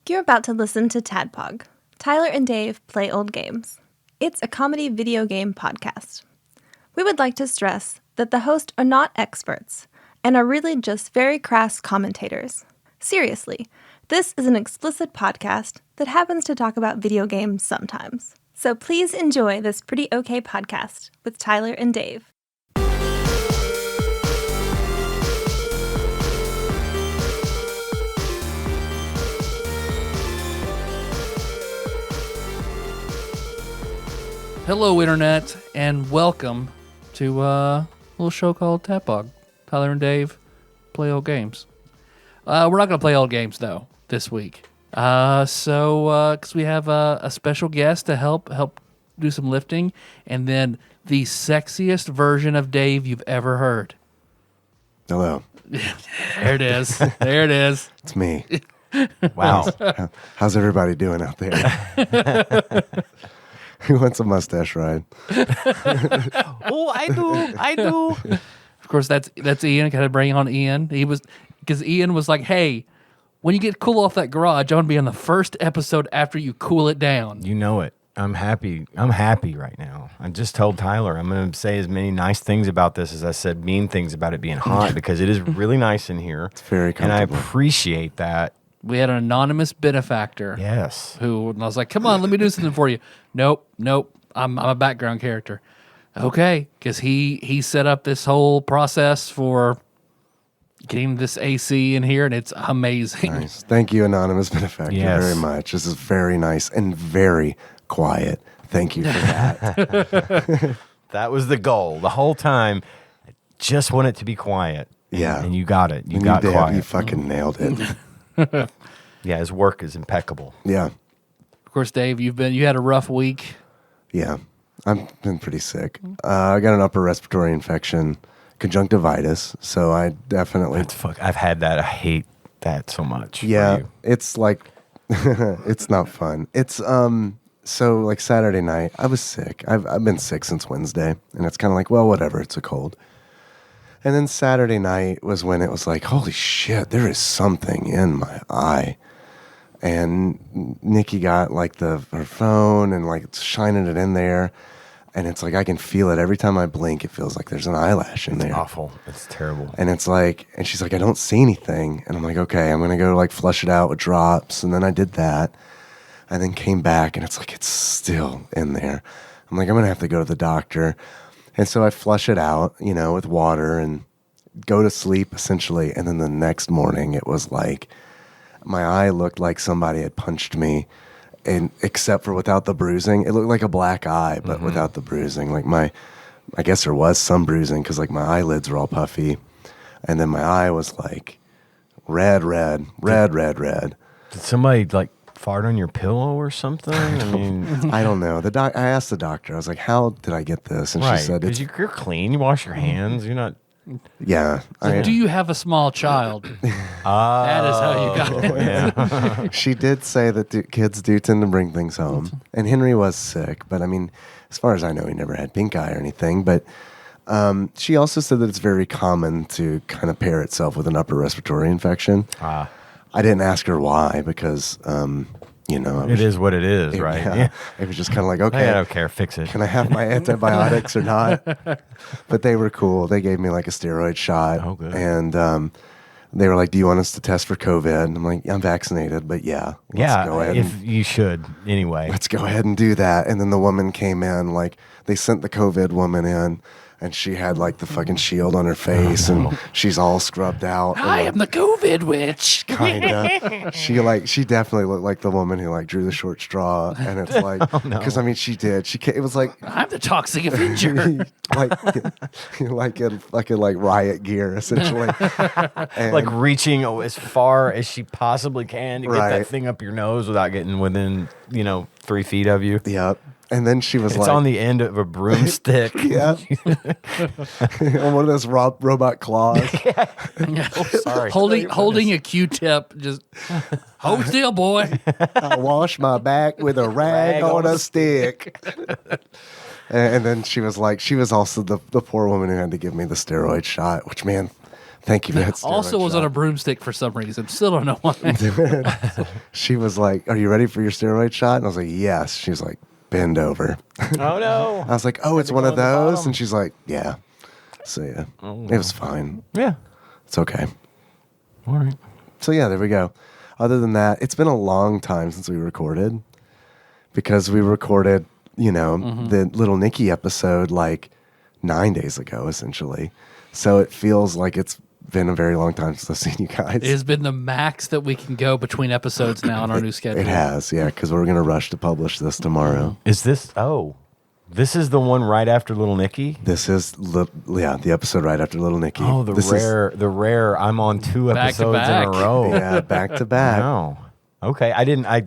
You're about to listen to TADPOG, Tyler and Dave Play Old Games. It's a comedy video game podcast. We would like to stress that the hosts are not experts and are really just very crass commentators. Seriously, this is an explicit podcast that happens to talk about video games sometimes. So please enjoy this pretty okay podcast with Tyler and Dave. Hello, Internet, and welcome to a little show called TADPOG. Tyler and Dave play old games. We're not going to play old games, though, this week. Because we have a special guest to help do some lifting, and then the sexiest version of Dave you've ever heard. Hello. There it is. There it is. It's me. Wow. How's everybody doing out there? Who wants a mustache ride? Oh, I do. Of course, that's Ian. Got to bring on Ian. Because Ian was like, hey, when you get cool off that garage, I want to be on the first episode after you cool it down. You know it. I'm happy. I'm happy right now. I just told Tyler I'm going to say as many nice things about this as I said mean things about it being hot because it is really nice in here. It's very comfortable. And I appreciate that. We had an anonymous benefactor. Yes. Who, and I was like, come on, let me do something for you. Nope. I'm a background character. Okay. Because he set up this whole process for getting this AC in here, and it's amazing. Nice. Thank you, anonymous benefactor, very much. This is very nice and very quiet. Thank you for that. That was the goal the whole time. I just want it to be quiet. Yeah. And you got it. You got quiet. You fucking nailed it. Yeah, his work is impeccable. Yeah. Of course, Dave, you had a rough week. Yeah. I've been pretty sick. I got an upper respiratory infection, conjunctivitis, so I definitely... I've had that. I hate that so much. Yeah, it's like... it's not fun. It's... So, like, Saturday night, I was sick. I've been sick since Wednesday, and it's kind of like, well, whatever, it's a cold. And then Saturday night was when it was like, holy shit, there is something in my eye. And Nikki got, like, her phone and, like, shining it in there. And it's like, I can feel it. Every time I blink, it feels like there's an eyelash in there. It's awful. It's terrible. And it's like, and she's like, I don't see anything. And I'm like, okay, I'm going to go, like, flush it out with drops. And then I did that. And then came back, and it's like, it's still in there. I'm like, I'm going to have to go to the doctor. And so I flush it out, with water and go to sleep, essentially. And then the next morning, it was like, my eye looked like somebody had punched me, and except for without the bruising. It looked like a black eye, but without the bruising. Like I guess there was some bruising because, like, my eyelids were all puffy. And then my eye was like red. Did somebody, like, fart on your pillow or something? I mean, I don't know. I asked the doctor. I was like, "How did I get this?" And right, she said, "Because you're clean. You wash your hands. You're not." Yeah. So do you have a small child? That is how you got it. Yeah. She did say that kids do tend to bring things home, and Henry was sick. But I mean, as far as I know, he never had pink eye or anything. But she also said that it's very common to kind of pair itself with an upper respiratory infection. I didn't ask her why because, it is what it is, right? Yeah. It was just kind of like, okay. I don't care. Fix it. Can I have my antibiotics or not? But they were cool. They gave me like a steroid shot. Oh, good. And they were like, do you want us to test for COVID? And I'm like, I'm vaccinated, but let's go ahead. If you should, anyway. Let's go ahead and do that. And then the woman came in, like, they sent the COVID woman in. And she had, like, the fucking shield on her face, and she's all scrubbed out. I am the COVID witch. Kinda. She definitely looked like the woman who, like, drew the short straw. And it's like, because I mean, she did. It was like I'm the toxic Avenger. like in fucking like riot gear, essentially. And, like reaching as far as she possibly can to get Right. that thing up your nose without getting within 3 feet of you. Yep. And then she was It's like, on the end of a broomstick. yeah, on one of those robot claws. Sorry. holding a Q-tip, just hold still, boy. I wash my back with a rag on a stick. And then she was also the poor woman who had to give me the steroid shot, which, man, Thank you for that steroid Also was on a shot. broomstick for some reason. Still don't know why. She was like, "Are you ready for your steroid shot?" And I was like, "Yes." She was like, "Bend over." Oh no. I was like, "Oh, it's to one go of on the those," bottom. and she's like, "Yeah." So yeah, it was fine. Yeah. It's okay. All right. So yeah, there we go. Other than that, it's been a long time since we recorded because we recorded, the Little Nicky episode like 9 days ago, essentially. So it feels like it's been a very long time since I've seen you guys. It has been the max that we can go between episodes now on our new schedule. It has, yeah, because we're going to rush to publish this tomorrow. Is this? Oh, this is the one right after Little Nicky. This is, the episode right after Little Nicky. Oh, the This rare. I'm on 2 Back to episodes in back. a row. Yeah, back to back. Wow. Okay, I didn't Ass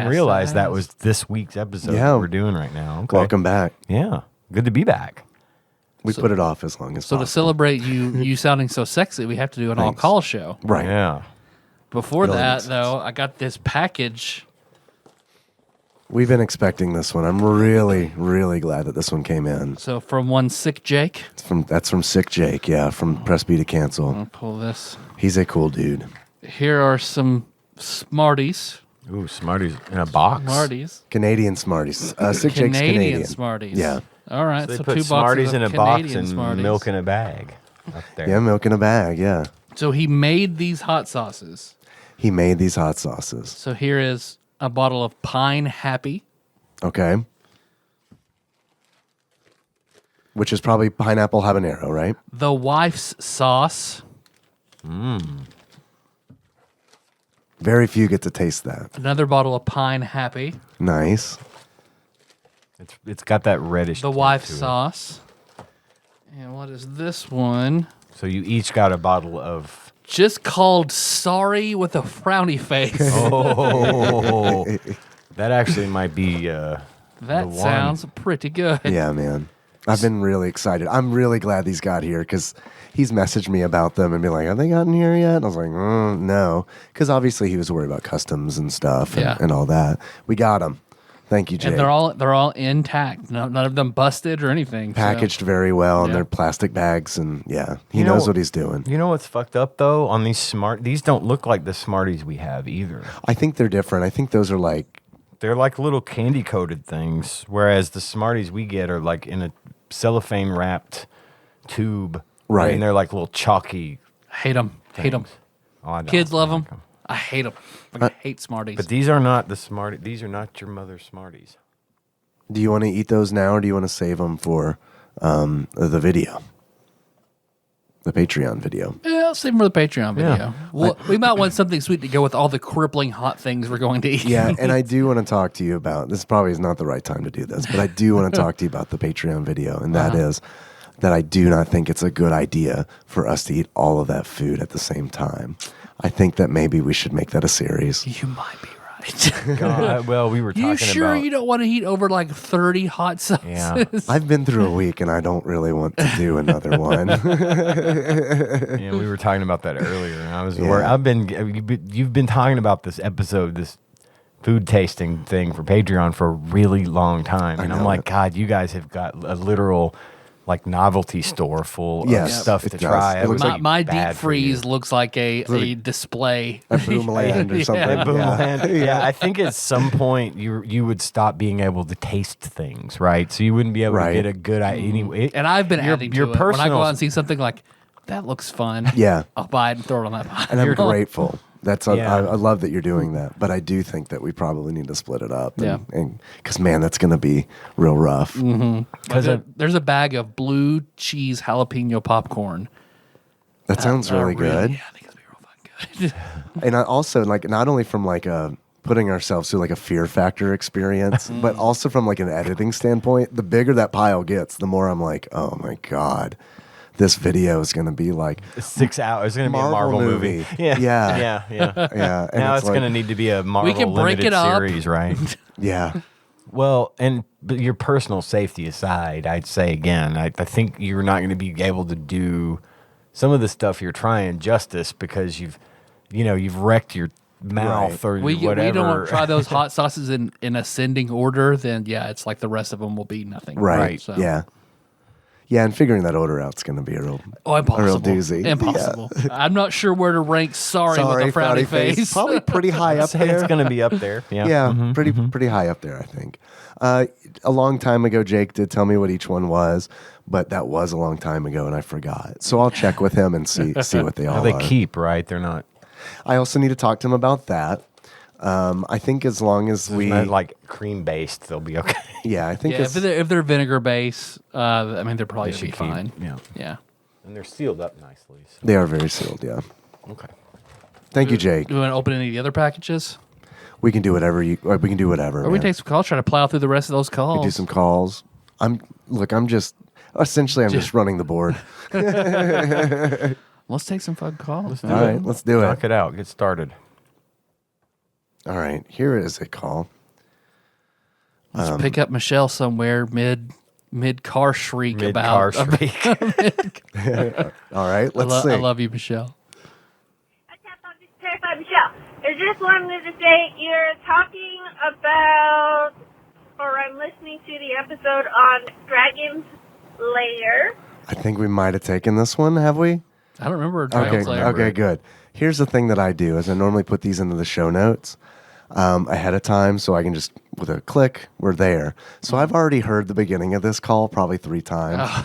realize that ass. was this week's episode Yeah. that we're doing right now. Okay. Welcome back. Yeah, good to be back. We put it off as long as So possible. to celebrate you sounding so sexy, we have to do an Thanks. all-call show. Right. Yeah. Before It only that, makes sense. though, I got this package. We've been expecting this one. I'm really, really glad that this one came in. So from one sick Jake, That's from Sick Jake, yeah, from Press B to Cancel. I'll pull this. He's a cool dude. Here are some Smarties. Ooh, Smarties in a box. Smarties. Canadian Smarties. Sick Jake's Canadian. Smarties. Yeah. All right. They So put 2 Smarties boxes in a of box Canadian and Smarties. milk in a bag. Up there. Yeah, milk in a bag, yeah. So he made these hot sauces. He made these hot sauces. So here is a bottle of Pine Happy. Okay. Which is probably pineapple habanero, right? The Wife's Sauce. Very few get to taste that. Another bottle of Pine Happy. Nice. It's got that reddish. The tint Wife's to it. Sauce. And what is this one? So you each got a bottle of. Just called Sorry with a frowny face. Oh, that actually might be. That the one. sounds pretty good. Yeah, man. I've been really excited. I'm really glad these got here because he's messaged me about them and been like, have they gotten here yet? And I was like, no. Because obviously he was worried about customs and stuff and, Yeah. and all that. We got them. Thank you, Jay. And they're all intact. None of them busted or anything. so- packaged very well in Yeah. their plastic bags. And yeah, he You know- knows what he's doing. You know what's fucked up though? On these don't look like the Smarties we have either. I think they're different. I think those are like, They're like little candy coated things, whereas the Smarties we get are like in a cellophane wrapped tube. Right. And they're like little chalky. Hate them. Hate them. Oh, I don't Kids love like them. I hate them. I hate Smarties. But these are not the Smarties. These are not your mother's Smarties. do you want to eat those now or do you want to save them for the video? The Patreon video. Yeah, I'll save them for the Patreon video. Yeah. Well, we might want something sweet to go with all the crippling hot things we're going to eat. Yeah, and I do want to talk to you about this. Probably is not the right time to do this, but I do want to talk to you about the Patreon video, and that is that I do not think it's a good idea for us to eat all of that food at the same time. I think that maybe we should make that a series. You might be right. God, well, we were talking You sure about. you don't want to eat over like 30 hot sauces? Yeah. I've been through a week, and I don't really want to do another one. Yeah, we were talking about that earlier, and I was. Yeah. You've been talking about this episode, this food tasting thing for Patreon for a really long time, and I'm know like, it. God, you guys have got a literal like novelty store full Yes, of stuff it to does. try. It looks My, like my bad deep for you. freeze looks like a display. A Boomland or something. Yeah. Boomland. Yeah, I think at some point you would stop being able to taste things, right? So you wouldn't be able Right. to get a good idea. Anyway, And I've been Your- adding your to it. When I personal- go out and see something like, that looks fun. Yeah. I'll buy it and throw it on that pot. And I'm grateful. That's Yeah. I love that you're doing that, but I do think that we probably need to split it up. Yeah. And because man, that's going to be real rough. because There's a bag of blue cheese jalapeno popcorn. That sounds really good. Yeah, I think it's gonna be real fun good. And I also like not only from like a putting ourselves through like a fear factor experience, but also from like an editing standpoint. The bigger that pile gets, the more I'm like, oh my god, this video is going to be like 6 hours. It's going to be a Marvel Marvel movie. movie. Yeah, Yeah. yeah, yeah. yeah. And Now it's like, going to need to be a Marvel can break limited it up. series, right? yeah. Well, but your personal safety aside, I'd say again, I think you're not going to be able to do some of the stuff you're trying justice because you've wrecked your mouth or We whatever. don't try those hot sauces in ascending order, then yeah, it's like the rest of them will be nothing. Right. So. Yeah. Yeah, and figuring that odor out's going to be a real Impossible. doozy. Impossible. Yeah. I'm not sure where to rank sorry with a frowny face. Probably pretty high up there. It's going to be up there. Yeah, Yeah, pretty high up there, I think. A long time ago, Jake did tell me what each one was, but that was a long time ago, and I forgot. So I'll check with him and see what they all They are. keep, right? They're not. I also need to talk to him about that. I think as long as we Not like cream based, they'll be okay. yeah, I think Yeah, if they're vinegar based, I mean, they're probably They going to be should keep- fine. yeah. Yeah. And they're sealed up nicely. So. they are very sealed. Yeah. Okay. Thank you, Jake. Do you want to open any of the other packages? We can do whatever we can do whatever. Or we man. take some calls, try to plow through the rest of those calls. We do some calls. I'm just running the board. Let's take some fun calls. All right, let's do it. Knock it out. Get started. All right, here is a call. Let's pick up Michelle somewhere mid car shriek Mid-car about. shriek. All right, let's see. I love you, Michelle. Terrified Michelle. I just wanted to say you're talking about, or I'm listening to the episode on Dragon's Lair. I think we might have taken this one, have we? I don't remember. Okay, Dragon's Lair. okay, good. Here's the thing that I do is I normally put these into the show notes ahead of time so I can just, with a click, we're there. So I've already heard the beginning of this call probably 3 times.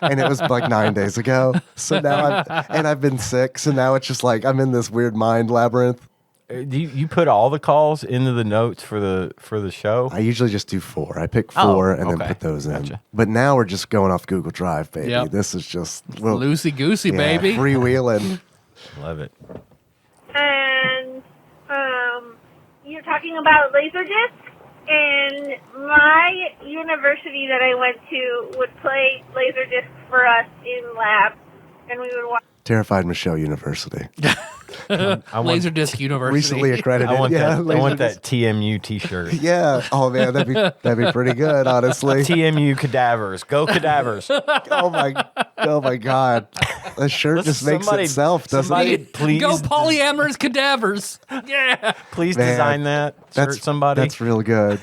And it was like 9 days ago. So now I've been sick. So now it's just like I'm in this weird mind labyrinth. Do you put all the calls into the notes for the show? I usually just do 4. I pick 4 and then okay. put those in. Gotcha. But now we're just going off Google Drive, baby. Yep. This is just Loosey goosey, baby. freewheeling. Love it. And you're talking about Laserdisc. And my university that I went to would play Laserdisc for us in lab. And we would watch. Terrified Michelle University. Laserdisc University. Recently accredited. I want Laserdisc. that TMU T-shirt. Yeah. Oh man, that'd be pretty good, honestly. TMU cadavers. Go cadavers. Oh my God. The shirt just makes itself, doesn't somebody- it? Please, Go polyamorous cadavers. Yeah. please Man, design that shirt. Somebody. That's real good.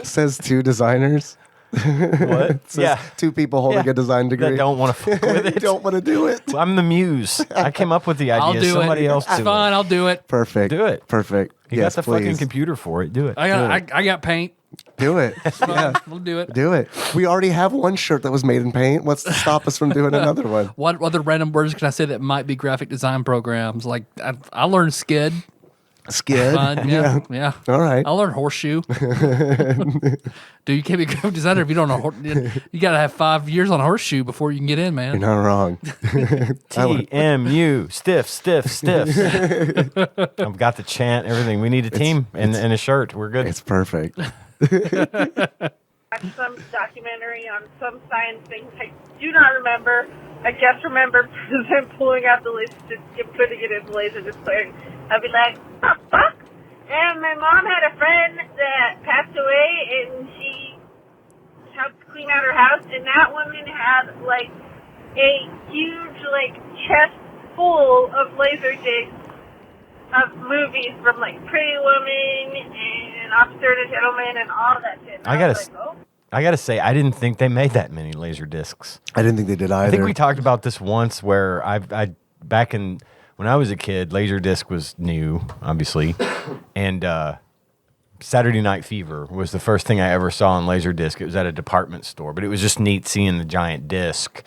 Says 2 designers. What? Says 2 people holding a design degree. That don't want to fuck with it. Don't want to do it. I'm the muse. I came up with the idea. I'll do Somebody it. else It's do fine. it. I'll do it. Perfect. Do it. Perfect. You Yes, got the please. fucking computer for it. Do it. I got paint. Do it. Yeah. We'll do it. Do it. We already have one shirt that was made in paint. What's to stop us from doing another one? What other random words can I say that might be graphic design programs? Like I learned skid. Skid. Fun. Yeah. All right. I learned horseshoe. Dude, you can't be a graphic designer if you don't know. You got to have 5 years on horseshoe before you can get in, man. You're not wrong. TMU. Stiff. I've got the chant, everything. We need a team and a shirt. We're good. It's perfect. Some documentary on some science thing. I do not remember. I just remember them pulling out the Laserdisc and putting it in the Laserdisc player. I'd be like, oh, fuck. And my mom had a friend that passed away, and she helped clean out her house, and that woman had like a huge like chest full of Laserdiscs of movies from like Pretty Woman and Officer and a Gentleman and all that shit. And I gotta say, I didn't think they made that many laser discs. I didn't think they did either. I think we talked about this once, where I back in when I was a kid, laser disc was new, obviously, and Saturday Night Fever was the first thing I ever saw on laser disc. It was at a department store, but it was just neat seeing the giant disc.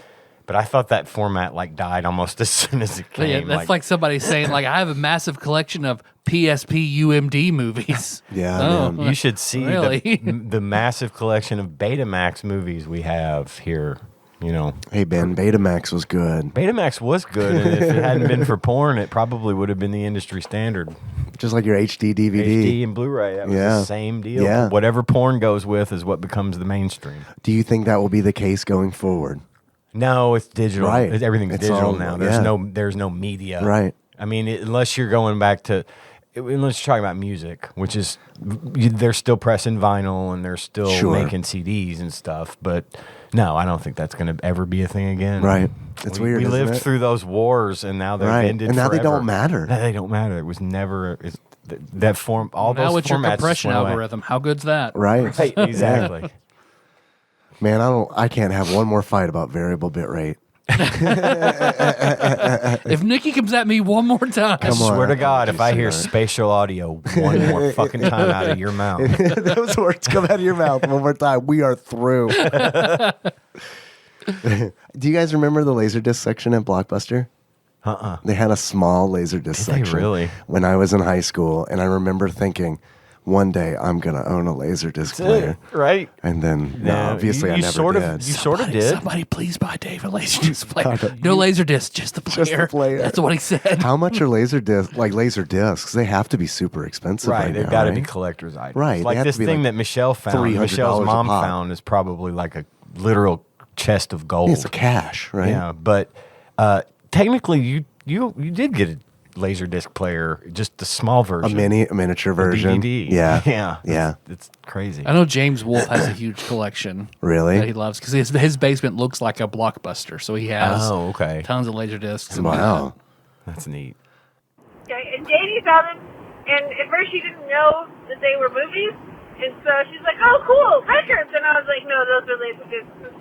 But I thought that format like died almost as soon as it came. Yeah, that's like somebody saying, like, I have a massive collection of PSP UMD movies. Yeah, Oh. man. you should see Really? the massive collection of Betamax movies we have here. You know, Hey, Ben, Betamax was good. Betamax was good, and if it hadn't been for porn, it probably would have been the industry standard. Just like your HD DVD. HD and Blu-ray, that was Yeah. the same deal. Yeah. Whatever porn goes with is what becomes the mainstream. Do you think that will be the case going forward? No, it's digital. Right. Everything's It's digital all- now. yeah. There's no media. Right. I mean, unless you're going back to, unless you're talking about music, which is they're still pressing vinyl and they're still Sure. making CDs and stuff. But no, I don't think that's going to ever be a thing again. Right. It's weird, We isn't lived it? through those wars, and now they've Right. ended. And now they forever. don't matter. No, they don't matter. It was never that form. All Now those with your formats just compression went away. algorithm, how good's that? Right. Right, exactly. Man, I can't have one more fight about variable bit rate. If Nikki comes at me one more time, I swear to God, if I hear spatial audio one more fucking time out of your mouth. Those words come out of your mouth one more time, we are through. Do you guys remember the Laserdisc section at Blockbuster? They had a small Laserdisc section really? when I was in high school, and I remember thinking, one day I'm going to own a Laserdisc player. Right? And then, no, obviously I never did. You sort of did. Somebody please buy Dave a Laserdisc player. No Laserdisc, just the player. Just the player. That's what he said. How much are Laserdiscs? They have to be super expensive right They've now, got to right? be collector's items. Right, they Like have this to be thing like that Michelle found, $300 Michelle's a mom pop. found is probably like a literal chest of gold. It's a cash, right? Yeah, but technically you did get a Laserdisc player, just the small version. A miniature version. DVD. Yeah. Yeah. It's crazy. I know James Wolfe has a huge collection. Really? That he loves because his basement looks like a Blockbuster, so he has okay. tons of Laserdiscs. Wow. That's neat. Okay, and Jamie found them, and at first she didn't know that they were movies, and so she's like, "Oh, cool, records!" And I was like, "No, those are Laserdiscs."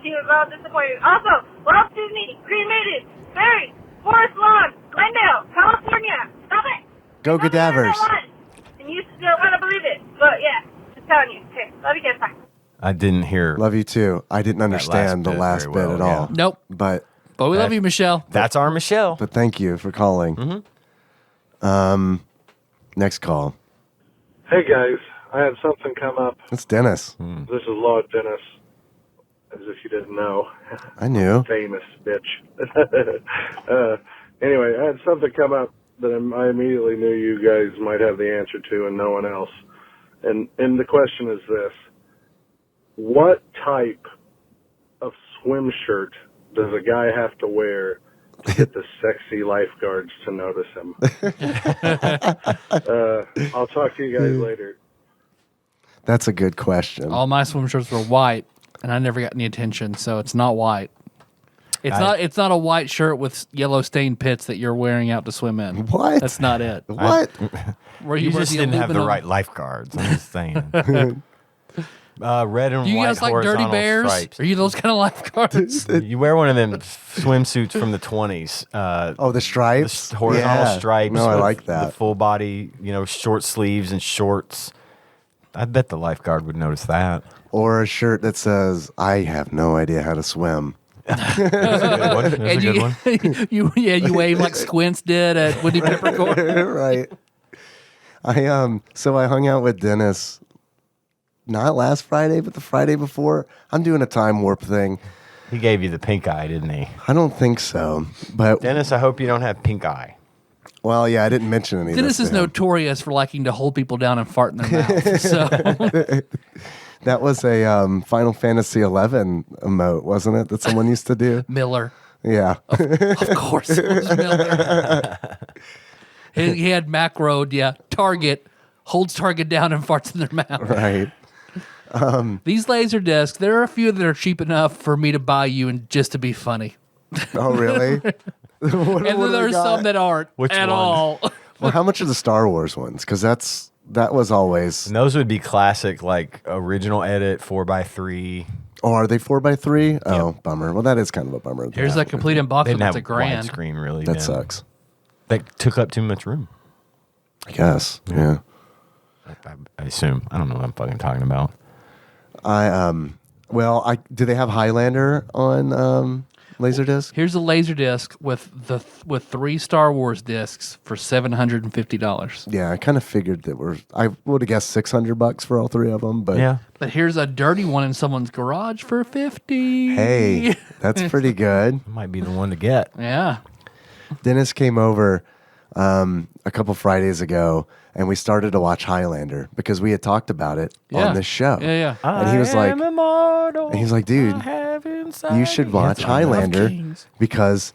She was all disappointed. Also, Walt Disney cremated, buried, Forest Lawn, Glendale, California. Stop it! Go Nothing Gadavers. I want. And you still want to believe it, but yeah, just telling you. Okay, love you guys. Bye. I didn't hear. Love you too. I didn't understand the bit last very bit well, at all. yeah. Nope. But we love you, Michelle. That's our Michelle. thank you for calling. Next call. Hey guys, I had something come up. It's Dennis. This is Lord Dennis, as if you didn't know. I knew. Famous bitch. Anyway, I had something come up that I immediately knew you guys might have the answer to and no one else. And the question is this. What type of swim shirt does a guy have to wear to get the sexy lifeguards to notice him? I'll talk to you guys later. That's a good question. All my swim shirts were white, and I never got any attention, so it's not white. It's not a white shirt with yellow stained pits that you're wearing out to swim in. What? That's not it. What? Where You wear just didn't have the aluminum- right lifeguards. I'm just saying. Red and Do you white guys like Dirty horizontal Bears? stripes. Are you those kind of lifeguards? You wear one of them swimsuits from the 20s. Oh, the stripes? Horizontal Yeah. stripes. No, I with like The that. full body, short sleeves and shorts. I bet the lifeguard would notice that. Or a shirt that says, I have no idea how to swim. That's a good one. That's a And good one. you wave like Squints did at Woody Peppercorn. Right. So I hung out with Dennis not last Friday, but the Friday before. I'm doing a time warp thing. He gave you the pink eye, didn't he? I don't think so. But Dennis, I hope you don't have pink eye. well, yeah, I didn't mention any of Dennis this is to him. notorious for liking to hold people down and fart in their mouth. So That was a Final Fantasy XI emote, wasn't it? That someone used to do? Miller, Yeah. of course, it was Miller. He had macro, target, holds target down and farts in their mouth. Right. These laser discs, there are a few that are cheap enough for me to buy you and just to be funny. Oh, really? And then there's some that aren't Which at one? all. Well, how much are the Star Wars ones? Because that was always. And those would be classic, like original edit 4x3. Oh, are they 4x3? Oh, bummer. Well, that is kind of a bummer. Here's a complete They unboxing. didn't That's have a grand. widescreen, really. That yeah. sucks. That took up too much room. I guess. Yeah. I assume. I don't know what I'm fucking talking about. Do they have Highlander on Laserdisc? Here's a laser disc with 3 Star Wars discs for $750. Yeah, I kind of figured I would have guessed $600 for all 3 of them, but Yeah. But here's a dirty one in someone's garage for $50. hey, that's pretty good. Might be the one to get. Yeah. Dennis came over a couple Fridays ago, and we started to watch Highlander because we had talked about it on this show. Yeah. And he was like, immortal. he's like, dude, you should watch Highlander Kings. because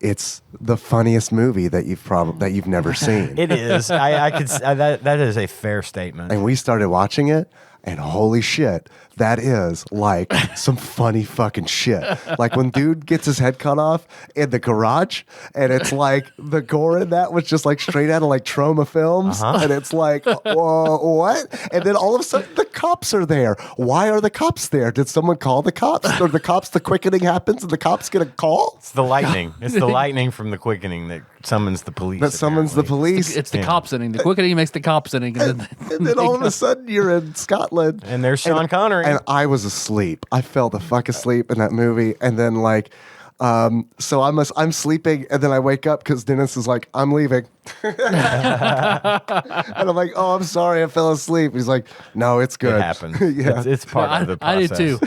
it's the funniest movie that you've never seen. It is. I could. That is a fair statement. And we started watching it. And holy shit, that is like some funny fucking shit. Like when dude gets his head cut off in the garage, and it's like the gore in that was just like straight out of like Trauma Films. And it's like, what? And then all of a sudden the cops are there. Why are the cops there? Did someone call the cops? Or the cops, the quickening happens and the cops get a call? It's the lightning. It's the lightning from the quickening that summons the police. That summons the police. It's the copsing. The quickening makes the copsing. And then all of a sudden you're in Scotland. And there's Sean Connery. And I was asleep. I fell the fuck asleep in that movie. And then like, so I'm sleeping, and then I wake up because Dennis is like, I'm leaving. And I'm like, oh, I'm sorry, I fell asleep. He's like, no, it's good. It happens. Yeah. It's part of the process. I did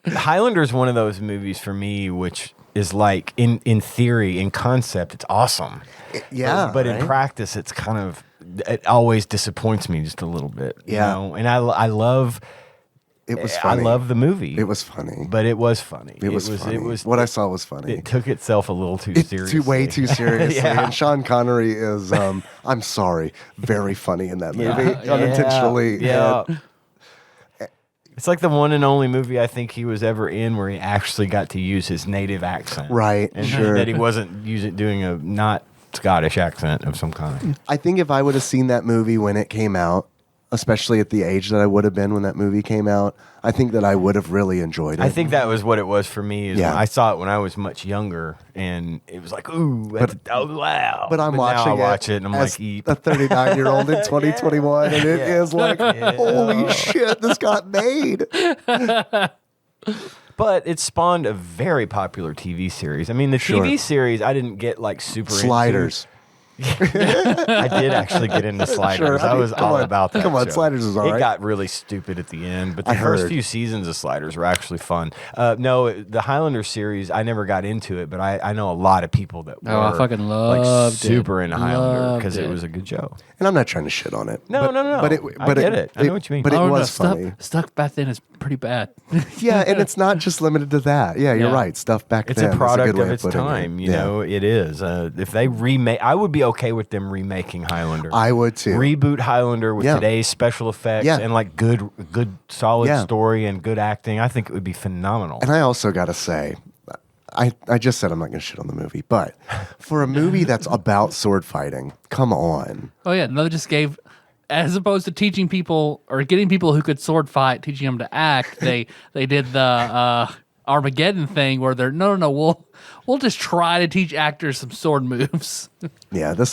too. Highlander's one of those movies for me, which is like, in theory, in concept, it's awesome. Yeah. But in practice, it's kind of, it always disappoints me just a little bit. Yeah. You know? And I love... It was funny. I love the movie. It was funny. But it was funny. It was funny. What I saw was funny. It took itself a little too seriously. Way too seriously. Yeah. And Sean Connery is, I'm sorry, very funny in that movie. Unintentionally. Yeah. It's like the one and only movie I think he was ever in where he actually got to use his native accent. Right, and sure. that he wasn't doing a not Scottish accent of some kind. I think if I would have seen that movie when it came out, especially at the age that I would have been when that movie came out, I think that I would have really enjoyed it. I think that was what it was for me. Yeah. I saw it when I was much younger, and it was like, ooh, wow. But I'm watching now I watch it, and I'm as like, eep. a 39-year-old in 2021, and it is like, holy shit, this got made. But it spawned a very popular TV series. I mean, the TV series, I didn't get like super Sliders. I did actually get into Sliders. Sure, I was all about that. Come on, show. Sliders is all right. It got really stupid at the end, but the I first heard. few seasons of Sliders were actually fun. No, the Highlander series, I never got into it, but I know a lot of people that were I fucking loved super into Highlander Loved because it it. was a good show. And I'm not trying to shit on it. No. But I get it. I know what you mean. But it Oh, no, was funny. Stuff back then is pretty bad. Yeah, and it's not just limited to that. Yeah, you're Yeah. right. Stuff back It's then. a product good way of its putting it. time, you Yeah. know. It is. If they remake, I would be okay with them remaking Highlander. I would too. Reboot Highlander with Yeah. today's special effects Yeah. and like good, solid Yeah. story and good acting. I think it would be phenomenal. And I also got to say, I just said I'm not going to shit on the movie, but for a movie that's about sword fighting, come on. Oh yeah, no, just gave, as opposed to teaching people or getting people who could sword fight, teaching them to act. They did the Armageddon thing where they're no, we'll just try to teach actors some sword moves. Yeah, the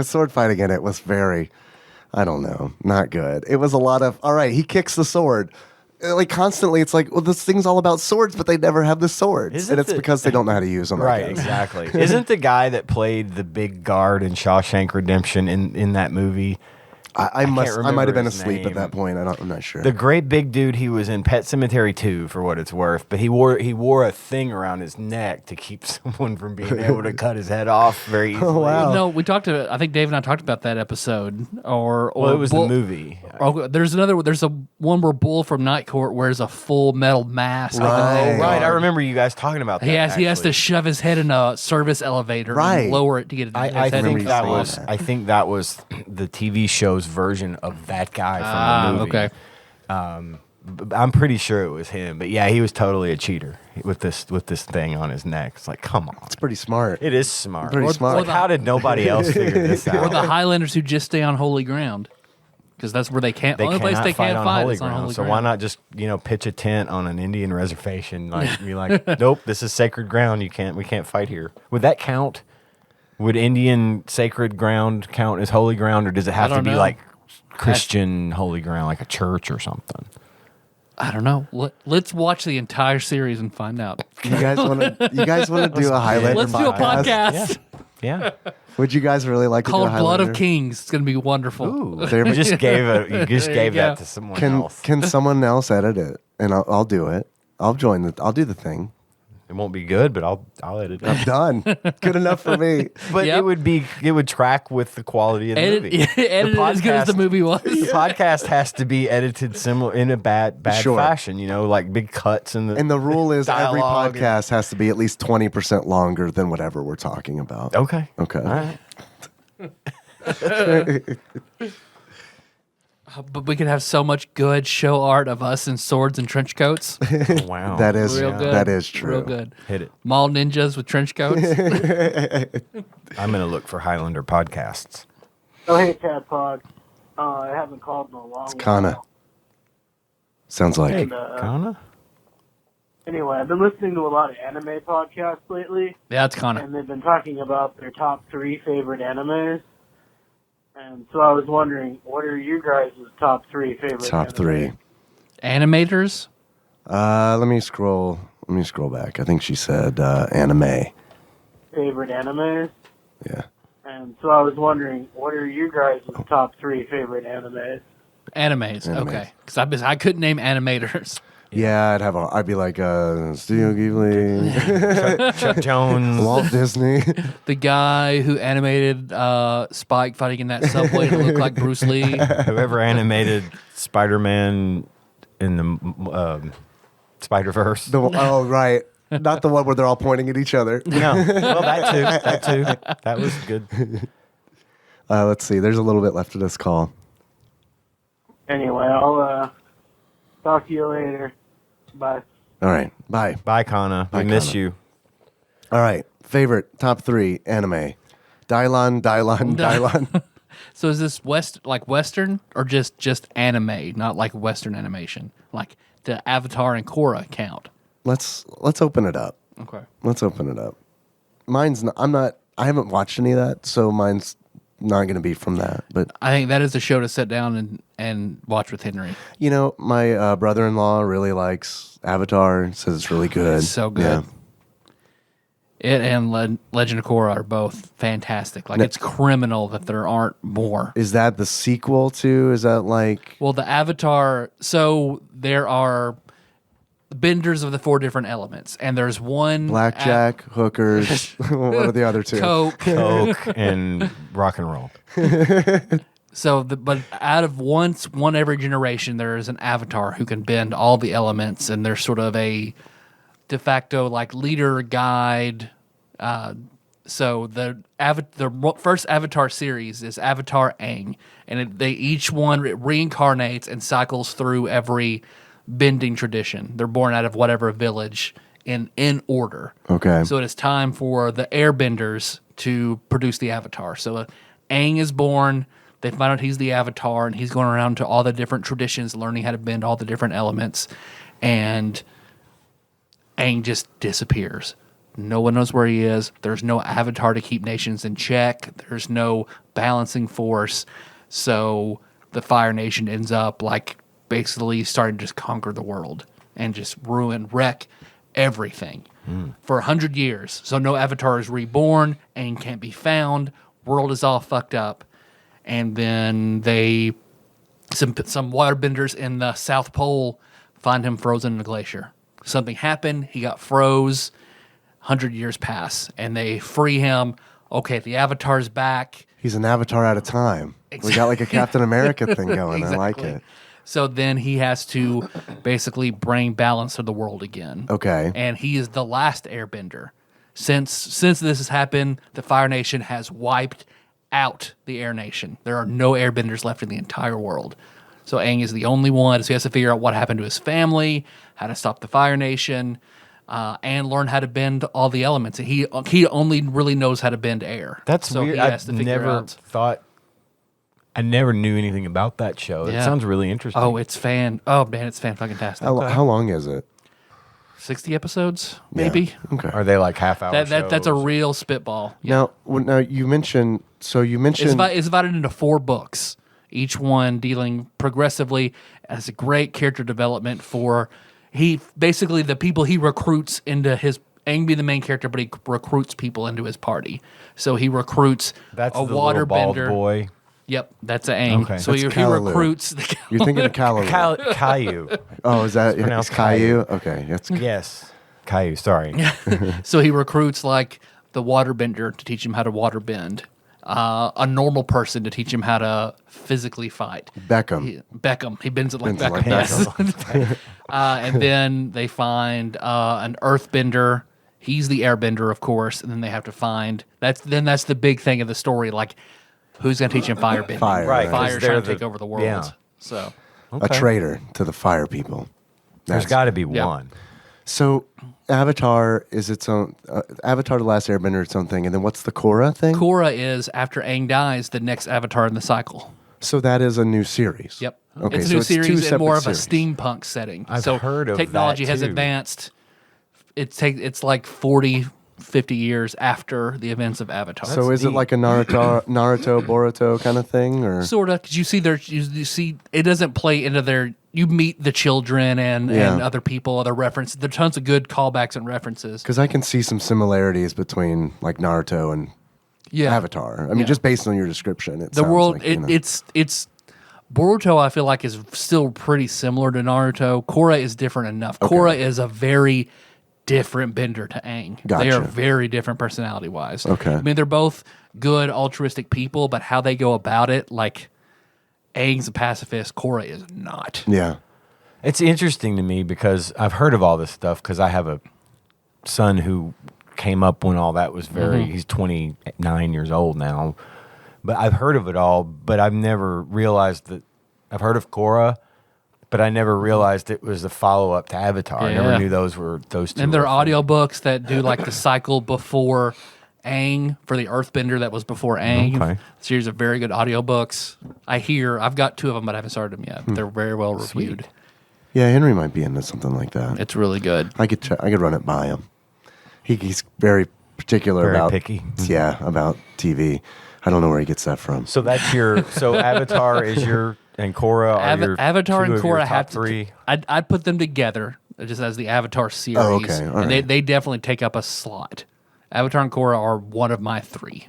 sword fighting in it was very, I don't know, not good. It was a lot of, all right, he kicks the sword. Like constantly, it's like, well, this thing's all about swords, but they never have the swords. And it's because they don't know how to use them. Right, exactly. Isn't the guy that played the big guard in Shawshank Redemption in that movie? I might have remember been his asleep name. at that point. I'm not sure. The great big dude, he was in Pet Sematary 2 for what it's worth, but he wore a thing around his neck to keep someone from being able to cut his head off very easily. wow. No, I think Dave and I talked about that episode. Or Well, it was Bull, the movie. or there's a one where Bull from Night Court wears a full metal mask. Right. Oh, right. I remember you guys talking about that. He has to actually. shove his head in a service elevator Right. and lower it to get it. I his head think in. that saying was. that. I think that was the TV show's version of that guy from the movie. Okay. I'm pretty sure it was him, but yeah, he was totally a cheater with this thing on his neck. It's like, come on, It's pretty smart. it is smart. Pretty smart. Like, how did nobody else figure this Or out? the Highlanders who just stay on holy ground, because that's where they can't. They only place cannot they fight can't on fight holy is on ground. holy So ground. why not just pitch a tent on an Indian reservation? Like be like, nope, this is sacred ground. We can't fight here. Would that count? Would Indian sacred ground count as holy ground, or does it have to don't be know. like Christian holy ground, like a church or something? I don't know. Let's watch the entire series and find out. You guys want to do a Highlander Let's do a podcast Yeah. Would you guys really like to do a called Highlander? Blood of Kings. It's gonna be wonderful. Ooh, There you we- just gave you that go. to someone Can else. can someone else edit it and I'll do it. I'll do the thing. It won't be good, but I'll edit it. Done. Good enough for me. But Yep. it would track with the quality of the Edit, movie. edited as good as the podcast- movie was. The podcast has to be edited similar in a bad Sure. fashion, like big cuts and And the rule is every Dialogue and- podcast has to be at least 20% longer than whatever we're talking about. Okay. Okay. All right. But we could have so much good show art of us in swords and trench coats. Oh, wow. That is Real good. that is true. Real good. Hit it. Mall ninjas with trench coats. I'm going to look for Highlander podcasts. Oh, hey, TADPOG. I haven't called in a long It's Kana. while. Sounds like And, Kana? anyway, I've been listening to a lot of anime podcasts lately, Yeah, it's Kana. and they've been talking about their top 3 favorite animes. And so I was wondering, what are you guys' top 3 favorite top animes? 3. Animators. Let me scroll back. I think she said anime. Favorite animes? Yeah. And so I was wondering, what are you guys' top 3 favorite animes? Animes. Animes. Okay. Because I couldn't name animators. Yeah, I'd be like Studio Ghibli, Chuck Jones. Walt Disney. The guy who animated Spike fighting in that subway to look like Bruce Lee. Whoever animated Spider-Man in the Spider-Verse. Oh, right. Not the one where they're all pointing at each other. No. Well, that too. That was good. Let's see. There's a little bit left of this call. Anyway, I'll talk to you later. Bye. All right. Bye. Bye, Kana. Bye, We miss Kana. you. All right. Favorite top 3 anime. Dylon. So is this Western or just anime, not like Western animation? Like the Avatar and Korra count? Let's open it up. Okay. Let's open it up. Mine's not, I haven't watched any of that, so mine's not going to be from that. But I think that is a show to sit down and watch with Henry. you know, my brother-in-law really likes Avatar. Says it's really good. It's so good. Yeah. It and Legend of Korra are both fantastic. Like, it's criminal that there aren't more. Is that the sequel to? Is that like? Well, the Avatar, so there are benders of the 4 different elements, and there's one... Blackjack, hookers. What are the other 2? Coke. Coke and rock and roll. So, but out of one every generation, there is an Avatar who can bend all the elements, and there's sort of a de facto like leader guide. So the first Avatar series is Avatar Aang, and they each one reincarnates and cycles through every bending tradition. They're born out of whatever village in order. Okay. So it is time for the airbenders to produce the Avatar. So Aang is born. They find out he's the Avatar, and he's going around to all the different traditions, learning how to bend all the different elements. And Aang just disappears. No one knows where he is. There's no Avatar to keep nations in check. There's no balancing force. So the Fire Nation ends up like basically starting to just conquer the world and just wreck everything for 100 years. So no Avatar is reborn. Aang can't be found. World is all fucked up. And then some waterbenders in the South Pole find him frozen in a glacier. Something happened. He got froze. 100 years pass, and they free him. Okay, the Avatar's back. He's an Avatar at a time. We got like a Captain America thing going. I like Exactly. it. So then he has to basically bring balance to the world again. Okay. And he is the last airbender. Since this has happened, the Fire Nation has wiped out the Air Nation. There are no airbenders left in the entire world. So Aang is the only one. So he has to figure out what happened to his family, how to stop the Fire Nation, and learn how to bend all the elements. And he only really knows how to bend air. That's so weird. He has to figure out. I never knew anything about that show. It Yeah. sounds really interesting. Oh, it's fan-fucking-tastic. How long is it? 60 episodes, maybe. Yeah. Okay. Are they like half-hour That's a shows? real spitball. Yeah. Now you mentioned. So you mentioned. It's divided into 4 books, each one dealing progressively as a great character development for basically the people he recruits into his. Aang be the main character, but he recruits people into his party. So he recruits That's a the little bald waterbender. boy. Yep, that's Aang. Okay. So That's he Callaloo. recruits. You're thinking of Kalaloo. Caillou. Oh, is that pronounced it's Caillou? Okay, that's Yes. Caillou, sorry. So he recruits like the waterbender to teach him how to waterbend, a normal person to teach him how to physically fight. Beckham. He bends it like Bends it Beckham. like Yes. And then they find an earthbender. He's the airbender, of course. And then they have to find that's the big thing of the story. Like, who's going to teach him firebending? Fire, right. Fire's 'cause trying they're to take over the world. Yeah. So A traitor to the fire people. There's got to be Yeah. one. So Avatar is its own. Avatar: The Last Airbender, its own thing, and then what's the Korra thing? Korra is after Aang dies, the next Avatar in the cycle. So that is a new series. Yep. Okay, it's a so new it's two series and more of separate a series. steampunk setting. I've so heard of technology that, has too. advanced. It's like 40, 50 years after the events of Avatar. So is it neat. like a Naruto, Boruto kind of thing, or Sort of, because you see you see it doesn't play into their. You meet the children and other people, other references. There's tons of good callbacks and references. because I can see some similarities between like Naruto and Yeah, Avatar. I mean, Yeah. just based on your description, it the sounds world. like, you know. It's Boruto. I feel like is still pretty similar to Naruto. Korra is different enough. Korra is a very different bender to Aang. They are Gotcha. very different personality wise. Okay. I mean they're both good altruistic people, but how they go about it, like Aang's a pacifist, Korra is not. Yeah. It's interesting to me because I've heard of all this stuff because I have a son who came up when all that was he's 29 years old now. But I've heard of it all, but I've never realized that I've heard of Korra, but I never realized it was a follow-up to Avatar. I Yeah. never knew those two. And there were are audiobooks that do like the cycle before Aang for the Earthbender that was before Aang. Okay. A series of very good audiobooks. I've got 2 of them, but I haven't started them yet. They're very well reviewed. Yeah, Henry might be into something like that. It's really good. I could run it by him. He's very particular Very about picky. Yeah, about TV. I don't know where he gets that from. So that's so Avatar is your and Korra are your Avatar two and of your Korra top have to. three. I'd put them together just as the Avatar series. Oh, okay. All And right. they definitely take up a slot. Avatar and Korra are one of my 3.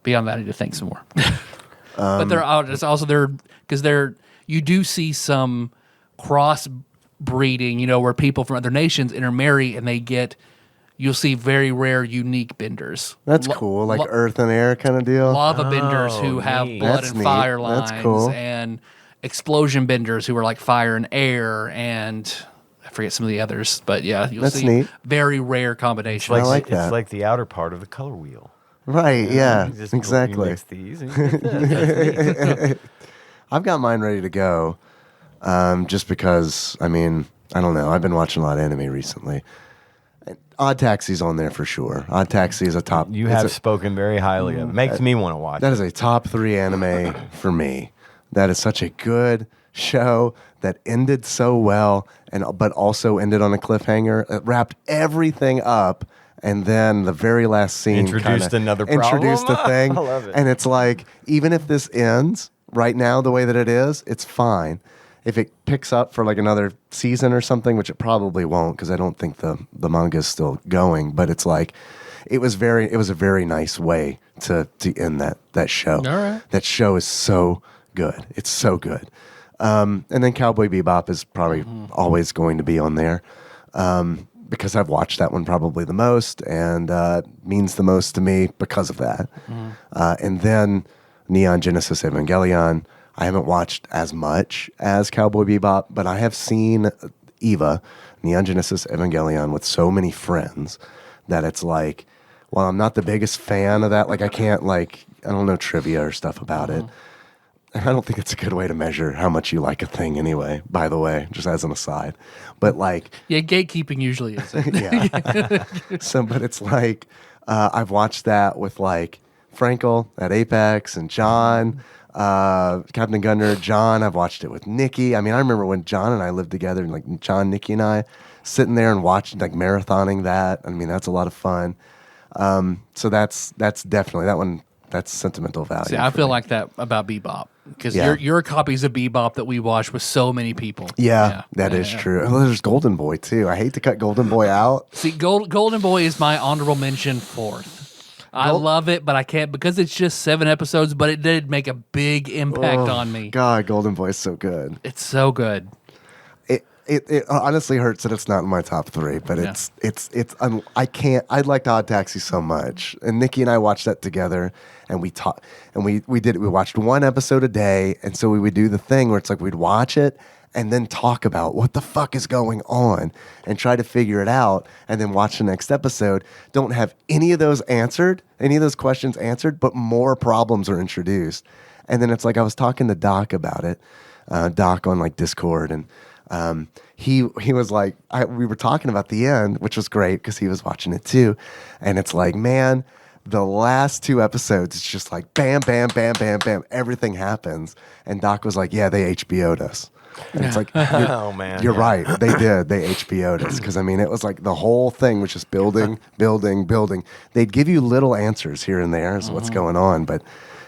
Beyond that, I need to think some more. But they're out. It's also because you do see some cross breeding, where people from other nations intermarry and they get. You'll see very rare, unique benders. That's cool, like Earth and Air kind of deal. Lava benders who have neat. blood That's and neat. fire lines, That's cool. and explosion benders who are like fire and air, and I forget some of the others, but yeah, you'll That's see neat. very rare combinations. I like that. It's like the outer part of the color wheel. Right, yeah, You just exactly. mix these and you get this. That's neat. I've got mine ready to go just because, I mean, I don't know. I've been watching a lot of anime recently. Odd Taxi's on there for sure. Odd Taxi is a top. You it's have a- spoken very highly of it. Makes me want to watch That it. is a top 3 anime for me. That is such a good show that ended so well, but also ended on a cliffhanger. It wrapped everything up, and then the very last scene Introduced kinda another introduced problem. a thing. I love it. And it's like, even if this ends right now the way that it is, it's fine. If it picks up for like another season or something, which it probably won't, because I don't think the manga is still going. But it's like, it was a very nice way to end that show. All right. That show is so good. It's so good. And then Cowboy Bebop is probably always going to be on there because I've watched that one probably the most and means the most to me because of that. And then Neon Genesis Evangelion. I haven't watched as much as Cowboy Bebop, but I have seen Eva, Neon Genesis Evangelion, with so many friends that it's like, while I'm not the biggest fan of that, like I don't know trivia or stuff about it. I don't think it's a good way to measure how much you like a thing anyway, by the way, just as an aside. But like, Yeah, gatekeeping usually is. yeah. But it's like, I've watched that with like Frankel at Apex and John, Captain Gunner, John. I've watched it with Nikki. I mean, I remember when John and I lived together, and like John, Nikki, and I sitting there and watching, like marathoning that. I mean, that's a lot of fun. So that's definitely that one. That's sentimental value. See, I for feel me. like that about Bebop because Yeah. your copies of Bebop that we watched with so many people. Yeah, that is Yeah. true. Oh, there's Golden Boy too. I hate to cut Golden Boy out. See, Golden Boy is my honorable mention 4th. I love it, but I can't because it's just 7 episodes. But it did make a big impact on me. God, Golden Boy is so good. It's so good. It honestly hurts that it's not in my top 3, but I can't. I liked Odd Taxi so much, and Nikki and I watched that together, and we talked, and we watched one episode a day, and so we would do the thing where it's like we'd watch it, and then talk about what the fuck is going on and try to figure it out and then watch the next episode. Don't have any of those questions answered, but more problems are introduced. And then it's like, I was talking to Doc about it, Doc on like Discord, and he was like, we were talking about the end, which was great because he was watching it too. And it's like, man, the last 2 episodes, it's just like bam, bam, bam, bam, bam. Everything happens. And Doc was like, yeah, they HBO'd us. And it's like, Oh man, you're right. They did. They HBO'd us. Because I mean, it was like the whole thing was just building, building, building. They'd give you little answers here and there as what's going on, but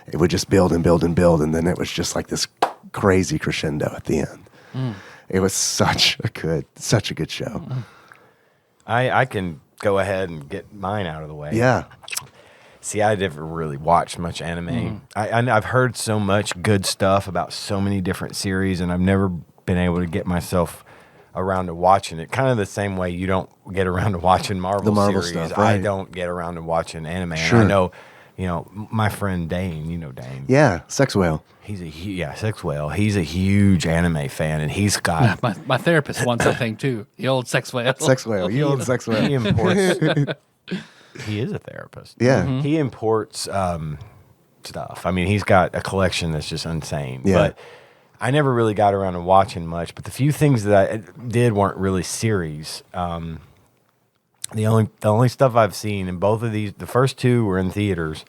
it would just build and build and build. And then it was just like this crazy crescendo at the end. It was such a good show. I can go ahead and get mine out of the way. Yeah. See, I never really watched much anime. I've heard so much good stuff about so many different series, and I've never been able to get myself around to watching it. Kind of the same way you don't get around to watching Marvel series. Stuff, right. I don't get around to watching anime. Sure. And I know, my friend Dane, you know Dane. Yeah, Sex Whale. He's Sex Whale. He's a huge anime fan, and he's got My therapist wants something too. The old sex whale. Sex Whale. You old Sex Whale. he imports. He is a therapist. Yeah. He imports stuff. I mean, he's got a collection that's just insane. Yeah. But I never really got around to watching much. But the few things that I did weren't really series. The only stuff I've seen in both of these, the first 2 were in theaters.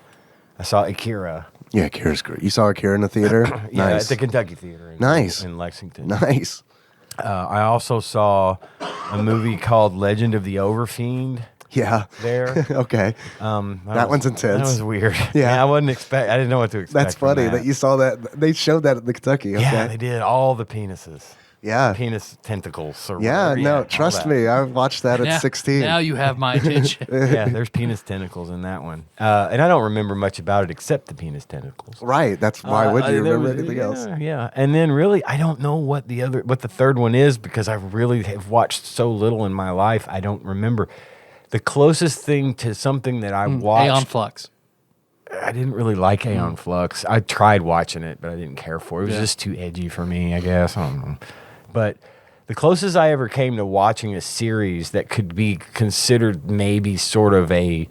I saw Akira. Yeah, Akira's great. You saw Akira in the theater? Yeah, Nice. at the Kentucky Theater. In Lexington. Nice. I also saw a movie called Legend of the Overfiend. Yeah. There. Okay. That one's intense. That was weird. Yeah. I didn't know what to expect. That's funny from that you saw that. They showed that at the Kentucky. Okay. Yeah, they did all the penises. Yeah. Penis tentacles. Or Yeah, whatever. no, all trust that. me. I watched that at 16. Now you have my attention. Yeah, there's penis tentacles in that one. And I don't remember much about it except the penis tentacles. Right. That's why would you there remember was- anything else? Yeah. And then really, I don't know what the third one is because I really have watched so little in my life. I don't remember. The closest thing to something that I watched. Aeon Flux. I didn't really like Aeon Flux. I tried watching it, but I didn't care for it. It was just too edgy for me, I guess. I don't know. But the closest I ever came to watching a series that could be considered maybe sort of a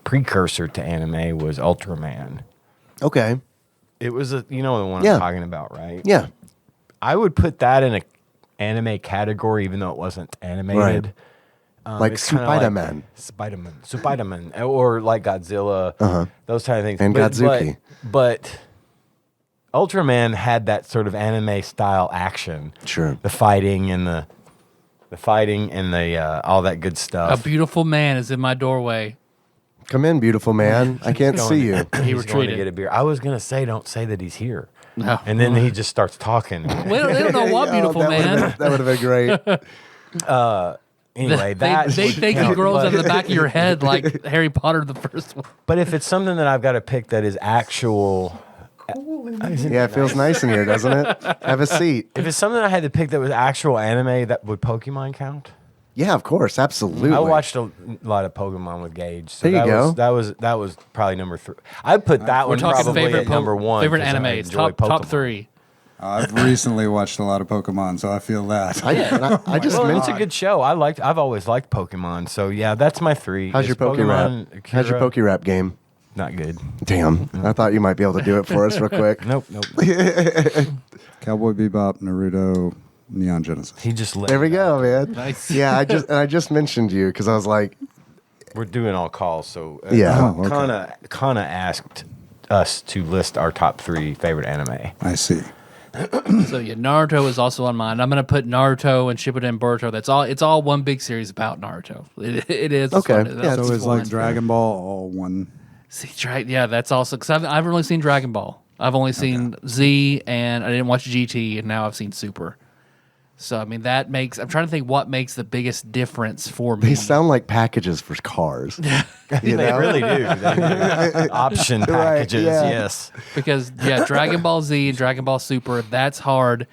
precursor to anime was Ultraman. Okay. It was the one Yeah. I'm talking about, right? Yeah. I would put that in a anime category, even though it wasn't animated. Like It's kinda Spider-Man. Spider-Man, or like Godzilla, those kind of things. And Godzuki. But Ultraman had that sort of anime style action. Sure. The fighting and the all that good A stuff. beautiful man is in my doorway. Come in, beautiful man. I can't Going see to- you. He He's going to retreated. get a beer. I was gonna say, don't say that he's here. No. And then he just starts talking. They don't know what beautiful that man. That would have been great. Anyway, that they would think he count, grows but- out of the back of your head like Harry Potter, the first one. But if it's something that I've got to pick that is actual, Yeah, it feels nice in here, doesn't it? Have a seat. if it's something I had to pick that was actual anime, that would Pokemon count? Yeah, of course. Absolutely. I watched a lot of Pokemon with Gage. So There you go. that was probably number 3. I'd put that We're one talking probably favorite at number 1. favorite 'cause I anime. It's enjoy top Pokemon. 3. I've recently watched a lot of Pokemon, so I feel that. I just Well, it's mentioned. a good show. I've always liked Pokemon. So yeah, that's my 3. How's your It's Poke Pokemon, Rap? How's your Akira. Poke Rap game? Not good. Damn. I thought you might be able to do it for us real quick. Nope. Cowboy Bebop, Naruto, Neon Genesis. He just let There we me go, man. Nice. Yeah, I just mentioned you because I was like, We're doing all calls. So Yeah. Oh, okay. Kana asked us to list our top 3 favorite anime. I see. So yeah, Naruto is also on mine. I'm gonna put Naruto and Shippuden Boruto. That's all. It's all one big series about Naruto. It is. Okay. fun. Yeah, That's So it's like fun. Dragon Ball, all one. See, yeah, that's also because I haven't really seen Dragon Ball. I've only seen Z, and I didn't watch GT, and now I've seen Super. So I mean, that makes. I'm trying to think what makes the biggest difference for me. they sound like packages for cars. You They know? really do. They do. Option packages, yeah. yes. Because Dragon Ball Z and Dragon Ball Super, that's hard.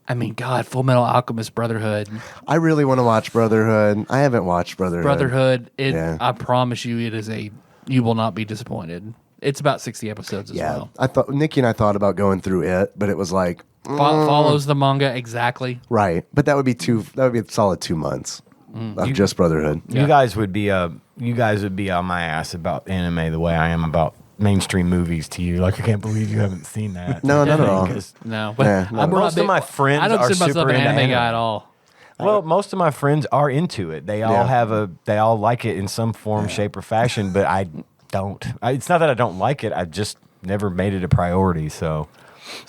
I mean, God, Full Metal Alchemist Brotherhood. I really want to watch Brotherhood. I haven't watched Brotherhood. Brotherhood, Yeah. I promise you, you will not be disappointed. It's about 60 episodes as well. I thought Nikki and I thought about going through it, but it was like Follows the manga exactly. right. But that would be a solid 2 months of just Brotherhood. Yeah. You guys would be on my ass about anime the way I am about mainstream movies to you. Like, I can't believe you haven't seen that. No, not at all. No, but Yeah, no. Most of my friends I don't are consider myself super an into anime guy anime. at all. Well, most of my friends are into it. They all they all like it in some form, shape, or fashion. But I don't. It's not that I don't like it. I just never made it a priority. So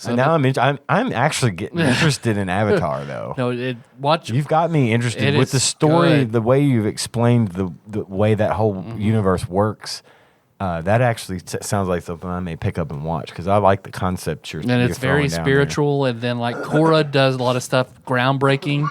now I'm actually getting interested in Avatar though. No, You've got me interested with the story, good. the way you've explained the way that whole universe works. That actually sounds like something I may pick up and watch because I like the concept you're And it's throwing very down spiritual. And then like Korra does a lot of stuff groundbreaking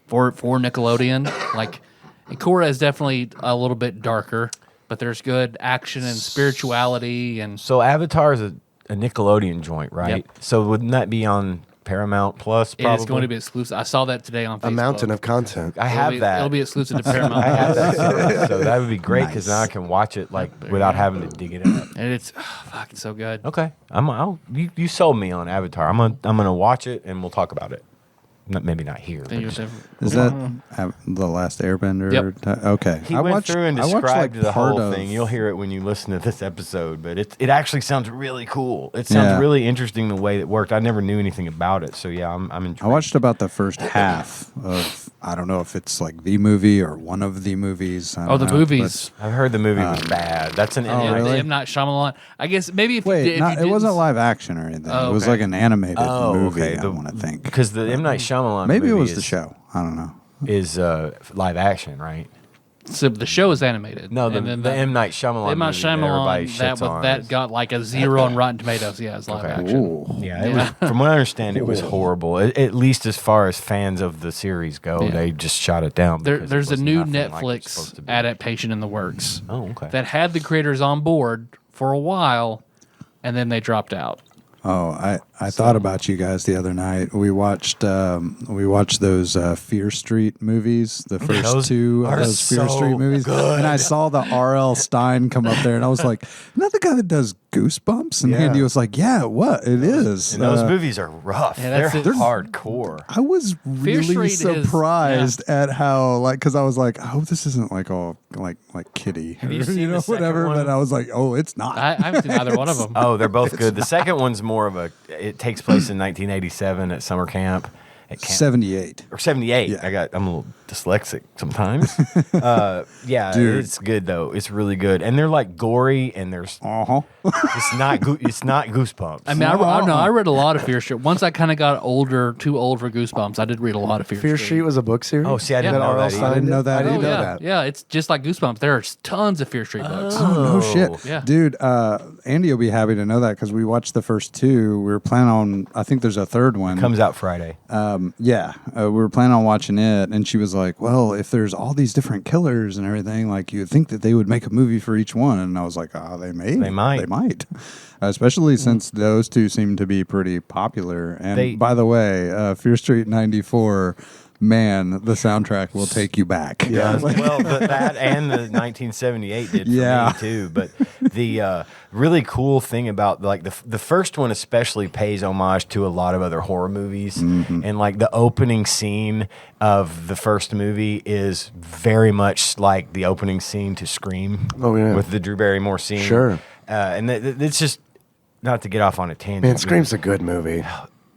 for Nickelodeon. Like Korra is definitely a little bit darker, but there's good action and spirituality and So Avatar is a Nickelodeon joint, right? Yep. So wouldn't that be on Paramount Plus? Probably? it's going to be exclusive. I saw that today on Facebook. A mountain of content. I have that. It'll be exclusive to Paramount. I have that service, so that would be great because now I can watch it like without having to dig it up. And it's fucking so good. Okay, you sold me on Avatar. I'm gonna watch it and we'll talk about it. Maybe not here. Then but you're Is that The Last Airbender? Yep. Okay. he went through and I watched, described the part whole of- thing. You'll hear it when you listen to this episode, but it actually sounds really cool. It sounds Yeah. really interesting the way it worked. I never knew anything about it, so yeah, I'm intrigued. I watched about the first half of, I don't know if it's like the movie or one of the movies. I Oh, don't the know, movies. I've heard the movie was bad. That's an Oh, really? M. Night Shyamalan. I guess maybe if but- you Wait, did, if you it wasn't didn't- live action or anything. Oh, It was okay. like an animated movie, okay. I want to think. Because the M. Night Shyamalan Maybe it movie was is, the show. I don't know. is live action, right? So the show is animated. No, And then the M. Night Shyamalan M. Night movie that everybody Shyamalan, that shits on that is- got like a 0 on Rotten Tomatoes. Yeah, it's live Okay. action. Ooh. Yeah, it was, from what I understand, it was horrible. At least as far as fans of the series go, Yeah. they just shot it down. because it There's a was new nothing like it was Netflix supposed to be. adaptation in the works Oh, okay. that had the creators on board for a while, and then they dropped out. Oh, I thought about you guys the other night. We watched those Fear Street movies, the first Those two of are those Fear so Street movies, and I saw the R.L. Stein come up there, and I was like, "Isn't that the guy that does Goosebumps?" And Yeah. Andy was like, "Yeah, what it is." And those movies are rough. Yeah, they're that's it. hardcore. I was really Street is- surprised at how, like, because I was like, "I hope this isn't like all like Kitty, Have you or, seen the second whatever." one? But I was like, "Oh, it's not." I haven't seen either one of them. Oh, they're both good. The second one's more of it takes place in 1987 at summer camp. At camp 78. or 78. Yeah. I'm a little dyslexic sometimes. Yeah, Dude. it's good though. It's really good, and they're like gory, and there's Uh-huh. it's not Goosebumps. I mean, I read a lot of Fear Street. Once I kind of got too old for Goosebumps, I did read a lot of Fear Fear Street. Street was a book series. Oh, see, I didn't Yeah. know R.L. that Stein either. I didn't know that I didn't either. know yeah, that. yeah, it's just like Goosebumps. There's tons of Fear Street books. Oh, no shit. Yeah. Dude, Andy will be happy to know that because we watched the first two. We were planning on, I think there's a third one. Comes out Friday. We were planning on watching it, and she was like, "Well, if there's all these different killers and everything, like you'd think that they would make a movie for each one." And I was like, "Oh, they may, They might. they might." Especially since those two seem to be pretty popular. And They- by the way, Fear Street '94. Man, the soundtrack will take you back. Yeah. Well, that and the 1978 did for Yeah. me too. But the really cool thing about like the first one especially pays homage to a lot of other horror movies, and like the opening scene of the first movie is very much like the opening scene to Scream. Oh, yeah. With the Drew Barrymore scene. Sure. And it's just not to get off on a tangent. Man, Scream's a good movie.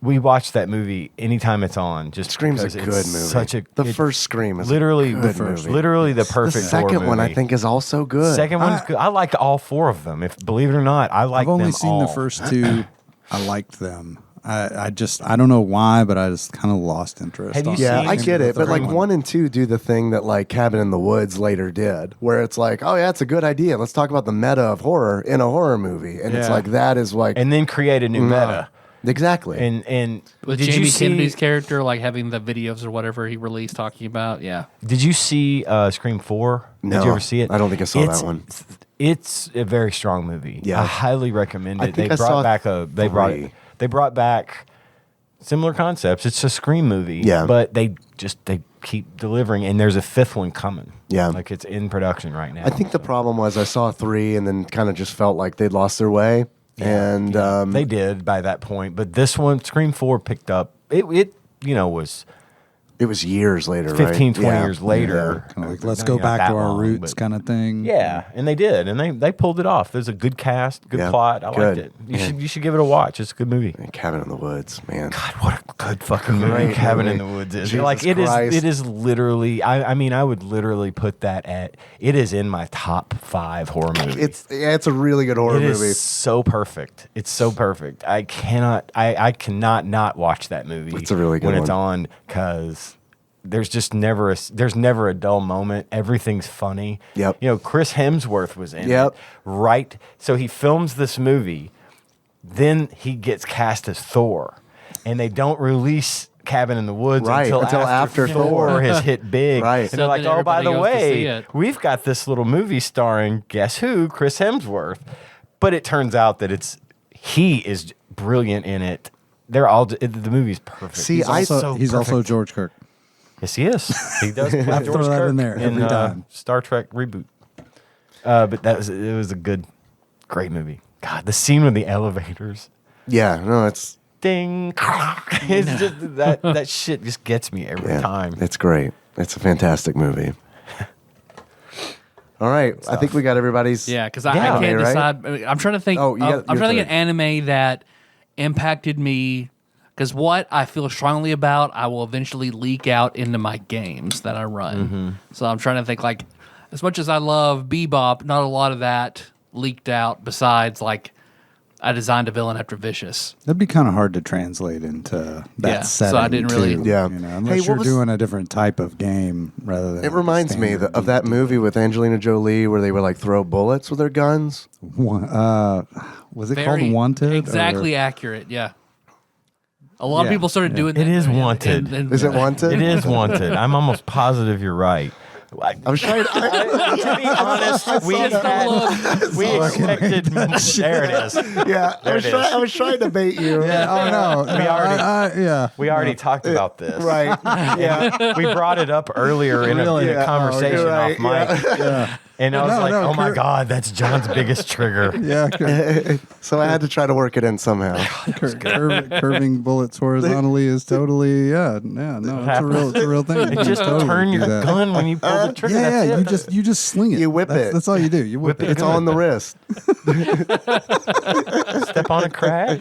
We watch that movie anytime it's on. Just Scream's a because good it's movie. Such a The first Scream is literally a the good movie. literally the perfect. The second horror one, I movie. think, is also good. Second one's good. I liked all four of them. If believe it or not, I like. I've only them seen all. the first two. I liked them. I don't know why, but I just kind of lost interest. Have you Yeah, seen I get it, but like one. 1 and 2 do the thing that like Cabin in the Woods later did, where it's like, oh yeah, it's a good idea. Let's talk about the meta of horror in a horror movie, and it's Yeah. like that is like and then create a new meta. Exactly. And With did Jamie you see, Kennedy's character, like having the videos or whatever he released talking about. Yeah. Did you see Scream 4? No, Did you ever see it? I don't think I saw that one. It's a very strong movie. Yeah. I highly recommend I it. think They I brought saw back three. they brought back similar concepts. It's a Scream movie. Yeah. But they keep delivering, and there's a 5th one coming. Yeah. Like it's in production right now. I think the problem was I saw 3 and then kind of just felt like they'd lost their way. And they did by that point, but this one, Scream 4 picked up. It was it was years later, 15, right? 20 years later. Kinda like, let's go back to our roots kind of thing. Yeah, and they did, and they pulled it off. There's a good cast, good plot. I liked it. You should give it a watch. It's a good movie. And Cabin in the Woods, man. God, what a good fucking movie Great Cabin movie. in the Woods is. Jesus Like it Christ. is literally. I mean, I would literally put that at. It is in my top 5 horror movies. It's a really good horror It movie. is so perfect. It's so perfect. I cannot not watch that movie. It's a really good when it's one. on, because there's never a dull moment. Everything's funny. Yep. You know, Chris Hemsworth was in Yep. it. Right. So he films this movie, then he gets cast as Thor, and they don't release Cabin in the Woods until after Thor has hit big. Right. And So they're like, then oh, by the everybody goes to see way, it. we've got this little movie starring, guess who? Chris Hemsworth. But it turns out that he is brilliant in it. They're all the movie's perfect. See, He's also George Kirk. Yes, he is. He does play I George throw that Kirk in there every time. Star Trek reboot. But it was a great movie. God, the scene with the elevators. Yeah, no, it's Ding. It's just that shit just gets me every time. It's great. It's a fantastic movie. All right, I think we got everybody's. Yeah, because I can't right? decide. I'm trying to think. Oh, I'm trying to think of an anime that impacted me. Because what I feel strongly about, I will eventually leak out into my games that I run. Mm-hmm. So I'm trying to think, like, as much as I love Bebop, not a lot of that leaked out. Besides, like, I designed a villain after Vicious. That'd be kind of hard to translate into that Yeah, setting. so I didn't really- too, Yeah. You know, Hey, unless what you're was- doing a different type of game rather than. It reminds me standard of that movie with Angelina Jolie where they would like throw bullets with their guns. Was it called Wanted? Exactly accurate. Yeah. A lot of people started doing that. It is Wanted. Is it Wanted? It is Wanted. I'm almost positive you're right. I was trying. To be honest, we expected. There it is. Yeah, I was trying to bait you. Oh no! We already talked about this. Right. Yeah. We brought it up earlier in a conversation right, off mic. And I was No, oh my Kurt- God, that's John's biggest trigger. Yeah, So I had to try to work it in somehow. curving bullets horizontally is totally no, it's a real thing. You just totally turn do your that. gun when you pull the trigger. Yeah, That's it. you just sling it. You whip it. That's all you do. You whip it. It's on the wrist. Step on a crack.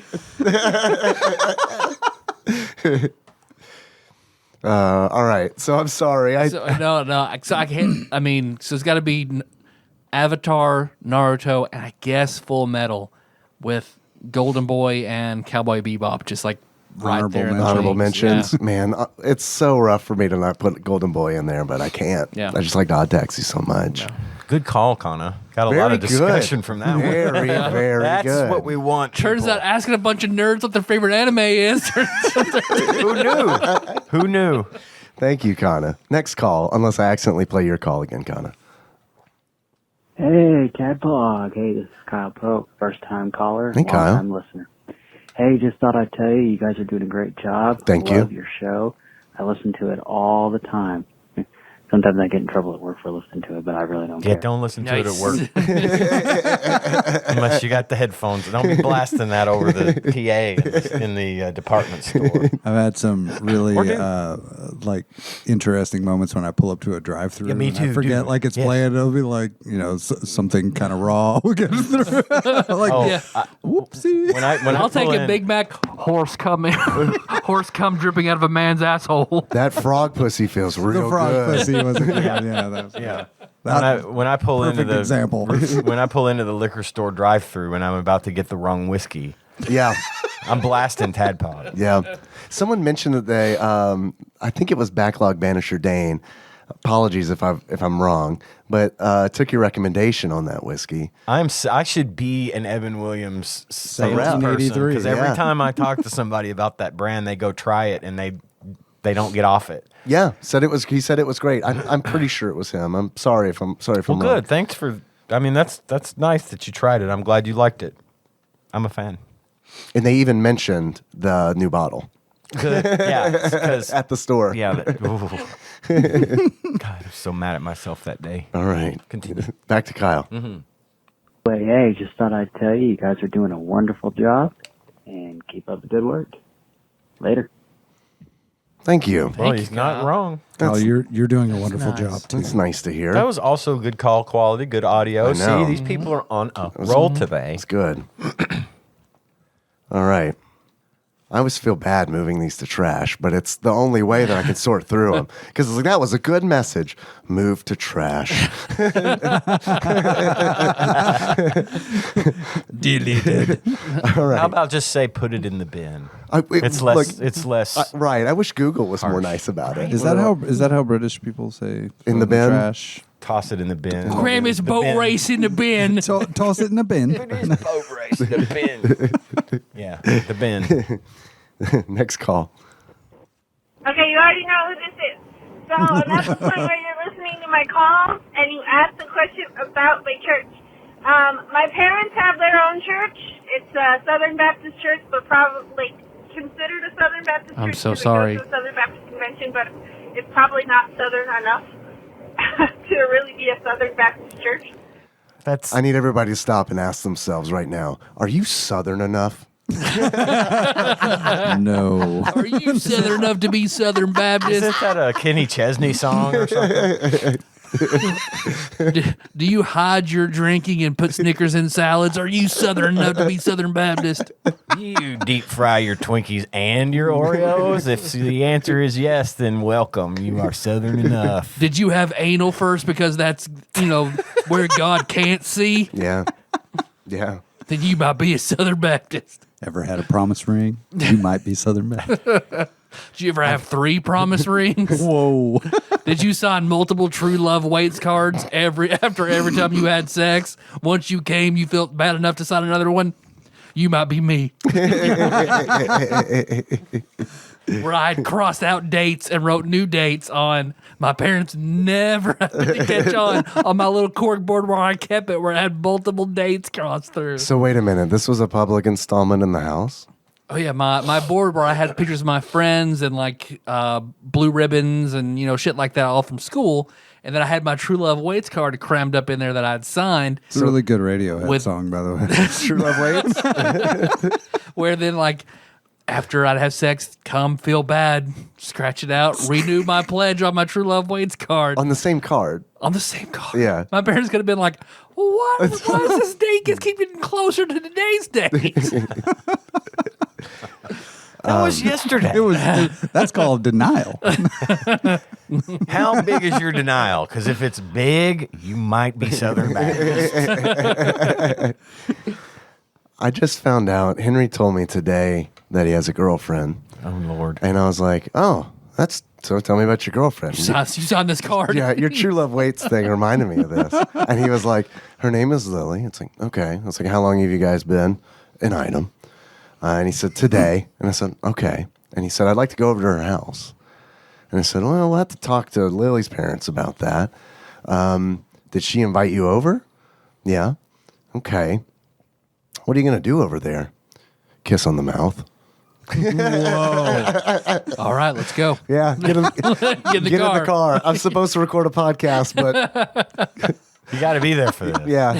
All right. So I'm sorry. So I can't. I mean, so it's got to be Avatar, Naruto, and I guess Full Metal with Golden Boy and Cowboy Bebop, just like right Honorable there in the Honorable wings. mentions. Yeah. Man, it's so rough for me to not put Golden Boy in there, but I can't. Yeah. I just like Odd Taxi so much. Yeah. Good call, Kana. Got a Very lot of good. discussion from that one. Very, very That's good. what we want. Turns people. out asking a bunch of nerds what their favorite anime is. Who knew? Who knew? Thank you, Kana. Next call, unless I accidentally play your call again, Kana. Hey, TADPOG. Hey, this is Kyle Pope, first-time caller, Hey, Kyle. long-time listener. Hey, just thought I'd tell you guys are doing a great job. Thank I you. love your show. I listen to it all the time. Sometimes I get in trouble at work for listening to it, but I really don't Yeah, care. don't listen to it at Nice. work. Unless you got the headphones. Don't be blasting that over the PA in the department store. I've had some really Or do. like interesting moments when I pull up to a drive-through. Yeah, me and too, I forget dude. like it's Yes. playing. It'll be like something kind of raw. Like Yeah. whoopsie. When I I'll take pull a in- Big Mac horse cum dripping out of a man's asshole. That frog pussy feels real the frog good. pussy was yeah. That was, Yeah. That- When I pull into perfect the example. when I pull into the liquor store drive-through and I'm about to get the wrong whiskey, Yeah. I'm blasting Tadpog. Yeah. Someone mentioned that they, I think it was Backlog Banisher Dane. Apologies if I'm wrong, but took your recommendation on that whiskey. I should be an Evan Williams salesperson 1783, because every yeah. time I talk to somebody about that brand, they go try it and they don't get off it. Yeah, he said it was great. I'm pretty sure it was him. I'm sorry if I'm Well, wrong. good. Thanks for. I mean, that's nice that you tried it. I'm glad you liked it. I'm a fan. And they even mentioned the new bottle. Good. Yeah, because at the store. yeah. God, I was so mad at myself that day. All right. Continue. Back to Kyle. But hey, just thought I'd tell you, you guys are doing a wonderful job, and keep up the good work. Later. Thank you. Well, he's not wrong. Kyle, you're doing a wonderful job too. It's nice to hear. That was also good call quality, good audio. I know. See, these people are on a roll today. It's good. All right. I always feel bad moving these to trash, but it's the only way that I can sort through them. Because like, that was a good message. Move to trash. Deleted. All right. How about just say put it in the bin? It's It's less. right. I wish Google was more nice about it. Is that how British people say In the bin? trash? Toss it in the bin. Cram his boat race in the bin. Toss it in the bin. It is boat race in the bin. Yeah, the bin. Next call. Okay, you already know who this is. So I'm at the point where you're listening to my call and you ask the question about my church. My parents have their own church. It's a Southern Baptist church, but probably considered a Southern Baptist church. I'm so 'cause it sorry. goes to a Southern Baptist convention, but it's probably not Southern enough to really be a Southern Baptist church. I need everybody to stop and ask themselves right now, are you Southern enough? No. Are you Southern enough to be Southern Baptist? Isn't that a Kenny Chesney song or something? Do you hide your drinking and put Snickers in salads? Are you Southern enough to be Southern Baptist? You deep fry your Twinkies and your Oreos? If the answer is yes, then welcome. You are Southern enough. Did you have anal first because that's, where God can't see? Yeah. Yeah. Then you might be a Southern Baptist. Ever had a promise ring? You might be Southern Baptist. Did you ever have 3 promise rings? Whoa. Did you sign multiple true love waits cards after every time you had sex? Once you came, you felt bad enough to sign another one? You might be me. Where I had crossed out dates and wrote new dates on. My parents never happened to catch on my little cork board where I kept it, where it had multiple dates crossed through. So wait a minute. This was a public installment in the house? Oh yeah, my board where I had pictures of my friends and like blue ribbons and shit like that all from school, and then I had my True Love Waits card crammed up in there that I'd signed. It's a really good Radiohead song, by the way. True Love Waits? Where then like after I'd have sex, come feel bad, scratch it out, renew my pledge on my True Love Waits card. On the same card? On the same card. Yeah. My parents could have been like, why does this date keep getting closer to today's date? That was yesterday. That's called denial. How big is your denial? Because if it's big, you might be Southern Baptist. I just found out, Henry told me today that he has a girlfriend. Oh, Lord. And I was like, oh, so tell me about your girlfriend. You signed this card? Yeah, your True Love Waits thing reminded me of this. And he was like, her name is Lily. It's like, okay. I was like, how long have you guys been? An item. And he said, today. And I said, okay. And he said, I'd like to go over to her house. And I said, well, we'll have to talk to Lily's parents about that. Did she invite you over? Yeah. Okay. What are you going to do over there? Kiss on the mouth. Whoa. All right, let's go. Yeah. Get in the car. I'm supposed to record a podcast, but you got to be there for this. Yeah.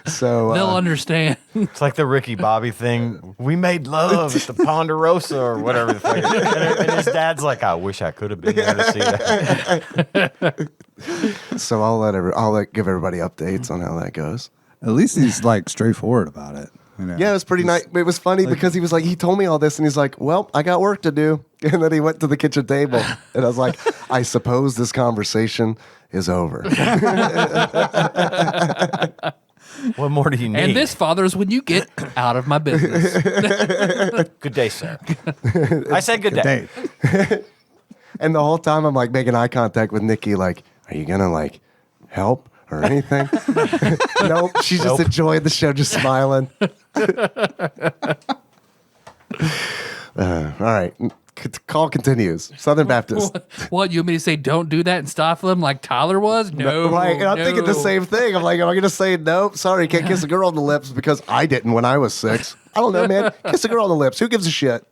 So they'll understand. It's like the Ricky Bobby thing. We made love at the Ponderosa or whatever. And his dad's like, I wish I could have been there to see that. So I'll give everybody updates on how that goes. At least he's like straightforward about it. Yeah, it was pretty nice. It was funny because he was like, he told me all this and he's like, well, I got work to do. And then he went to the kitchen table and I was like, I suppose this conversation is over. What more do you need? And this, Father, is when you get out of my business. Good day, sir. I said good day. And the whole time I'm like making eye contact with Nikki, like, are you going to like help or anything? Nope. She's just enjoying the show, just smiling. All right. Call continues. Southern Baptist. What, you want me to say don't do that and stop them like Tyler was? No. Right. And I'm thinking the no. same thing. I'm like, am I going to say nope? Sorry, can't kiss a girl on the lips because I didn't when I was 6. I don't know, man. Kiss a girl on the lips. Who gives a shit?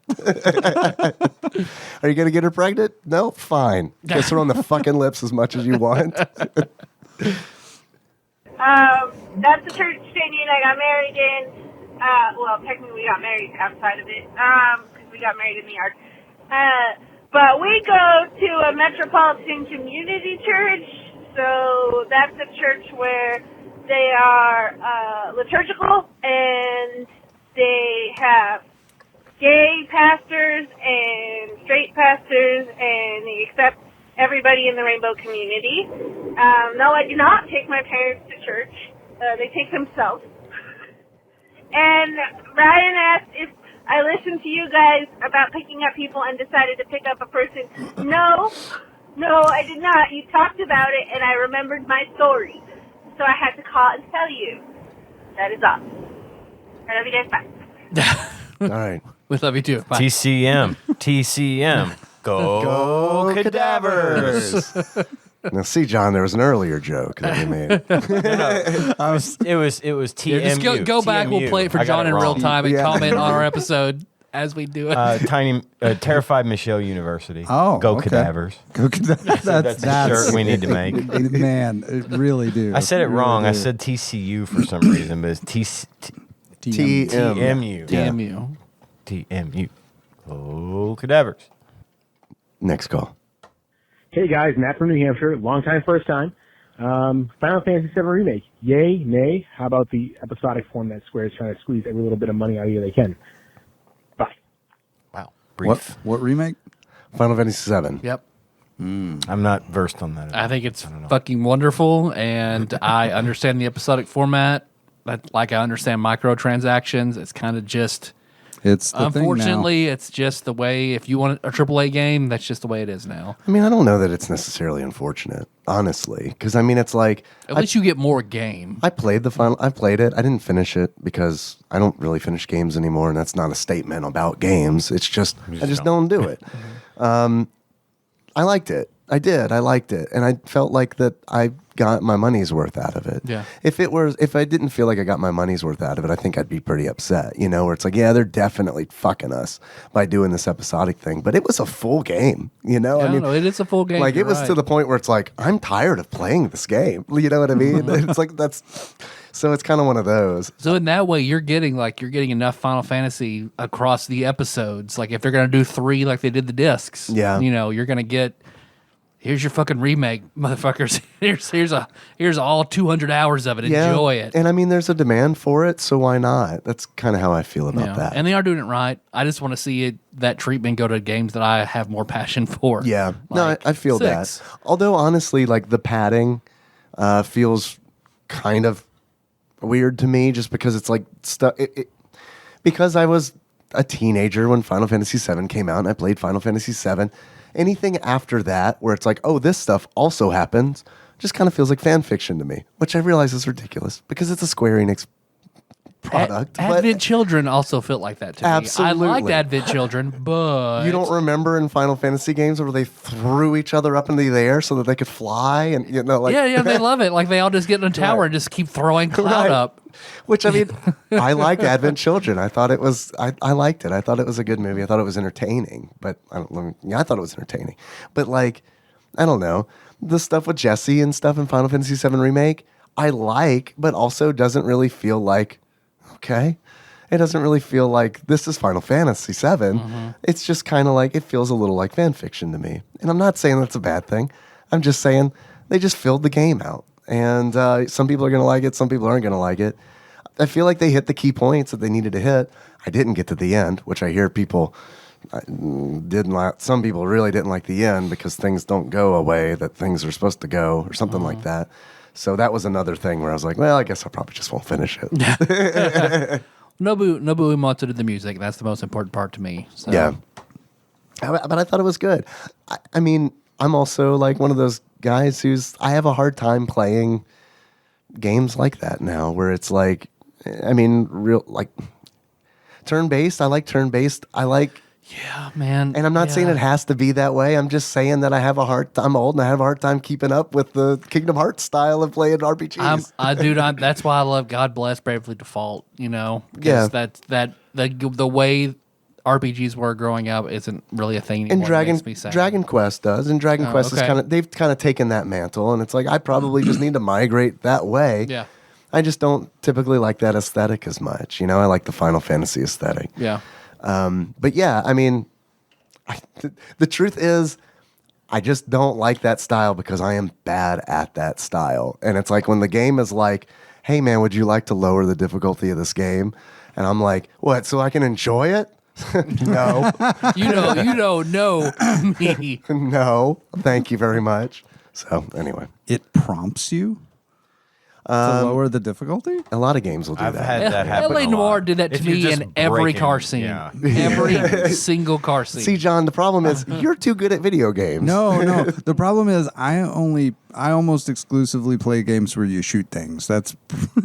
Are you going to get her pregnant? No? Fine. Kiss her on the fucking lips as much as you want. That's the church Sandy and I got married in. Well, technically we got married outside of it, because we got married in the yard. But we go to a metropolitan community church, so that's a church where they are liturgical, and they have gay pastors and straight pastors, and they accept everybody in the rainbow community. No, I do not take my parents to church. They take themselves. And Ryan asked if I listened to you guys about picking up people and decided to pick up a person. No, I did not. You talked about it, and I remembered my story. So I had to call and tell you. That is all. I love you guys. Bye. All right. We love you too. Bye. TCM. Go cadavers. Now, see, John, there was an earlier joke that we made. It was TMU. Yeah, just go back. TMU. We'll play it for I got John in real wrong. time and comment on our episode as we do it. Terrified Michelle University. Oh, Go okay. cadavers. Go cadavers. That's a shirt we need to make. Man, it really do. I said it Really wrong. I do. said TCU for some reason, but it's TM. TMU. Damn you. TMU. Oh, cadavers. Next call. Hey guys, Matt from New Hampshire, long time, first time. Final Fantasy VII Remake, yay, nay? How about the episodic form that Square is trying to squeeze every little bit of money out of you they can? Bye. Wow. Brief. What remake? Final Fantasy VII. Yep. I'm not versed on that at all. I think it's fucking wonderful, and I understand the episodic format. Like I understand microtransactions. It's kind of just... It's the Unfortunately, it's just the way. If you want a AAA game, that's just the way it is now. I mean, I don't know that it's necessarily unfortunate, honestly, because I mean, it's like At least you get more game. I played the final. I played it. I didn't finish it because I don't really finish games anymore, and that's not a statement about games. It's just I just don't do it. I liked it. I did. I liked it, and I felt like that I got my money's worth out of it. Yeah. If I didn't feel like I got my money's worth out of it, I think I'd be pretty upset. You know, where it's like, yeah, they're definitely fucking us by doing this episodic thing, but it was a full game. You know, Yeah, I mean, no, it is a full game. Like You're it was right. to the point where it's like I'm tired of playing this game. You know what I mean? It's like that's. So it's kind of one of those. So in that way, you're getting enough Final Fantasy across the episodes. Like if they're gonna do 3 like they did the discs, Yeah. you know, you're gonna get. Here's your fucking remake, motherfuckers. Here's all 200 hours of it. Enjoy it. And I mean, there's a demand for it, so why not? That's kind of how I feel about Yeah. that. And they are doing it right. I just want to see that treatment go to games that I have more passion for. Yeah, no, Like I feel 6. that. Although honestly, like the padding feels kind of weird to me, just because it's like stuff. Because I was a teenager when Final Fantasy VII came out, and I played Final Fantasy VII. Anything after that, where it's like, oh, this stuff also happens, just kind of feels like fan fiction to me, which I realize is ridiculous because it's a Square Enix product. Advent Children also felt like that to Absolutely. me. I liked Advent Children, but You don't remember in Final Fantasy games where they threw each other up into the air so that they could fly, and you know, like yeah, they love it. Like they all just get in a tower Right. and just keep throwing cloud Right. up. Which I mean, I liked Advent Children. I thought it was, I liked it. I thought it was a good movie. I thought it was entertaining. But I thought it was entertaining. But like, I don't know, the stuff with Jesse and stuff in Final Fantasy VII Remake, I like, but also doesn't really feel like, okay. It doesn't really feel like this is Final Fantasy VII. It's just kind of like, it feels a little like fan fiction to me. And I'm not saying that's a bad thing. I'm just saying they just filled the game out. And some people are going to like it. Some people aren't going to like it. I feel like they hit the key points that they needed to hit. I didn't get to the end, which I hear people didn't like. Some people really didn't like the end because things don't go away that things are supposed to go or something like that. So that was another thing where I was like, well, I guess I probably just won't finish it. Nobu Uematsu did the music. That's the most important part to me. So. Yeah. But I thought it was good. I mean, I'm also like one of those guys I have a hard time playing games like that now, where it's like, I mean, real like turn-based. I like turn-based. I like Yeah, man. And I'm not saying it has to be that way. I'm just saying that I'm old and I have a hard time keeping up with the Kingdom Hearts style of playing RPGs. That's why I love God Bless Bravely Default, you know? Yeah. The way RPGs were growing up isn't really a thing anymore. And It makes me sad. Dragon Quest does, and Dragon Quest is they've kind of taken that mantle, and it's like I probably just need to migrate that way. Yeah. I just don't typically like that aesthetic as much. You know, I like the Final Fantasy aesthetic. Yeah. But yeah, I mean, the truth is, I just don't like that style because I am bad at that style. And it's like when the game is like, hey man, would you like to lower the difficulty of this game? And I'm like, what, so I can enjoy it? No. You don't know me. No, thank you very much. So anyway. It prompts you to lower the difficulty? A lot of games will do I've that. had that happen. L.A. a Noir lot. did that to If you're me just in every breaking- car scene. Yeah. Every single car scene. See, John, the problem is you're too good at video games. No. The problem is I almost exclusively play games where you shoot things. That's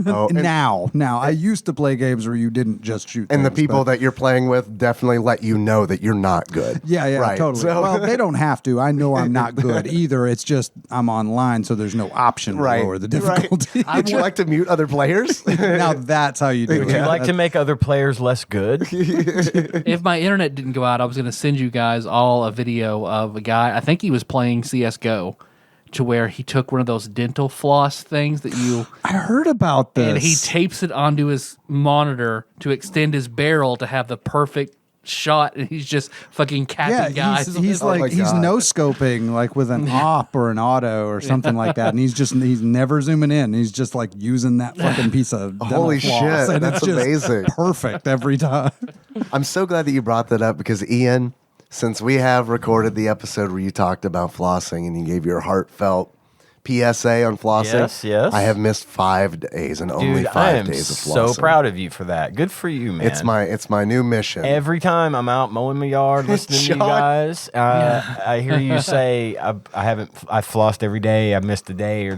now. I used to play games where you didn't just shoot And things. the people that you're playing with definitely let you know that you're not good. Yeah, right. totally. So- Well, they don't have to. I know I'm not good either. It's just I'm online, so there's no option to lower the difficulty. Would you like to mute other players? Now that's how you do Would it. you like to make other players less good? If my internet didn't go out, I was going to send you guys all a video of a guy. I think he was playing CS:GO, to where he took one of those dental floss things that you. I heard about this. And he tapes it onto his monitor to extend his barrel to have the perfect shot, and he's just fucking capping guys. He's like he's no scoping like with an op or an auto or something like that, and he's never zooming in. He's just like using that fucking piece of dental Holy floss, shit, and that's it's just amazing. perfect every time. I'm so glad that you brought that up because Ian, since we have recorded the episode where you talked about flossing and you gave your heartfelt PSA on flossing. Yes. I have missed 5 days and only Dude, 5 I am days of flossing. so proud of you for that. Good for you, man. It's my new mission. Every time I'm out mowing my yard, listening to you John. guys, I hear you say I flossed every day. I missed a day,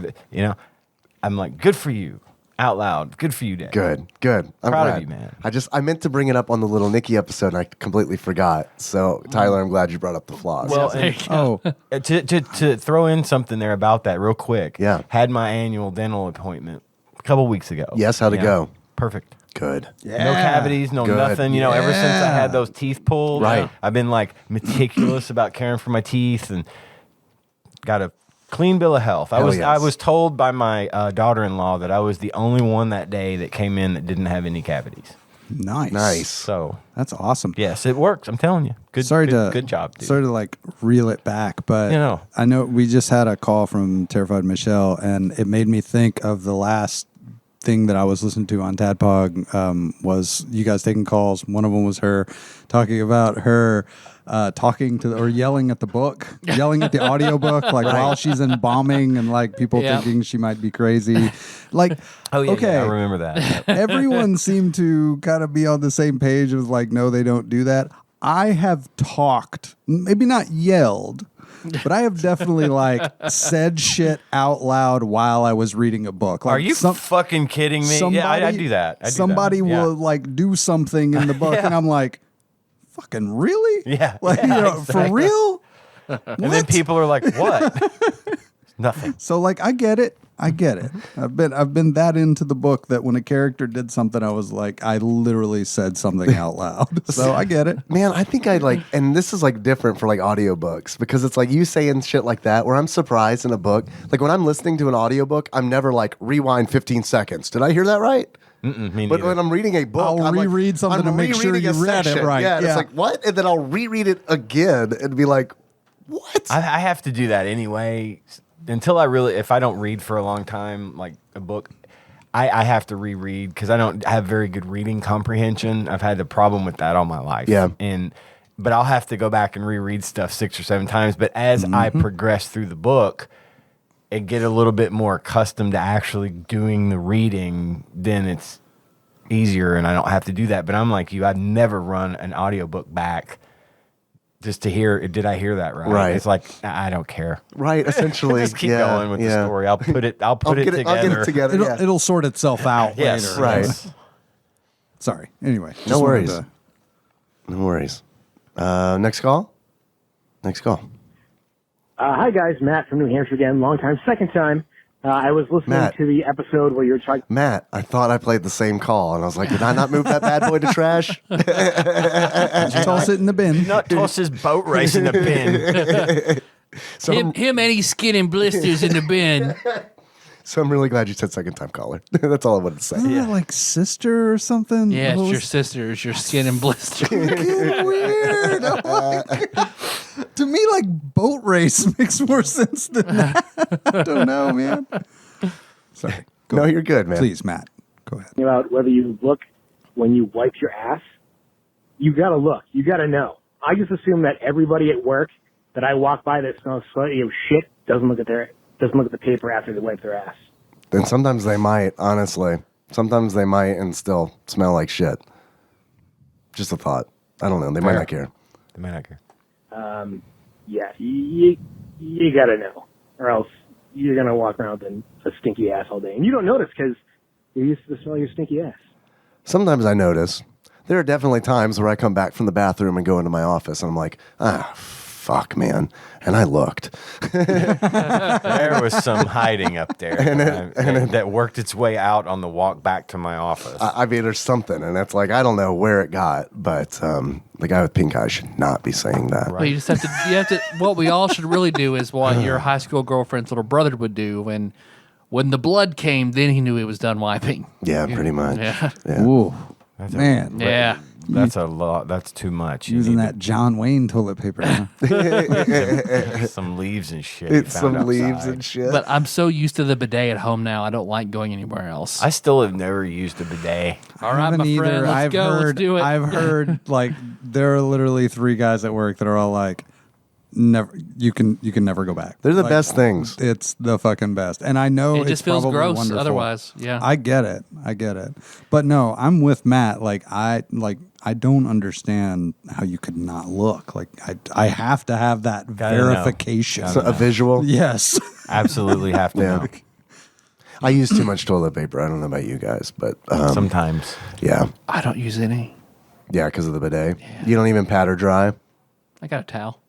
I'm like, good for you, out loud. Good for you, Dad. Good. I'm Proud of glad. you, man. I meant to bring it up on the Little Nicky episode and I completely forgot. So Tyler, I'm glad you brought up the floss. Well, to throw in something there about that real quick. Yeah. Had my annual dental appointment a couple weeks ago. Yes, how'd it go? Perfect. Good. No cavities, no Good. nothing. Ever since I had those teeth pulled, Right. I've been like meticulous about caring for my teeth and got a clean bill of health. I was told by my daughter-in-law that I was the only one that day that came in that didn't have any cavities. Nice. So That's awesome. yes, it works. I'm telling you. Good job, dude. Sorry to like reel it back, but I know we just had a call from Terrified Michelle, and it made me think of the last thing that I was listening to on TADPOG was you guys taking calls. One of them was her talking about her talking to or yelling at the book, yelling at the audiobook, like while she's embalming and like people thinking she might be crazy. Like, okay, I remember that. everyone seemed to kind of be on the same page of like, no, they don't do that. I have talked, maybe not yelled, but I have definitely like said shit out loud while I was reading a book. Like, Are you fucking kidding me? Yeah, I do that. Somebody will like do something in the book, and I'm like, fucking really? Yeah. Like, exactly. for real? And then people are like, what? Nothing. So like, I get it. I've been that into the book that when a character did something, I was like, I literally said something out loud. So I get it. Man, I think I'd like, and this is like different for like audiobooks because it's like you saying shit like that where I'm surprised in a book. Like when I'm listening to an audiobook, I'm never like rewind 15 seconds. Did I hear that right? Me But neither. when I'm reading a book, I'll I'm reread something to make sure rereading you a read it section. right. Yeah, and Yeah. it's like, what? And then I'll reread it again and be like, what? I have to do that anyway. Until if I don't read for a long time, like a book, I have to reread because I don't have very good reading comprehension. I've had a problem with that all my life. Yeah. But I'll have to go back and reread stuff 6 or 7 times. But as I progress through the book and get a little bit more accustomed to actually doing the reading, then it's easier and I don't have to do that. But I'm like you, I'd never run an audiobook back just to hear, did I hear that right? Right. It's like, I don't care. Right, essentially. Just keep going with the story. I'll put it I'll get together. it together. It'll sort itself out Yes, later. right. Yes. Sorry. Anyway. No just wanted worries. to- No worries. Next call. Hi, guys. Matt from New Hampshire again. Long time, second time. I was listening to the episode where you were trying. Matt, I thought I played the same call, and I was like, did I not move that bad boy to trash? Toss it in the bin. Did not toss his boat race in the bin. So him and his skin and blisters in the bin. So I'm really glad you said second time caller. That's all I wanted to say. Isn't that like sister or something? Yeah, it's your sister. It's your skin and blister. Weird. To me, like boat race makes more sense than that. I don't know, man. Sorry. No, you're good, man. Please, Matt, go ahead. About whether you look when you wipe your ass. You got to look. You got to know. I just assume that everybody at work that I walk by that smells slightly of shit doesn't look at the paper after they wipe their ass. Then sometimes they might, honestly. Sometimes they might and still smell like shit. Just a thought. I don't know. They might not care. They might not care. Yeah, you got to know, or else you're going to walk around with a stinky ass all day. And you don't notice because you're used to the smell of your stinky ass. Sometimes I notice. There are definitely times where I come back from the bathroom and go into my office and I'm like, fuck, man. And I looked. There was some hiding up there that worked its way out on the walk back to my office. I mean, there's something, and it's like, I don't know where it got, but the guy with pink eye should not be saying that. Well, you just have to, what we all should really do is what your high school girlfriend's little brother would do when the blood came, then he knew he was done wiping. Yeah, pretty much. Yeah. Ooh, man. Yeah. That's a lot. That's too much. Using that John Wayne toilet paper. Huh? Some leaves and shit. It's some leaves and shit. But I'm so used to the bidet at home now, I don't like going anywhere else. I still have never used a bidet. All right, my friend, let's go. Let's do it. I've heard, like, there are literally 3 guys at work that are all like, never. You can never go back. They're the best things. It's the fucking best, and I know it just feels gross. Wonderful. Otherwise, yeah. I get it. But no, I'm with Matt. I don't understand how you could not look. Like I have to have that verification. So a visual. Yes, absolutely have to. Know. I use too much toilet paper. I don't know about you guys, but sometimes. Yeah. I don't use any. Yeah, because of the bidet. Yeah. You don't even pat or dry. I got a towel.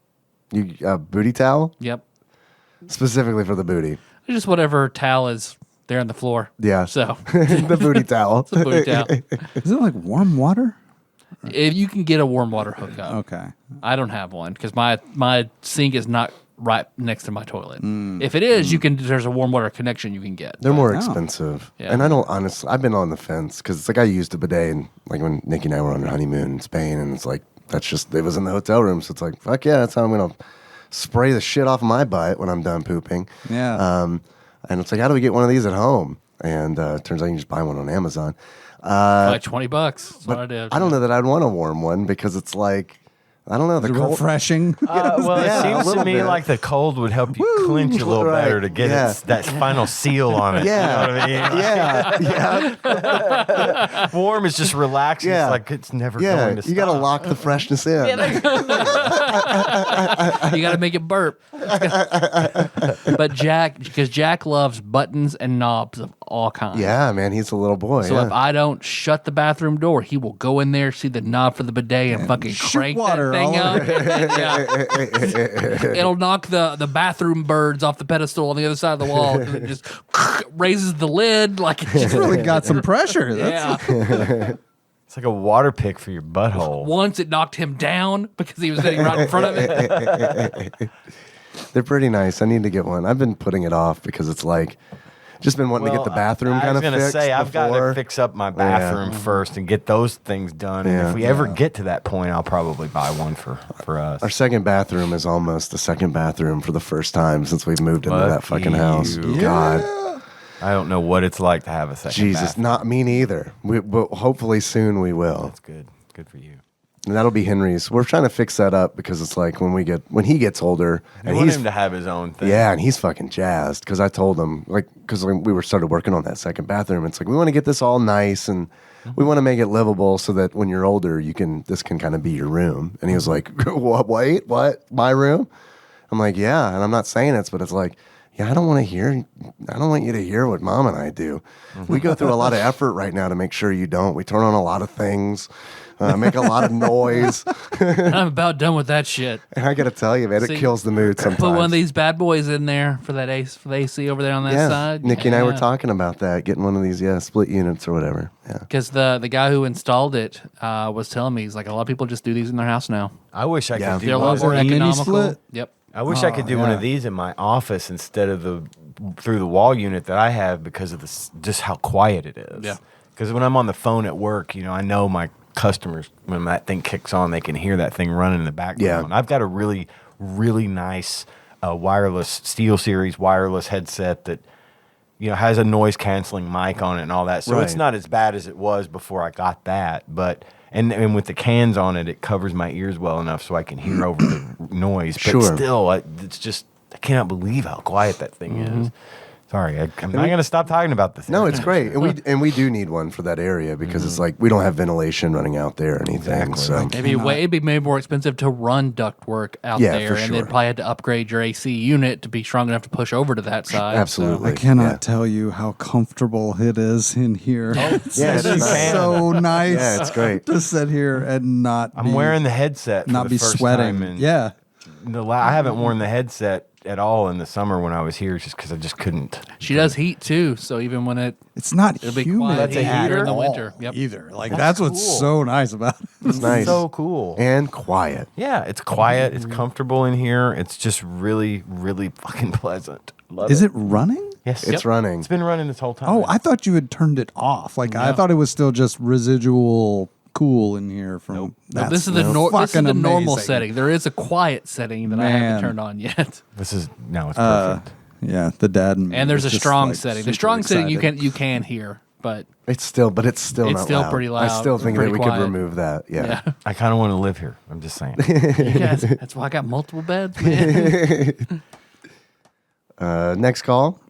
You booty towel? Yep. Specifically for the booty. Just whatever towel is there on the floor. Yeah. So the booty towel. It's a booty towel. Is it like warm water? If you can get a warm water hookup. Okay. I don't have one because my sink is not right next to my toilet. If it is, there's a warm water connection you can get. They're more expensive. Yeah. And I don't honestly, I've been on the fence because it's like I used a bidet and like when Nikki and I were on our honeymoon in Spain and it's like, it was in the hotel room. So it's like, fuck yeah, that's how I'm going to spray the shit off my butt when I'm done pooping. Yeah. And it's like, how do we get one of these at home? And turns out you can just buy one on Amazon. Like $20. That's what I did. I don't know that I'd want a warm one because it's like, I don't know. The cold refreshing. It seems to me like the cold would help you clench a little better to get that final seal on it. Yeah. You know what I mean? Warm is just relaxing. Yeah. It's like it's never going to stop. You got to lock the freshness in. You got to make it burp. But Jack loves buttons and knobs of all kinds. Yeah, man, he's a little boy. So if I don't shut the bathroom door, he will go in there, see the knob for the bidet, and fucking crank water that thing up. It'll knock the bathroom birds off the pedestal on the other side of the wall, and it just raises the lid like It's really got some pressure. Yeah. It's like a water pick for your butthole. Once it knocked him down because he was sitting right in front of it. They're pretty nice. I need to get one. I've been putting it off because it's like just been wanting to get the bathroom kind of fixed. I was going to say, I've got to fix up my bathroom first and get those things done. And if we ever get to that point, I'll probably buy one for us. Our second bathroom is almost the second bathroom for the first time since we've moved into that fucking house. God. I don't know what it's like to have a second bathroom. Not me neither. But hopefully soon we will. That's good. Good for you. And that'll be Henry's. We're trying to fix that up because it's like when he gets older, and want him to have his own thing. Yeah, and he's fucking jazzed because I told him because we started working on that second bathroom. It's like we want to get this all nice and we want to make it livable so that when you're older, this can kind of be your room. And he was like, "What? Wait, what? My room?" I'm like, "Yeah," and I'm not saying it, but it's like, yeah, I don't want you to hear what Mom and I do. We go through a lot of effort right now to make sure you don't. We turn on a lot of things. make a lot of noise. I'm about done with that shit. And I got to tell you, man, See, it kills the mood sometimes. Put one of these bad boys in there for that for the AC over there on that side. Nikki and I were talking about that, getting one of these, split units or whatever. Yeah. Because the guy who installed it was telling me, he's like, a lot of people just do these in their house now. I wish I could do They're a lot more economical. Yep. I wish I could do one of these in my office instead of the through the wall unit that I have because of just how quiet it is. Yeah. Because when I'm on the phone at work, I know my customers, when that thing kicks on, they can hear that thing running in the background. Yeah. I've got a really, really nice wireless SteelSeries wireless headset that has a noise canceling mic on it and all that. So it's not as bad as it was before I got that. But and with the cans on it, it covers my ears well enough so I can hear over the noise. But still, it's just I cannot believe how quiet that thing is. Sorry, I'm not going to stop talking about this. No, it's great, and we do need one for that area because it's like we don't have ventilation running out there or anything. So it'd be maybe more expensive to run ductwork out there, and they'd probably have to upgrade your AC unit to be strong enough to push over to that side. Absolutely, I cannot tell you how comfortable it is in here. It's so nice. Yeah, it's great to sit here and not. I'm wearing the headset, not be sweating. I haven't worn the headset at all in the summer when I was here, just because I just couldn't. She does heat too, so even when it's not it'll be humid, quiet in the winter. Either that's what's so nice about it. It's nice, so cool, and quiet. Yeah, it's quiet. It's comfortable in here. It's just really, really fucking pleasant. Love Is it running? Yes, it's running. It's been running this whole time. Oh, I thought you had turned it off. I thought it was still just residual cool in here from this is the normal setting. There is a quiet setting that I haven't turned on yet. It's perfect. Yeah, the dad and there's a strong setting. The strong setting you can hear, but it's still not loud. Pretty loud. I still think that we quiet. could remove that. Yeah. I kind of want to live here. I'm just saying. Yes, that's why I got multiple beds, man. Next call.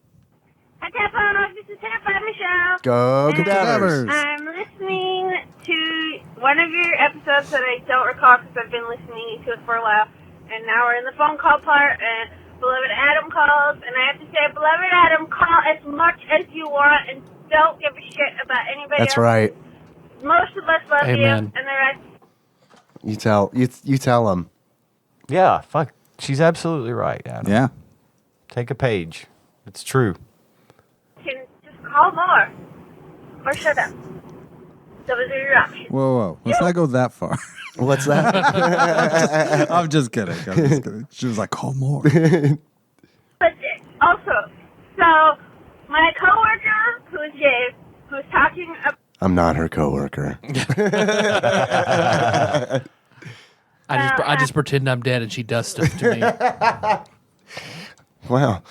Hi, TADPOG. This is TADPOG Michelle. Go Cadavers. I'm listening to one of your episodes that I don't recall because I've been listening to it for a while. And now we're in the phone call part, and beloved Adam calls. And I have to say, beloved Adam, call as much as you want and don't give a shit about anybody else. That's right. Most of us love you, Amen. and the rest. You tell them. Yeah, fuck. She's absolutely right, Adam. Yeah. Take a page. It's true. You can just call more. Or shut up. Those are your options. Whoa. Let's not go that far. What's that? I'm just kidding. She was like, call more. But also, so my coworker, who's Dave, who's talking about... I'm not her coworker. I just pretend I'm dead and she does stuff to me. Wow.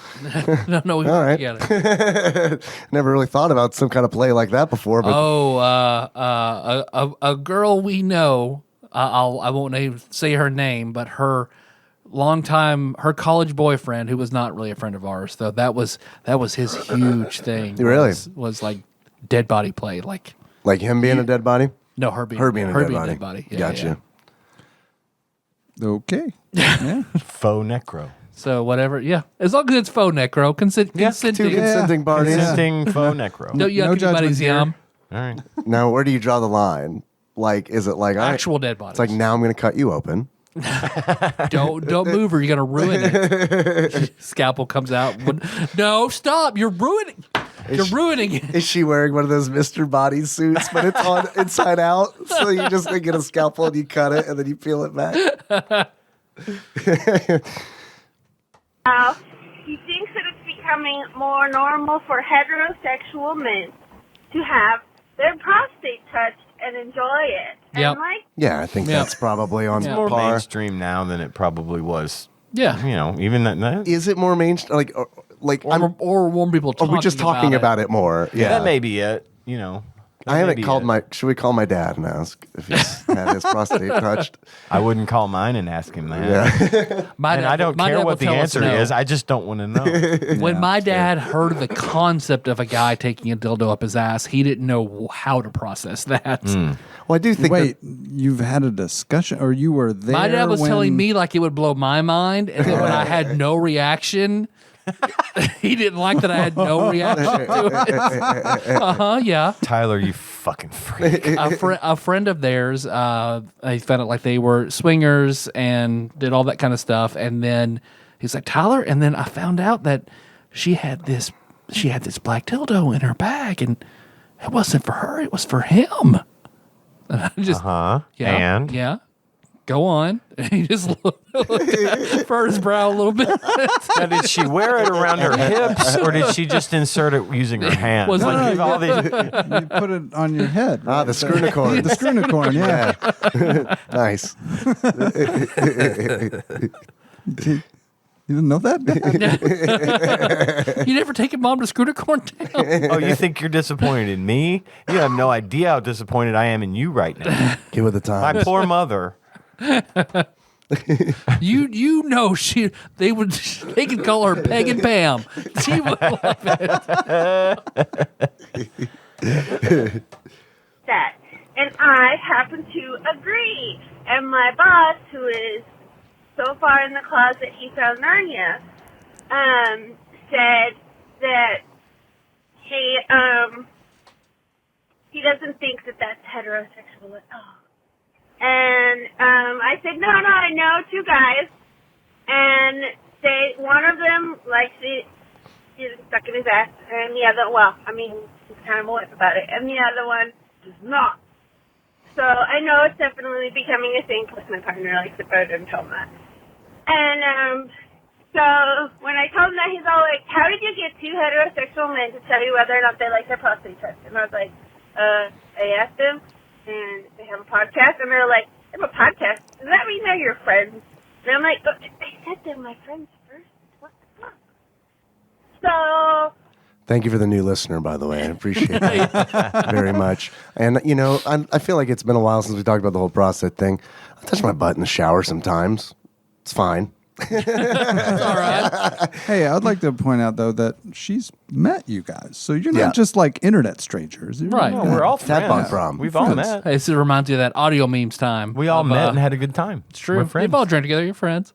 No, we all work right. together. Never really thought about some kind of play like that before. But a girl we know. I won't say her name, but her college boyfriend, who was not really a friend of ours, though that was his huge thing. Really was like dead body play, like him being a dead body. No, her being a dead body. Yeah, gotcha. Yeah. Okay. Yeah. Faux necro. So whatever, yeah. As long as it's faux necro, consenting. Two consenting parties. Consenting faux necro. No anybody's yum. All right. Now, where do you draw the line? Like, is it like actual dead bodies? It's like, now I'm going to cut you open. Don't move or you're gonna ruin it. Scalpel comes out. No, stop! You're ruining it. Is she wearing one of those Mr. Body suits, but it's on inside out? So you just get a scalpel and you cut it and then you peel it back. He thinks that it's becoming more normal for heterosexual men to have their prostate touched and enjoy it. Yep. Yeah, I think that's probably on It's more par. mainstream now than it probably was. Yeah. Even that. Is it more mainstream? Or more people talking Are we just talking about it more? Yeah. That may be it. I haven't called should we call my dad and ask if he's had his prostate touched? I wouldn't call mine and ask him that. Yeah. I don't care what the answer is. I just don't want to know. When my dad heard the concept of a guy taking a dildo up his ass, he didn't know how to process that. Well, I do think. Wait, you've had a discussion, or you were there? My dad was when... telling me like it would blow my mind, and then when I had no reaction, he didn't like that I had no reaction to it. Yeah. Tyler, you fucking freak. A friend of theirs, I found out like they were swingers and did all that kind of stuff. And then he's like, Tyler. And then I found out that she had this black dildo in her bag, and it wasn't for her. It was for him. And I just, And? Yeah. Go on. And he just furrowed his brow a little bit. Now, did she wear it around her hips, or did she just insert it using her hands? Was like, You put it on your head. Ah, the screwnicorn. The screwnicorn, yeah. Nice. You didn't know that? You never taken mom to Screwnicorn Town? Oh, you think you're disappointed in me? You have no idea how disappointed I am in you right now. Get with the time. My poor mother. You know they could call her Peg and Pam. She would love it. That. And I happen to agree. And my boss, who is so far in the closet he found Narnia, said that he doesn't think that that's heterosexual at all. And I said, no, I know two guys, and one of them likes it, he's stuck in his ass, and the other, he's kind of a whip about it, and the other one does not. So I know it's definitely becoming a thing, plus my partner likes it, but I didn't tell him that. And so when I told him that, he's all like, how did you get two heterosexual men to tell you whether or not they like their prostate test? And I was like, I asked them, and they have a podcast, and they're like, they have a podcast? Does that mean they're your friends? And I'm like, oh, I said they're my friends first. What the fuck? So... Thank you for the new listener, by the way. I appreciate that very much. And, you know, I feel like it's been a while since we talked about the whole prostate thing. I touch my butt in the shower sometimes. It's fine. It's all right. Hey, I'd like to point out, though, that she's met you guys. So you're not just like internet strangers. You're Right. No, we're all friends. TADPOG prom. We've all met. Hey, this reminds you of that audio memes time. We all met and had a good time. It's true. We're friends. You've all drank together. You're friends.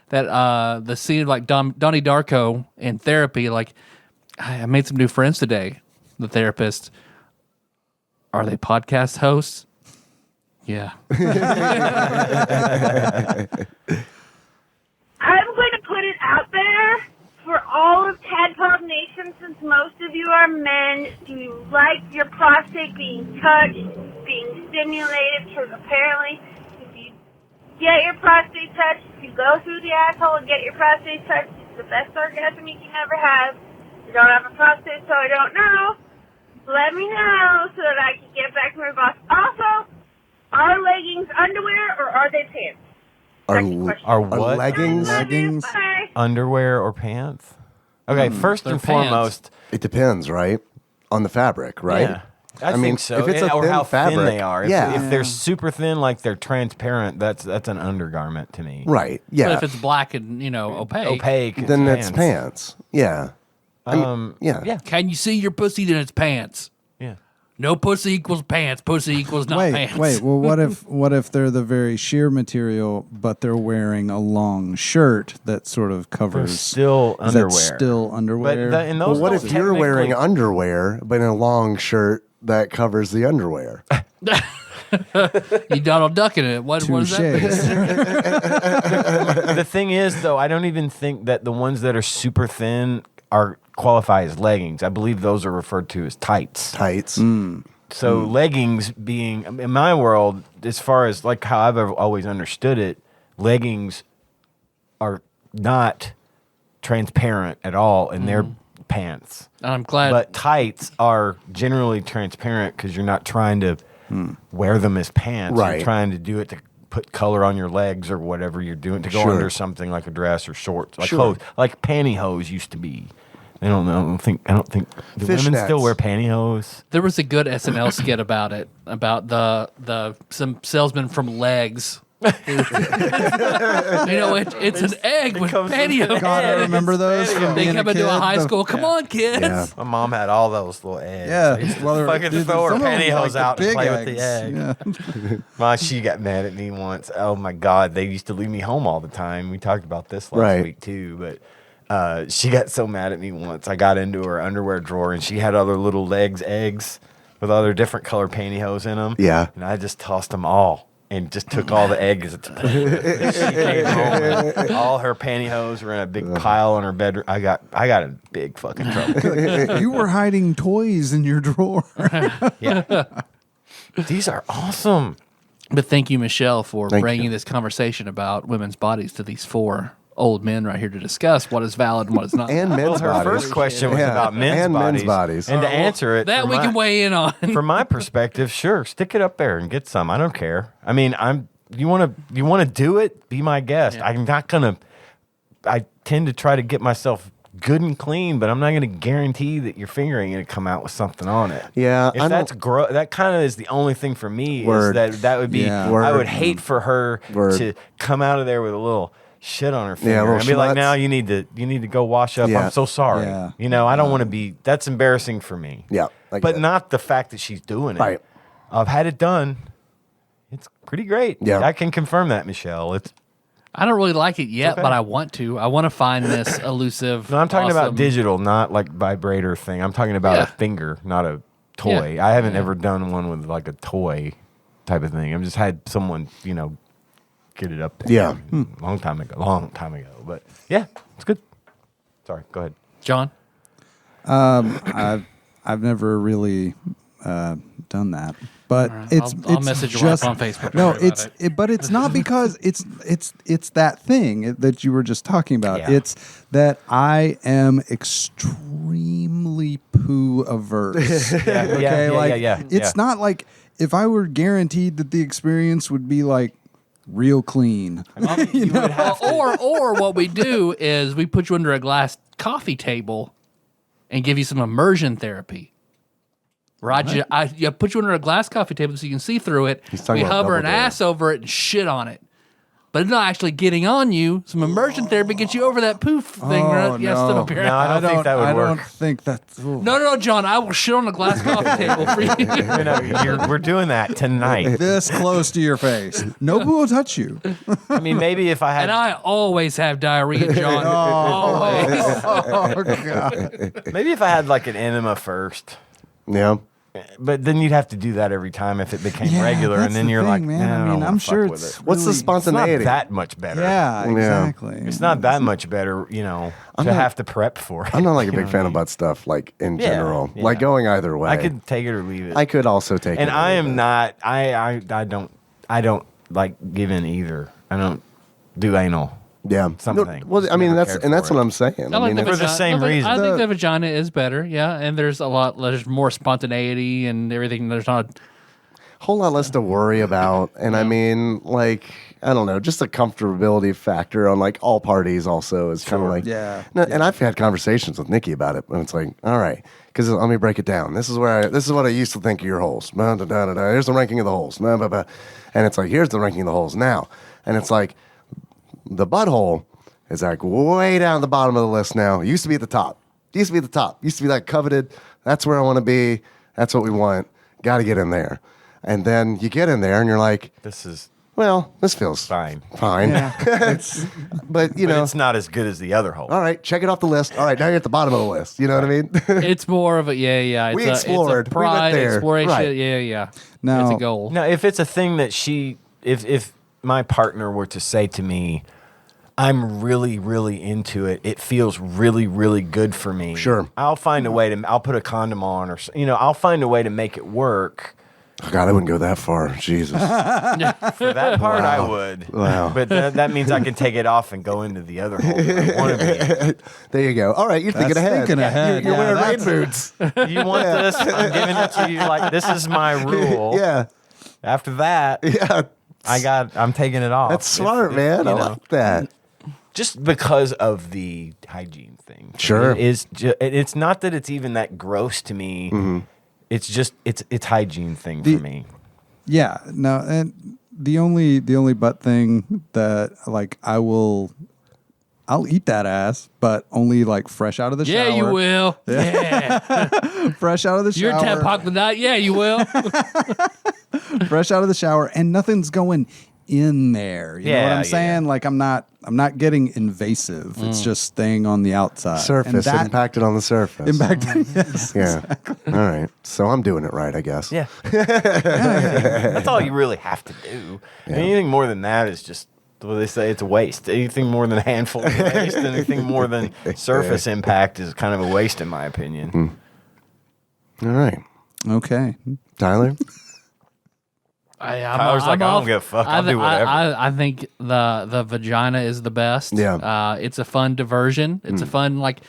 That the scene of like Donnie Darko in therapy, like, I made some new friends today. The therapist. Are they podcast hosts? Yeah. I'm going to put it out there for all of TADPOG Nation, since most of you are men, do you like your prostate being touched, being stimulated? Because apparently, if you get your prostate touched, if you go through the asshole and get your prostate touched, it's the best orgasm you can ever have. You don't have a prostate, so I don't know. Let me know so that I can get back to my boss. Also, are leggings underwear or are they pants? Are what? Leggings? Underwear or pants? Okay, first and foremost, it depends, right? On the fabric, right? Yeah. I mean, think so. if it's a or thin how fabric, thin they are. yeah. If they're super thin, like they're transparent, that's an undergarment to me. Right. Yeah. But if it's black and, Opaque, then it's pants. Yeah. Yeah. Can you see your pussy? Then it's pants. Yeah. No pussy equals pants. Pussy equals not pants. Wait. Well, what if they're the very sheer material, but they're wearing a long shirt that sort of covers? They're still underwear. That's still underwear. But in those Well, what if you're wearing underwear, but in a long shirt that covers the underwear? You Donald Duck in it. What is that? The thing is, though, I don't even think that the ones that are super thin qualify as leggings. I believe those are referred to as tights. So leggings being, in my world, as far as like how I've always understood it, leggings are not transparent at all in their pants. I'm glad. But tights are generally transparent because you're not trying to wear them as pants. Right. You're trying to do it to put color on your legs or whatever you're doing to go under something like a dress or shorts, like hose, like pantyhose used to be. I don't think. Do women still wear pantyhose? There was a good SNL skit about it, about some salesman from Legs. It's an egg with pantyhose. God, I remember those. They come into a high school. Come on, kids. Yeah. My mom had all those little eggs. Yeah, I used to well, fucking throw her pantyhose out and play with the egg. Yeah. Ma, she got mad at me once. Oh my God, they used to leave me home all the time. We talked about this last week too, but she got so mad at me once. I got into her underwear drawer and she had other little eggs with other different colored pantyhose in them. Yeah. And I just tossed them all and just took all the eggs. She came home and all her pantyhose were in a big pile in her bedroom. I got in big fucking trouble. You were hiding toys in your drawer. Yeah. These are awesome. But thank you, Michelle, for Thank bringing you. this conversation about women's bodies to these 4 old men right here to discuss what is valid and what is not. And men's Her bodies. first question was about men's bodies. And to answer it, that we can weigh in on. from my perspective, sure, stick it up there and get some. I don't care. I mean, you want to do it? Be my guest. Yeah. I'm not gonna. I tend to try to get myself good and clean, but I'm not going to guarantee that your finger ain't going to come out with something on it. Yeah, if that's that kind of is the only thing for me. Word. Is that would be. Yeah. I would Word. hate for her Word. to come out of there with a little shit on her finger Yeah, a little and be like, schmutz. "Now you need to go wash up." Yeah. I'm so sorry. Yeah. You know, I don't want to be. That's embarrassing for me. Yeah, I get but it. not the fact that she's doing it. Right. I've had it done. It's pretty great. Yeah. I can confirm that, Michelle. It's. I don't really like it yet, Okay. but I want to. I want to find this elusive. No, I'm talking about awesome- digital, not like vibrator thing. I'm talking about Yeah. a finger, not a toy. Yeah. I haven't ever done one with like a toy type of thing. I've just had someone, get it up there. Yeah. Long time ago. But yeah, it's good. Sorry, go ahead. John. I've never really done that, but right. it's I'll message your wife on Facebook. No, Sorry about but it's not because it's that thing that you were just talking about. Yeah. It's that I am extremely poo averse. Yeah. It's not like if I were guaranteed that the experience would be like real clean. You would have Or what we do is we put you under a glass coffee table and give you some immersion therapy. Right? You put you under a glass coffee table so you can see through it. He's talking We about hover an double ass over it and shit on it. But it's not actually getting on you. Some immersion therapy gets you over that poof thing. Right? Yes, no. up here. No, I don't think that would I work. don't think that's. No, John. I will shit on a glass coffee table for you. We're doing that tonight. This close to your face. No poo will touch you. I mean, maybe if I had And I always have diarrhea, John. Always. Oh God. maybe if I had like an enema first. Yeah. But then you'd have to do that every time if it became Yeah, regular, that's and then the you're like, thing, man. "Nah, I I mean, don't I'm wanna sure fuck with it's it." What's the really- It's not spontaneity? that much better. Yeah, exactly. It's not that much better, to have to prep for it. I'm not like a You know big what fan I of mean? butt stuff, like in Yeah, general. yeah. Like going either way. I could take it or leave it. I could also take it. and or I leave am it. not. I don't like give in either. I don't do anal. Yeah. something. Well, I mean, Never that's cared and that's for what it. I'm saying. I mean, for the it's- same reason. I think The- the vagina is better, yeah, and there's more spontaneity and everything. There's not. whole lot less to worry about. And I mean, like, I don't know, just a comfortability factor on like all parties also is kind of like, Yeah. No, and I've had conversations with Nikki about it, and it's like, all right, because let me break it down. This is what I used to think of your holes. Blah, blah, blah, blah. Here's the ranking of the holes. Blah, blah, blah. And it's like, here's the ranking of the holes now. And it's like, the butthole is like way down at the bottom of the list now. It used to be at the top. Used to be at the top. Used to be like coveted. That's where I want to be. That's what we want. Got to get in there. And then you get in there and you're like, This is well, this feels fine. Fine. but, you But know, it's not as good as the other hole. all right, check it off the list. All right, now you're at the bottom of the list. You know what I mean? It's more of a yeah. It's We a, explored. It's a We went pride there. exploration. Right. Yeah. Now- It's a goal. Now, if it's a thing that if my partner were to say to me, I'm really, really into it. It feels really, really good for me. Sure. I'll find a way I'll put a condom on I'll find a way to make it work. Oh, God, I wouldn't go that far. Jesus. For that part, I would. Wow. But that means I can take it off and go into the other hole that I want to There you go. All right, you're thinking That's ahead. thinking ahead. You're Yeah, wearing rain that's- boots. be. You want this? I'm giving it to you. Like, this is my rule. Yeah. After that, Yeah. I'm taking it off. That's smart, man. I like that. Just because of the hygiene thing. Sure. It's not that it's even that gross to me. Mm-hmm. It's just it's hygiene thing for me. Yeah, no, and the only butt thing that like I'll eat that ass, but only like fresh out of the shower. Yeah, you will. Yeah. Fresh out of the You're shower. TADPOG with that. Yeah, you will. Fresh out of the shower, and nothing's going in there. You know what I'm saying? Like I'm not getting invasive. It's just staying on the outside. Surface, impacted on the surface. Impacted, yes, Yeah. exactly. All right. So I'm doing it right, I guess. Yeah. That's all you really have to do. Yeah. Anything more than that is just, what they say, it's a waste. Anything more than a handful is a waste. Anything more than surface impact is kind of a waste, in my opinion. All right. Okay. Tyler? Tyler's like, I don't give a fuck. I'll do whatever. I think the vagina is the best. Yeah. It's a fun diversion. It's a fun, like,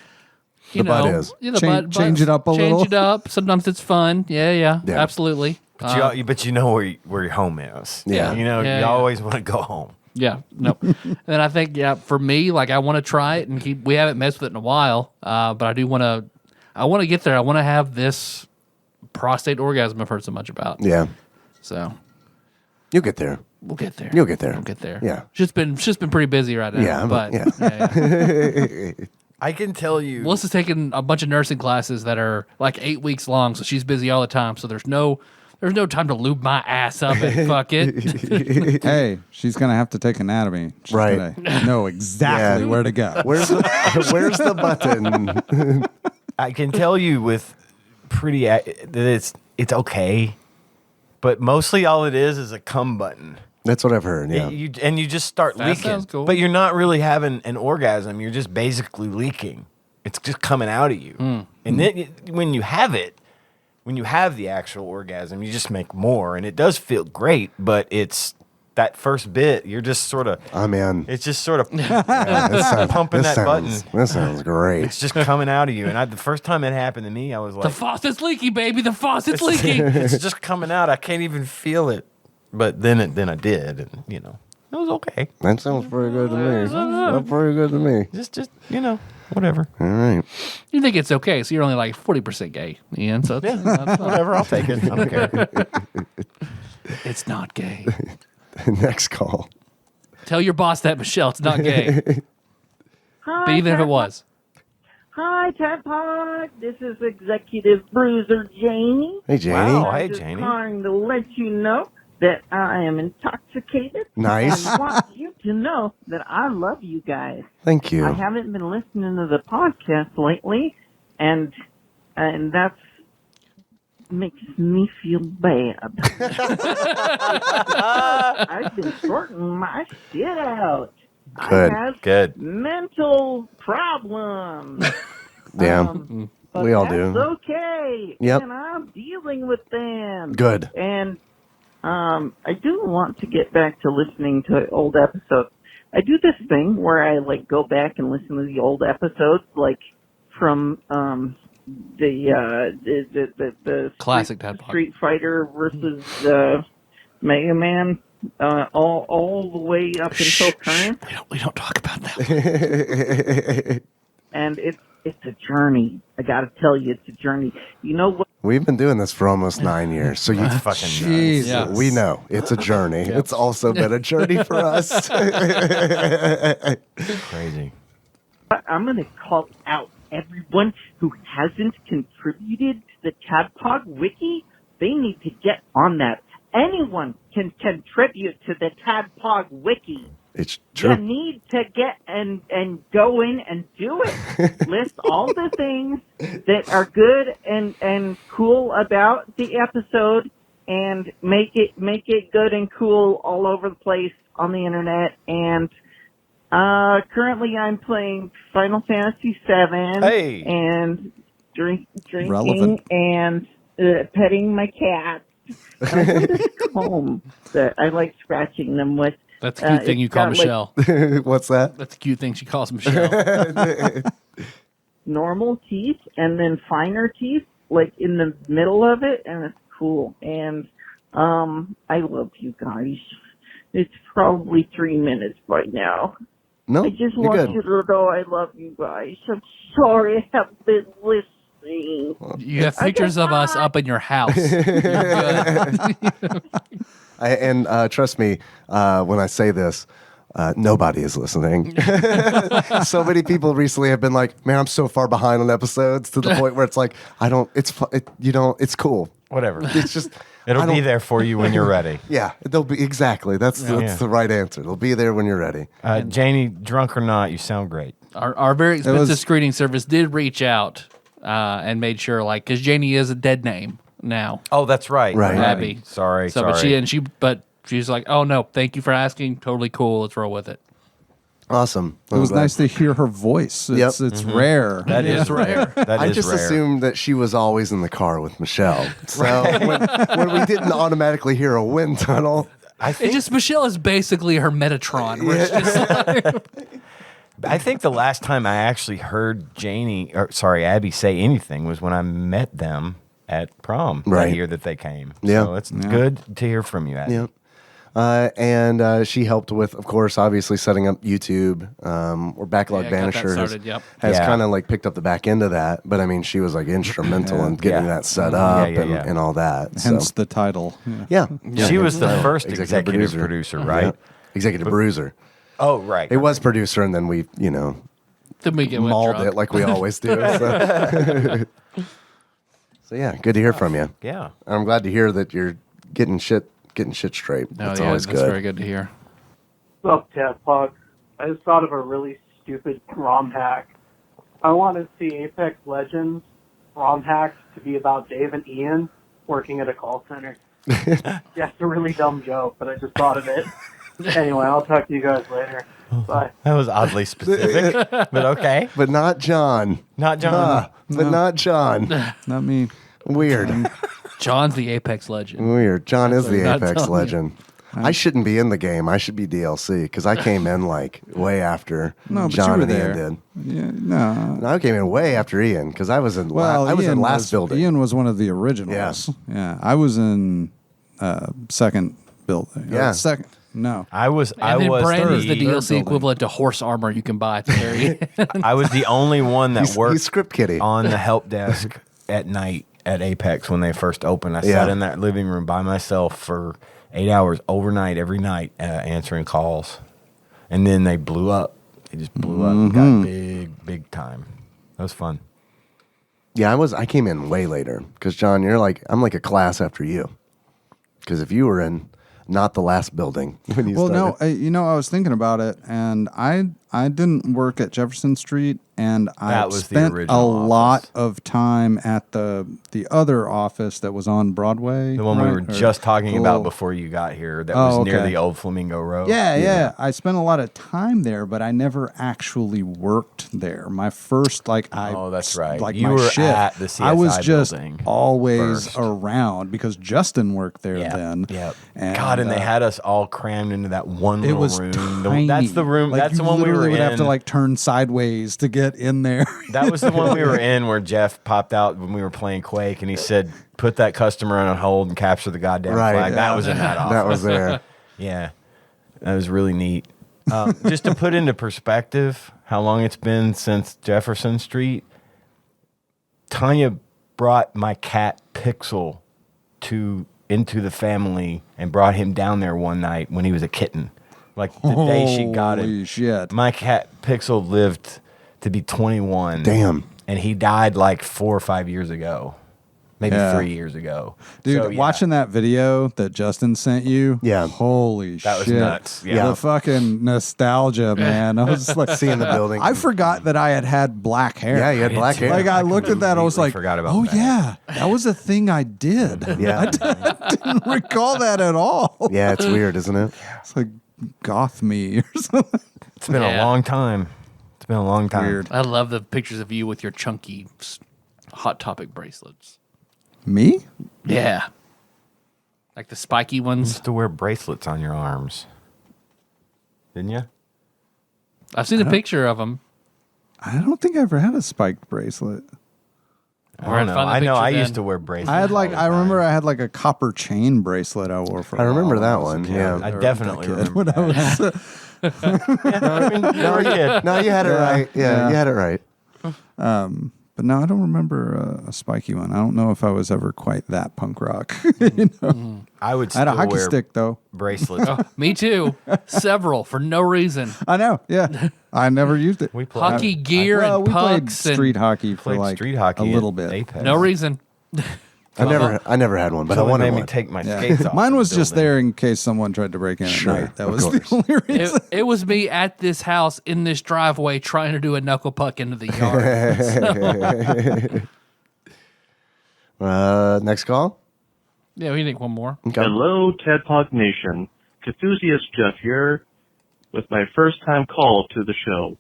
you The know. butt is. Yeah, the Change it up a little. Change it up. Sometimes it's fun. Yeah. Yeah. Absolutely. But you know where your home is. Yeah. You know, you always want to go home. Yeah, no. And I think, for me, like, I want to try it and we haven't messed with it in a while, but I want to get there. I want to have this prostate orgasm I've heard so much about. Yeah. So You'll get there. we'll get there. You'll get there. We'll get there. Yeah. She's been pretty busy right now. Yeah, but yeah. I can tell you. Melissa's taking a bunch of nursing classes that are like 8 weeks long, so she's busy all the time. So there's no time to lube my ass up and fuck it. Hey, she's gonna have to take anatomy. She's Right. gonna know exactly where to go. Where's the button? I can tell you with that it's okay, but mostly all it is a cum button. That's what I've heard. Yeah. You just start That leaking, sounds cool. but you're not really having an orgasm. You're just basically leaking. It's just coming out of you, and then when you have the actual orgasm, you just make more, and it does feel great. But it's that first bit, you're just sort of. I'm in. It's just sort of This pumping that button. This sounds great. It's just coming out of you. And the first time it happened to me, I was like, The faucet's leaky, baby. The faucet's leaking. It's just coming out. I can't even feel it. But then I did, and it was okay. That sounds pretty good to me. That's pretty good to me. Just whatever. All right. You think it's okay, so you're only like 40% gay, Ian. So that's fine. Whatever, I'll take it. I don't care. It's not gay. Next call. Tell your boss that, Michelle. It's not gay. Hi, But even if it was. Hi, TADPOG. This is Executive Bruiser Janie. Hey, Janie. Wow. Hey, I'm just Janie. calling to let you know that I am intoxicated. Nice. I want you to know that I love you guys. Thank you. I haven't been listening to the podcast lately, and that's makes me feel bad. I've been sorting my shit out. Good. I have Good. mental problems. Yeah. But We all that's do. okay. Yep. And I'm dealing with them. Good. And I do want to get back to listening to old episodes. I do this thing where I go back and listen to the old episodes, from the Classic TADPOG. Street Fighter versus Mega Man, all the way up until current. We don't talk about that. And it's a journey. I got to tell you, it's a journey. You know what? We've been doing this for almost 9 years, so you Fucking Jesus. Yeah. we know it's a journey. It's also been a journey for us. crazy. I'm going to call out everyone who hasn't contributed to the TADPOG wiki. They need to get on that. Anyone can contribute to the TADPOG wiki. It's You true. need to get and go in and do it. List all the things that are good and cool about the episode, and make it good and cool all over the place on the internet. And currently, I'm playing Final Fantasy VII. Hey. And drinking Relevant. and petting my cat. I have this comb that I like scratching them with. That's a cute thing you it's call got, Michelle. What's that? That's a cute thing she calls Michelle. Normal teeth and then finer teeth, in the middle of it, and it's cool. And I love you guys. It's probably 3 minutes by now. No, I just you're want good. you to know I love you guys. I'm sorry I haven't been listening. You have pictures of us up in your house. You're good. And trust me, when I say this, nobody is listening. So many people recently have been like, "Man, I'm so far behind on episodes," to the point where it's like, it's cool. Whatever. It's just It'll be there for you when you're ready. Yeah, they'll be exactly. That's the right answer. They'll be there when you're ready. Janie, drunk or not, you sound great. Our very expensive screening service did reach out and made sure, like, because Janie is a dead name now. Oh, that's right. Right. Abby. Sorry. But she's like, oh no, thank you for asking. Totally cool. Let's roll with it. Awesome. It was nice to hear her voice. It's rare. That is rare. I just assumed that she was always in the car with Michelle. So when we didn't automatically hear a wind tunnel, Michelle is basically her Metatron. Where it's just like, I think the last time I actually heard Abby say anything was when I met them at prom that year that they came. Yeah. So it's good to hear from you, Abby. Yeah. And she helped with, of course, obviously setting up YouTube, or Backlog Banisher has kind of like picked up the back end of that. But I mean, she was like instrumental in getting that set up and all that. Hence the title. Yeah. She was the first executive producer, right? Yeah. Executive Bruiser. Oh, right. It was producer, and then we, then we get mauled drunk. it like we always do. So yeah, good to hear from you. Yeah. I'm glad to hear that you're getting shit straight. That's always good. That's very good to hear. What's up, TADPOG? I just thought of a really stupid ROM hack. I want to see Apex Legends ROM hack to be about Dave and Ian working at a call center. Yeah, it's a really dumb joke, but I just thought of it. Anyway, I'll talk to you guys later. Bye. That was oddly specific, but okay. But not John. Not John. Not John. Not me. Weird. John's the Apex legend. Weird. John is the Not Apex John. legend. I shouldn't be in the game. I should be DLC because I came in like way after John and Ian did. Yeah, no. I came in way after Ian because I was in. I was in last building. Ian was one of the originals. Yeah, I was in second building. Yeah, second. No, I was. And then Brand is the third DLC building. equivalent to horse armor you can buy at the very end. I was the only one that worked He's script kitty on the help desk at night at Apex when they first opened. I sat in that living room by myself for 8 hours overnight every night answering calls, and then they blew up. They just blew up and got big time. That was fun. Yeah, I came in way later because John, I'm like a class after you. Because if you were in not the last building when you started. I was thinking about it, and I didn't work at Jefferson Street, and I spent a lot of time at the other office that was on Broadway. The one we were just talking about before you got here that was near the old Flamingo Road. Yeah. I spent a lot of time there, but I never actually worked there. My first, that's right. Like you my were shift, at the CSI I was just building always first. around because Justin worked there then. Yep. And, God, and they had us all crammed into that one it little was room. tiny. That's the room. Like, that's the you one we were literally in. would have to like turn sideways to get in there. That was the one we were in where Jeff popped out when we were playing Quake, and he said, "Put that customer on hold and capture the goddamn flag." That was in that office. That was there. Yeah, that was really neat. Just to put into perspective how long it's been since Jefferson Street, Tanya brought my cat Pixel into the family and brought him down there one night when he was a kitten. Like the day she got him. Holy shit. My cat Pixel lived to be 21. Damn. And he died like 4 or 5 years ago. Maybe 3 years ago. Dude, So, yeah. watching that video that Justin sent you, holy shit. That was nuts. Yeah. The fucking nostalgia, man. I was like, seeing the building. I forgot that I had black hair. Yeah, you had black hair. Like, I looked at that, I was like, forgot about oh, that. yeah, that was a thing I did. Yeah. I didn't recall that at all. Yeah, it's weird, isn't it? It's like goth me or something. It's been a long time. It's been a long time. Weird. I love the pictures of you with your chunky Hot Topic bracelets. Me? Yeah. Like the spiky You ones. used to wear bracelets on your arms. Didn't you? I've seen a picture of them. I don't think I ever had a spiked bracelet. We're gonna find the I know. picture I then. used to wear bracelets. I had all the I remember time. I had like a copper chain bracelet I wore for a I remember while that when I was a one, kid. yeah. I Or definitely a kid remember when I was No, you had it right. Yeah, you had it right. but no, I don't remember a spiky one. I don't know if I was ever quite that punk rock. You know? I would I had still a hockey wear stick though. bracelets. Me too. Several for no reason. I know. Yeah, I never used it. We played Hockey gear Well, and we played pucks and street hockey for played like street hockey a little at bit. Apex. no reason. I never had one, but I Someone wanted made one. me take my skates off. Mine the was just building. there in case someone tried to break in Sure, at night. That of was course. the only reason. It was me at this house in this driveway trying to do a knuckle puck into the So. yard. Next call. Yeah, we need one more. Okay. Hello, TADPOG Nation. Enthusiast Jeff here with my first time call to the show.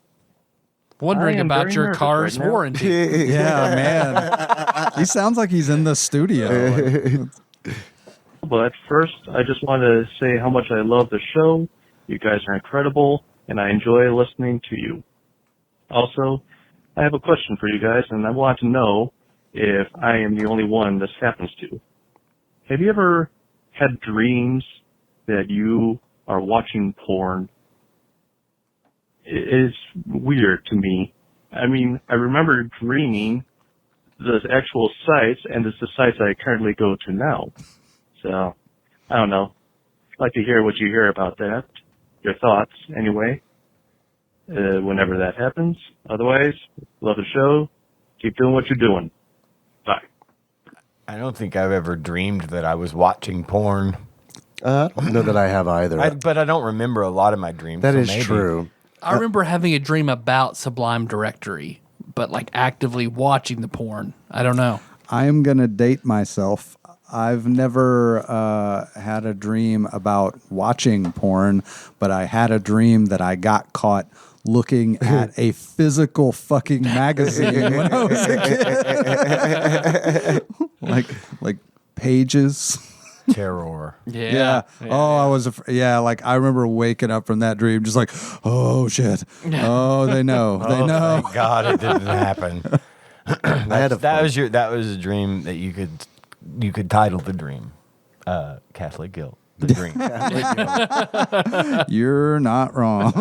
Wondering I am about very your nervous car's right now. warranty. Yeah, man. He sounds like he's in the studio. But first, I just want to say how much I love the show. You guys are incredible, and I enjoy listening to you. Also, I have a question for you guys, and I want to know if I am the only one this happens to. Have you ever had dreams that you are watching porn? It's weird to me. I mean, I remember dreaming the actual sites, and it's the sites I currently go to now. So, I don't know. I'd like to hear what you hear about that. Your thoughts, anyway, whenever that happens. Otherwise, love the show. Keep doing what you're doing. Bye. I don't think I've ever dreamed that I was watching porn. I don't know that I have either. But I don't remember a lot of my dreams. That so is maybe. true. I remember having a dream about Sublime Directory, but like actively watching the porn. I don't know. I am going to date myself. I've never had a dream about watching porn, but I had a dream that I got caught looking at a physical fucking magazine when I was a kid. like pages. Terror. Yeah. Oh, I was. Like I remember waking up from that dream, just like, oh shit. Oh, they know. They know. Thank God it didn't happen. That was a dream that you could title the dream, Catholic Guilt. The dream. You're not wrong.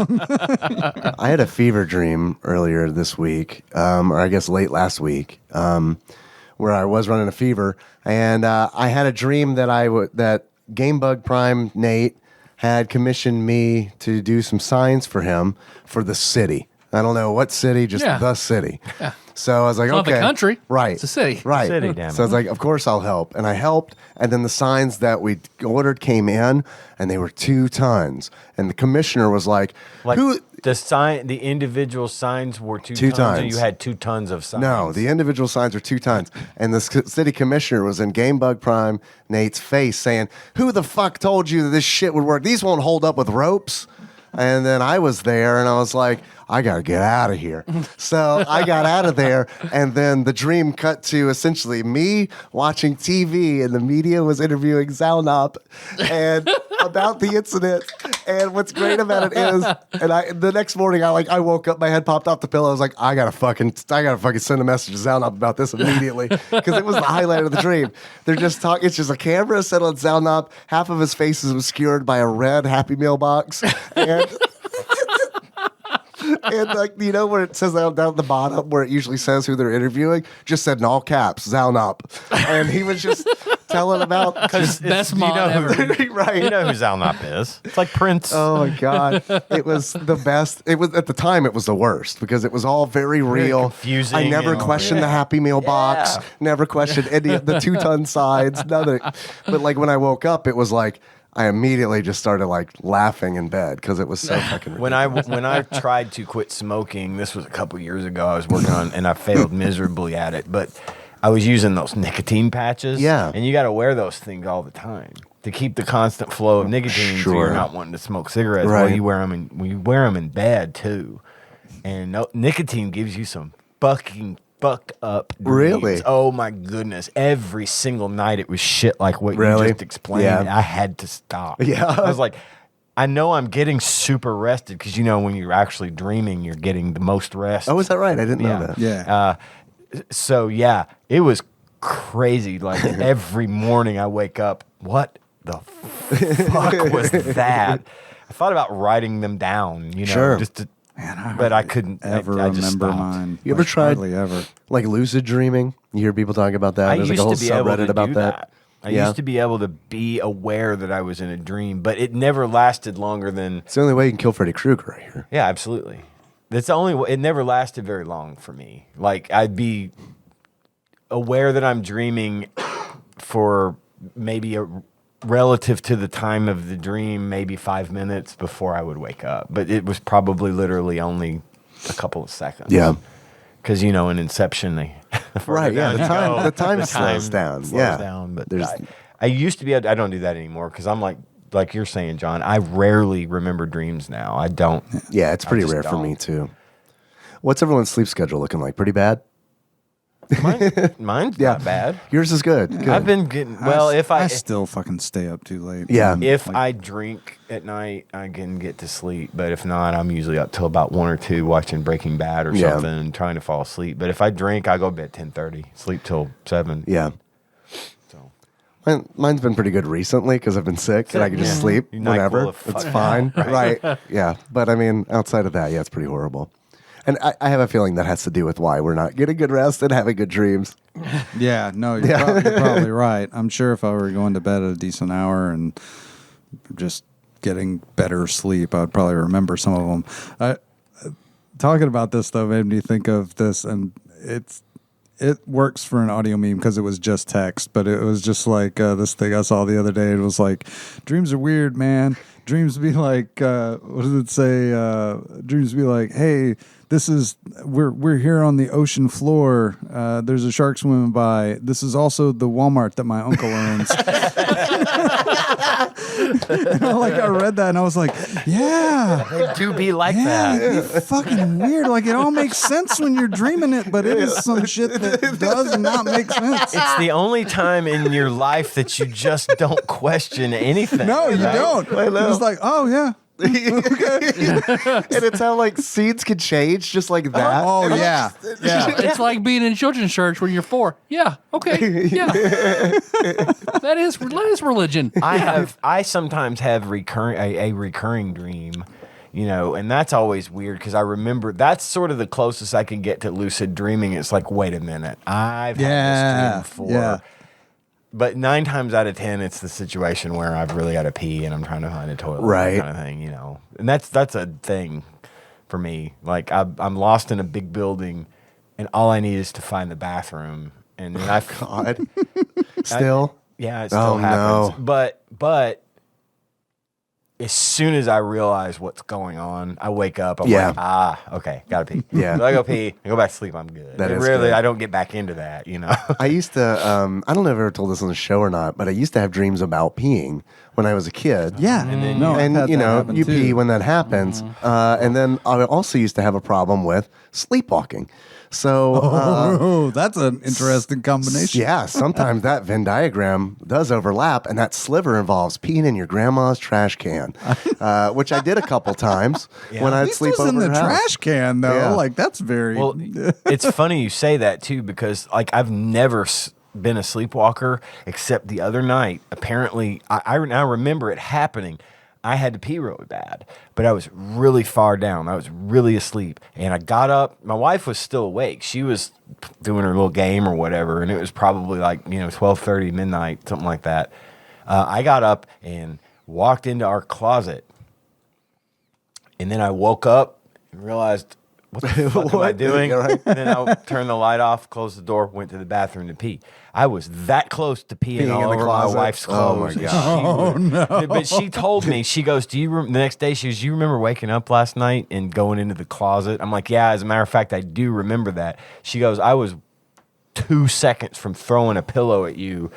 I had a fever dream earlier this week, or I guess late last week, where I was running a fever, and I had a dream that that Gamebug Prime Nate had commissioned me to do some signs for him for the city. I don't know what city, just the city. Yeah. So I was like, It's not okay, the country. right? It's a city. Right. City, damn it. So I was like, of course I'll help, and I helped. And then the signs that we ordered came in, and they were 2 tons. And the commissioner was like, "Who?" The individual signs were 2 tons. Or you had 2 tons of signs. No, the individual signs were 2 tons. And the city commissioner was in Gamebug Prime Nate's face saying, "Who the fuck told you that this shit would work? These won't hold up with ropes." And then I was there, and I was like, I got to get out of here. So I got out of there, and then the dream cut to essentially me watching TV, and the media was interviewing Zalnop and about the incident. And what's great about it is, and the next morning I woke up, my head popped off the pillow. I was like, I gotta fucking send a message to Zalnop about this immediately, because it was the highlight of the dream. They're just talking. It's just a camera set on Zalnop. Half of his face is obscured by a red Happy Meal box, and like, you know, where it says down at the bottom where it usually says who they're interviewing, just said in all caps, Zalnop. And he was just telling about best mom ever. Right. You know who Zalnop is. It's like Prince. Oh my God. It was the best. It was, at the time, it was the worst because it was all very real. Confusing. I never questioned the Happy Meal box, never questioned any of the 2-ton sides, nothing. But like when I woke up, it was like, I immediately just started like laughing in bed because it was so fucking ridiculous. When I tried to quit smoking, this was a couple years ago. I was working on, and I failed miserably at it. But I was using those nicotine patches. Yeah, and you got to wear those things all the time to keep the constant flow of nicotine. So you're not wanting to smoke cigarettes. Right. Well, you wear them in bed too, and nicotine gives you some fucking fucked up dreams. Really? Oh my goodness. Every single night it was shit like what you just explained. Yeah. I had to stop. Yeah. I was like, I know I'm getting super rested because, you know, when you're actually dreaming, you're getting the most rest. Oh, is that right? I didn't know that. Yeah. So, yeah, it was crazy. Like every morning I wake up, what the fuck was that? I thought about writing them down, you know, Sure. just to, Man, but I couldn't ever I just remember stopped. mine. You ever tried Hardly ever. like lucid dreaming? You hear people talking about that. I There's used like a whole to be able subreddit to about do that. I used to be able to be aware that I was in a dream, but it never lasted longer than. It's the only way you can kill Freddy Krueger right here. Yeah, absolutely. That's the only way. It never lasted very long for me. Like I'd be aware that I'm dreaming for maybe relative to the time of the dream, maybe 5 minutes before I would wake up. But it was probably literally only a couple of seconds. Yeah. Because, in Inception, right, yeah, the time slows down. But I used to be able to, I don't do that anymore because I'm like you're saying, John, I rarely remember dreams now. I don't. Yeah, it's pretty rare for me, too. What's everyone's sleep schedule looking like? Pretty bad? Mine's not bad. Yours is good. I've been getting I still fucking stay up too late. Yeah. If I drink at night, I can get to sleep. But if not, I'm usually up till about 1 or 2 watching Breaking Bad or something and trying to fall asleep. But if I drink, I go to bed 10:30, sleep till 7. Yeah. So mine's been pretty good recently because I've been sick and I can just sleep whenever. It's fine. Right. Yeah. But I mean, outside of that, it's pretty horrible. And I have a feeling that has to do with why we're not getting good rest and having good dreams. Yeah, no, you're probably right. I'm sure if I were going to bed at a decent hour and just getting better sleep, I'd probably remember some of them. Talking about this, though, made me think of this, and it works for an audio meme because it was just text, but it was just like this thing I saw the other day. It was like, dreams are weird, man. Dreams be like, what does it say? Dreams be like, hey, we're here on the ocean floor. There's a shark swimming by. This is also the Walmart that my uncle owns. I read that and I was like, yeah, they do be like that. It's fucking weird. Like it all makes sense when you're dreaming it, but it is some shit that does not make sense. It's the only time in your life that you just don't question anything. No, you don't. It's like, oh yeah. And it's how like scenes can change just like that. Oh yeah. It's like being in children's church when you're 4. Yeah. Okay. Yeah. that is religion. I sometimes have a recurring dream, and that's always weird because I remember that's sort of the closest I can get to lucid dreaming. It's like, wait a minute, I've had this dream before. Yeah. But 9 times out of 10, it's the situation where I've really got to pee and I'm trying to find a toilet, right? Kind of thing, And that's a thing for me. Like I'm lost in a big building, and all I need is to find the bathroom, and then God, still, it still happens. No. But as soon as I realize what's going on, I wake up. I'm like, okay, gotta pee. Yeah. So I go pee, I go back to sleep, I'm good. Rarely, I don't get back into that, I used to, I don't know if I ever told this on the show or not, but I used to have dreams about peeing when I was a kid. Yeah. And then, you pee when that happens. And then I also used to have a problem with sleepwalking. So that's an interesting combination. Yeah, sometimes that Venn diagram does overlap, and that sliver involves peeing in your grandma's trash can, which I did a couple times when I'd sleep over in the her house. trash can, though. Yeah. Like that's very. Well, it's funny you say that too because like I've never been a sleepwalker except the other night. Apparently, I now remember it happening. I had to pee really bad, but I was really far down. I was really asleep, and I got up. My wife was still awake. She was doing her little game or whatever, and it was probably like 12:30 midnight, something like that. I got up and walked into our closet, and then I woke up and realized, what the fuck am I doing? And then I turned the light off, closed the door, went to the bathroom to pee. I was that close to peeing all over my wife's clothes. Oh, my God. No. But she told me, she goes, the next day, she goes, do you remember waking up last night and going into the closet? I'm like, yeah, as a matter of fact, I do remember that. She goes, I was 2 seconds from throwing a pillow at you.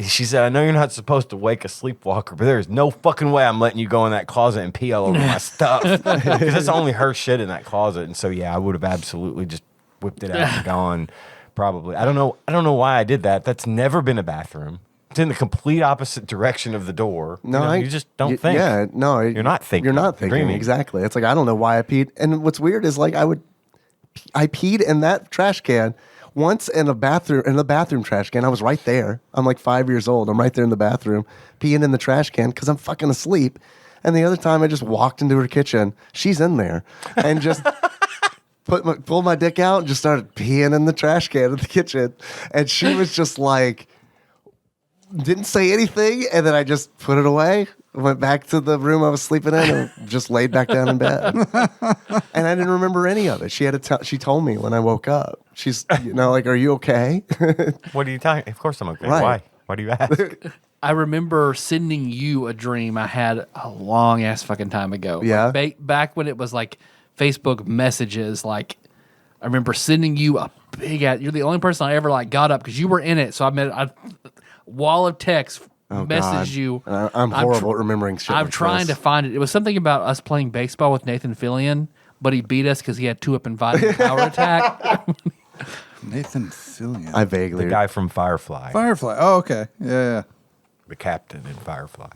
She said, I know you're not supposed to wake a sleepwalker, but there's no fucking way I'm letting you go in that closet and pee all over my stuff. Because it's only her shit in that closet. And so, yeah, I would have absolutely just whipped it out and gone. Probably. I don't know why I did that. That's never been a bathroom. It's in the complete opposite direction of the door. No, you just don't think. Yeah, no. You're not thinking. You're not thinking. Dreaming. Exactly. It's like, I don't know why I peed. And what's weird is like I peed in that trash can once in the bathroom trash can. I was right there. I'm like 5 years old. I'm right there in the bathroom peeing in the trash can because I'm fucking asleep. And the other time I just walked into her kitchen. She's in there and just pulled my dick out and just started peeing in the trash can in the kitchen. And she was just like, didn't say anything. And then I just put it away, went back to the room I was sleeping in and just laid back down in bed. And I didn't remember any of it. She told me when I woke up. She's, like, are you okay? What are you talking? Of course I'm okay. Right. Why Why do you ask? I remember sending you a dream I had a long ass fucking time ago. Yeah. Like, back when it was like Facebook messages. Like, I remember sending you a big ass. You're the only person I ever like got up because you were in it. So I wall of text messaged you. I'm horrible at remembering shit. I'm like trying this. to find it. It was something about us playing baseball with Nathan Fillion, but he beat us because he had 2 up and vitamin power attack. Nathan Fillion. I vaguely. The guy from Firefly. Firefly. Oh, okay. Yeah. The captain in Firefly.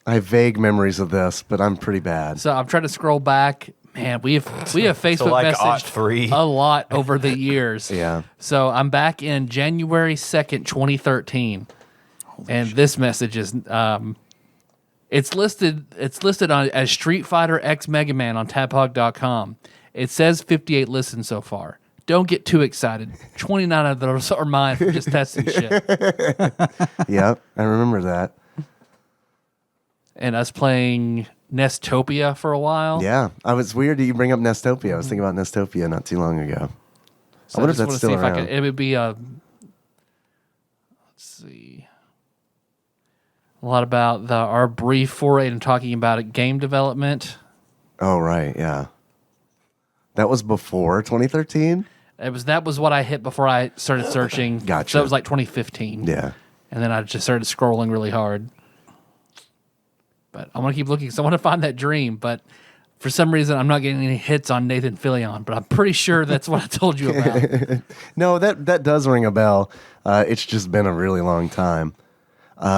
I have vague memories of this, but I'm pretty bad. So I'm trying to scroll back. Man, we have Facebook like messaged a lot over the years. Yeah. So I'm back in January 2nd, 2013. And this message is it's listed on as Street Fighter X Mega Man on TADPOG.com. It says 58 listens so far. Don't get too excited. 29 of those are mine for just testing shit. Yep, I remember that. And us playing Nestopia for a while. Yeah, I was weird that you bring up Nestopia. I was thinking about Nestopia not too long ago. So I wonder if just that's wanna still see if around. it would be a. Let's see. A lot about our brief foray into talking about game development. Oh right, yeah. That was before 2013. That was what I hit before I started searching. Gotcha. So it was like 2015. Yeah. And then I just started scrolling really hard. But I want to keep looking because I want to find that dream. But for some reason, I'm not getting any hits on Nathan Fillion. But I'm pretty sure that's what I told you about. No, that does ring a bell. It's just been a really long time. Here,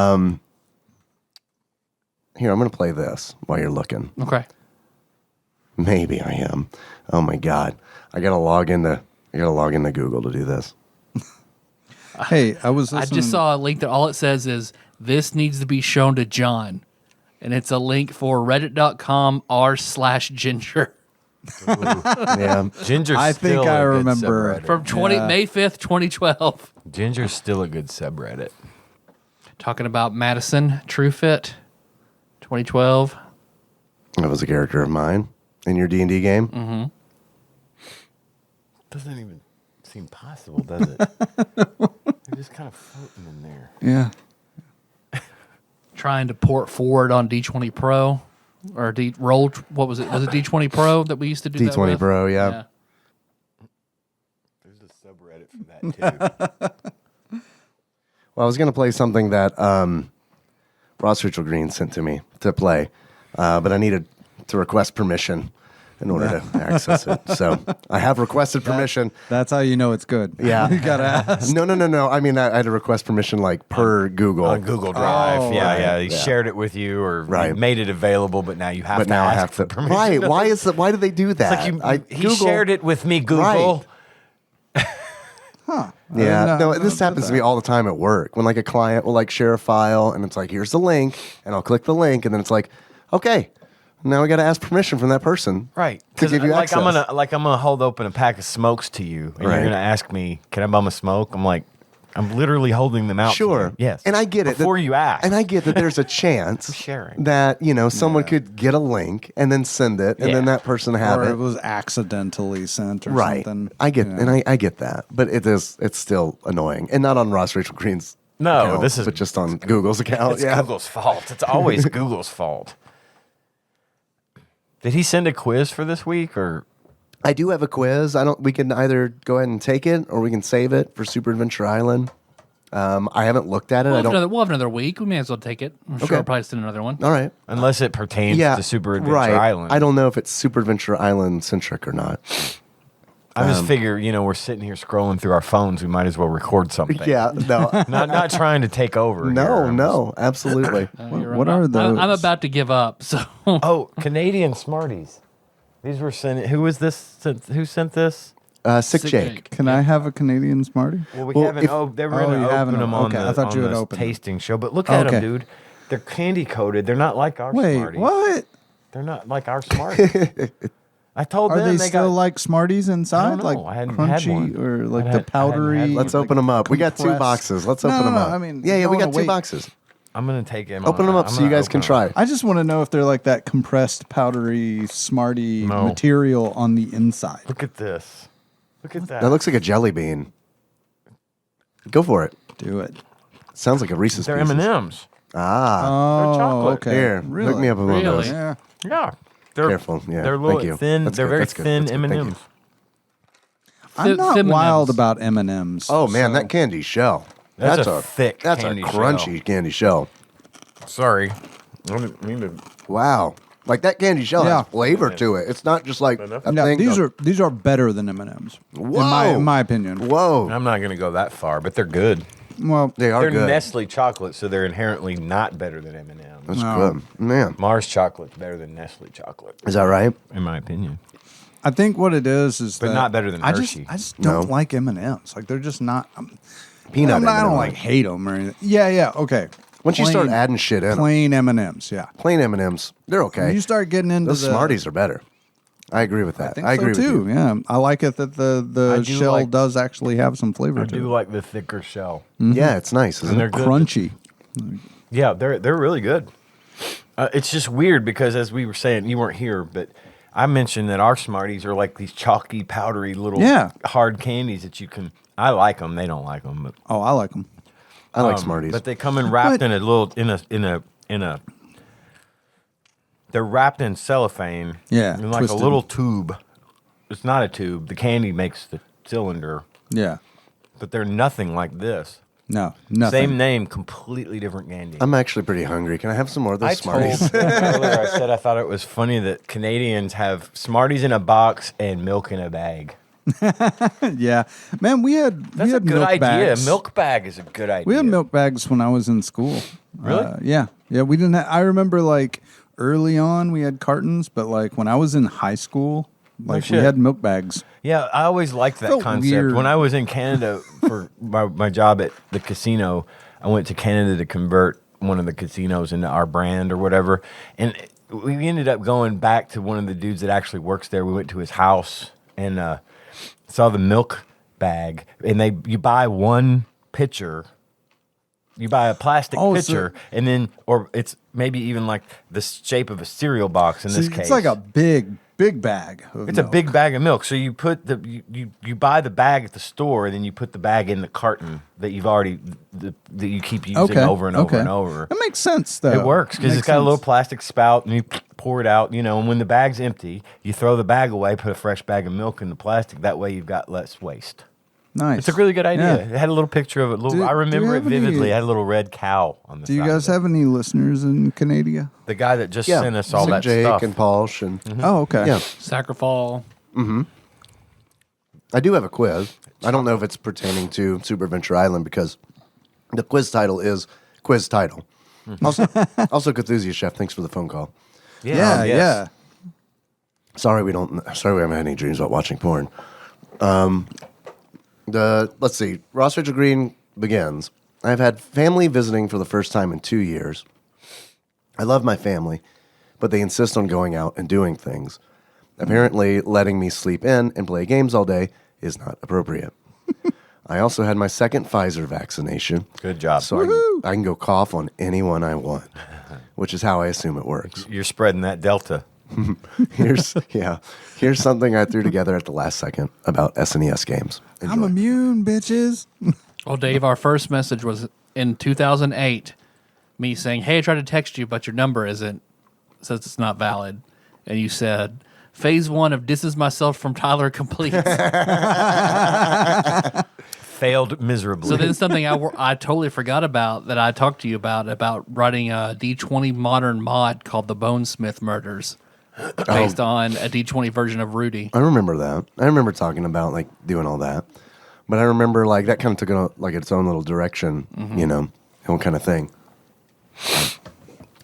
I'm going to play this while you're looking. Okay. Maybe I am. Oh my god, I gotta log into Google to do this. Hey, I just saw a link that all it says is this needs to be shown to John, and it's a link for reddit.com/ginger. Yeah, Ginger's I think still I a good remember. subreddit. From May 5th, 2012. Ginger's still a good subreddit. Talking about Madison True Fit, 2012. that was a character of mine in your D&D game. Mm-hmm. Doesn't even seem possible, does it? They're just kind of floating in there. Yeah. Trying to port forward on D20 Pro or roll. What was it? Was it D20 Pro that we used to do? D20 that with? Pro, yeah. There's a subreddit for that too. Well, I was gonna play something that Ross Rachel Green sent to me to play, but I needed to request permission in order to access it. So I have requested permission. That's how you know it's good. Yeah. You gotta ask. No. I mean, I had to request permission like per Google. On Google Drive. Oh, yeah, right. yeah. He shared it with you or Right. made it available, but now you have But to now I ask have for to. permission. Right? Why do they do that? It's like he shared it with me, Google. Right. Huh. Yeah, no, I this didn't know happens to me all the time at work when like a client will like share a file and it's like, here's the link, and I'll click the link, and then it's like, okay, now we got to ask permission from that person, Right. to give you like access. I'm gonna hold open a pack of smokes to you, and Right. you're gonna ask me, can I bum a smoke? I'm like, I'm literally holding them out. to Sure. you. Yes. And I get it. Before you ask. And I get that there's a chance Sharing. that, someone could get a link and then send it, and then Yeah. that person have Or it. it was accidentally sent or Right. something. I get, you know. and I get that, but it's still annoying, and not on Ross Rachel Green's. No, account, this is- but just on Google's account. It's Yeah. Google's fault. It's always Google's fault. Did he send a quiz for this week or? I do have a quiz. We can either go ahead and take it, or we can save it for Super Adventure Island. I haven't looked at it. We'll have another week. We may as well take it. I'm sure Okay. I'll probably send another one. All right. Unless it pertains to Super Adventure right. Island. I don't know if it's Super Adventure Island centric or not. I just figure, we're sitting here scrolling through our phones. We might as well record something. Yeah, no. Not trying to take over. No, absolutely. What are those? I'm about to give up. So Oh, Canadian Smarties. These were sent. Who was this? Who sent this? Sick Jake. Can I have a Canadian Smartie? Well, we Well, haven't. They were Oh, going you to haven't open them on okay, the, I thought you on had the opened them. tasting show. But look at Okay. them, dude. They're candy coated. They're not like our Wait, Smarties. what? They're not like our Smarties. I told Are them they still got, like Smarties inside? I don't know. Like I hadn't had crunchy one. or like I the hadn't had powdery? one. Let's open them up. We got 2 compressed- boxes. Let's No, open them no, up. I mean, yeah, you we got wanna 2 wait. boxes. I'm gonna take them. Open them up so you guys can try. I just want to know if they're like that compressed powdery Smartie No. material on the inside. Look at this. Look at that. That looks like a jelly bean. Go for it. Do it. Sounds like a Reese's They're Pieces. M&M's. Ah. They're chocolate. Okay. Here, Really? hook me up with one of those. Yeah. Yeah. They're, Careful. Yeah. They're little Thank you. thin. That's They're good. very That's good. thin That's good. Thank you. M&Ms. I'm not Thin wild M&Ms. about M&Ms. Oh man, so- that candy shell. That's a thick That's candy a crunchy candy shell. Sorry. I didn't mean to. Wow. Like that candy shell Yeah. has flavor to it. It's not just like a No, thing. these are better than M&Ms. Whoa. In my opinion. Whoa. I'm not going to go that far, but they're good. Well, They are They're good. Nestle chocolate, so they're inherently not better than M&M's. That's No. good. Man. Mars chocolate's better than Nestle chocolate, Is that right? in my opinion. I think what it is But that not better than I Hershey. just don't No. like M&Ms. Like they're just not. Peanut I don't M&M. like hate them or anything. Yeah. Okay. Once you start adding shit in 'em. plain M&Ms, yeah. Plain M&Ms, they're okay. When you start getting into Those the Smarties are better. I agree with that. I think I agree so with too. you. Yeah, I like it that the I do shell like- does actually have some flavor I to do it. like the thicker shell. Yeah, it's nice, isn't And they're it? good. Crunchy. Yeah, they're really good. It's just weird because as we were saying, you weren't here, but I mentioned that our Smarties are like these chalky, powdery little hard candies that you can. I like them. They don't like them, but Oh, I like them. I like Smarties. But they come in wrapped in a little in a. They're wrapped in cellophane. Yeah, in like twisted. a little tube. It's not a tube. The candy makes the cylinder, Yeah. but they're nothing like this. No, nothing. Same name, completely different candy. I'm actually pretty hungry. Can I have some more of those I Smarties? told earlier, I said I thought it was funny that Canadians have Smarties in a box and milk in a bag. Yeah, man, we had That's a good milk idea. bags. Milk bag is a good idea. We had milk bags when I was in school. Really? Yeah. We didn't. I remember like early on we had cartons, but like when I was in high school, like we shit. had milk bags. Yeah, I always liked that Felt concept. weird. When I was in Canada for my job at the casino, I went to Canada to convert one of the casinos into our brand or whatever. And we ended up going back to one of the dudes that actually works there. We went to his house and saw the milk bag. And you buy one pitcher. You buy a plastic pitcher, and then, or it's maybe even like the shape of a cereal box in this case. It's like a big bag. It's a big bag of milk. So you put you buy the bag at the store, and then you put the bag in the carton that you've already that you keep using over and over and over. That makes sense, though. It works because it's got a little plastic spout, and you pour it out. And when the bag's empty, you throw the bag away, put a fresh bag of milk in the plastic. That way, you've got less waste. Nice. It's a really good idea. Yeah. It had a little picture of it. I remember it vividly. It had a little red cow on the Do side. you guys have any listeners in Canada? The guy that just sent us all that Jake stuff. and Pausch and Oh, okay. yeah. Sacrifall. I do have a quiz. I don't know if it's pertaining to Super Adventure Island because the quiz title is quiz title. Also, Cthusia Chef, thanks for the phone call. Yeah. Sorry we haven't had any dreams about watching porn. Let's see. Ross Rachel Green begins. I've had family visiting for the first time in 2 years. I love my family, but they insist on going out and doing things. Apparently, letting me sleep in and play games all day is not appropriate. I also had my second Pfizer vaccination. Good job. So I can go cough on anyone I want, which is how I assume it works. You're spreading that Delta. Here's something I threw together at the last second about SNES games. Enjoy. I'm immune, bitches. Well, Dave, our first message was in 2008. Me saying, "Hey, I tried to text you, but your number says it's not valid," and you said, "Phase 1 of Disses Myself from Tyler complete." Failed miserably. So then something I totally forgot about that I talked to you about writing a D20 modern mod called The Bonesmith Murders, based on a D20 version of Rudy. I remember that. I remember talking about like doing all that, but I remember like that kind of took like its own little direction, own kind of thing.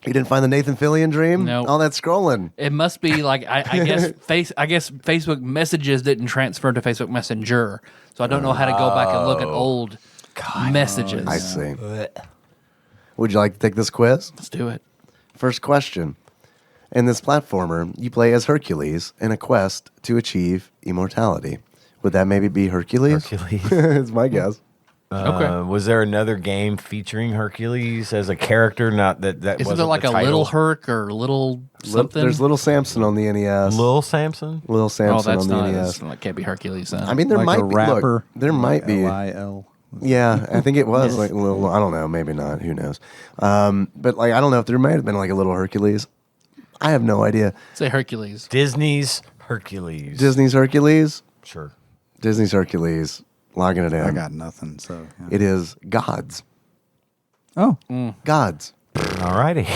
You didn't find the Nathan Fillion dream? No. All that scrolling. It must be like I guess Facebook messages didn't transfer to Facebook Messenger, so I don't know how to go back and look at old messages. I see. Would you like to take this quiz? Let's do it. First question. In this platformer, you play as Hercules in a quest to achieve immortality. Would that maybe be Hercules? Hercules. It's my guess. Okay. Was there another game featuring Hercules as a character? Not that Isn't wasn't there like the a title. little Herc or little something? There's Little Samson on the NES. Lil Samson? Little Samson that's on the not. NES. That can't be Hercules. Then. I mean, there Like might a be. rapper. Look, there might be. Lil. Yeah, I think it was like a little. I don't know, maybe not. Who knows? But like, I don't know if there might have been like a little Hercules. I have no idea. Say Hercules. Disney's Hercules. Disney's Hercules. Sure. Disney's Hercules. Logging it in. I got nothing. So yeah. It is gods. Oh, Gods. All righty.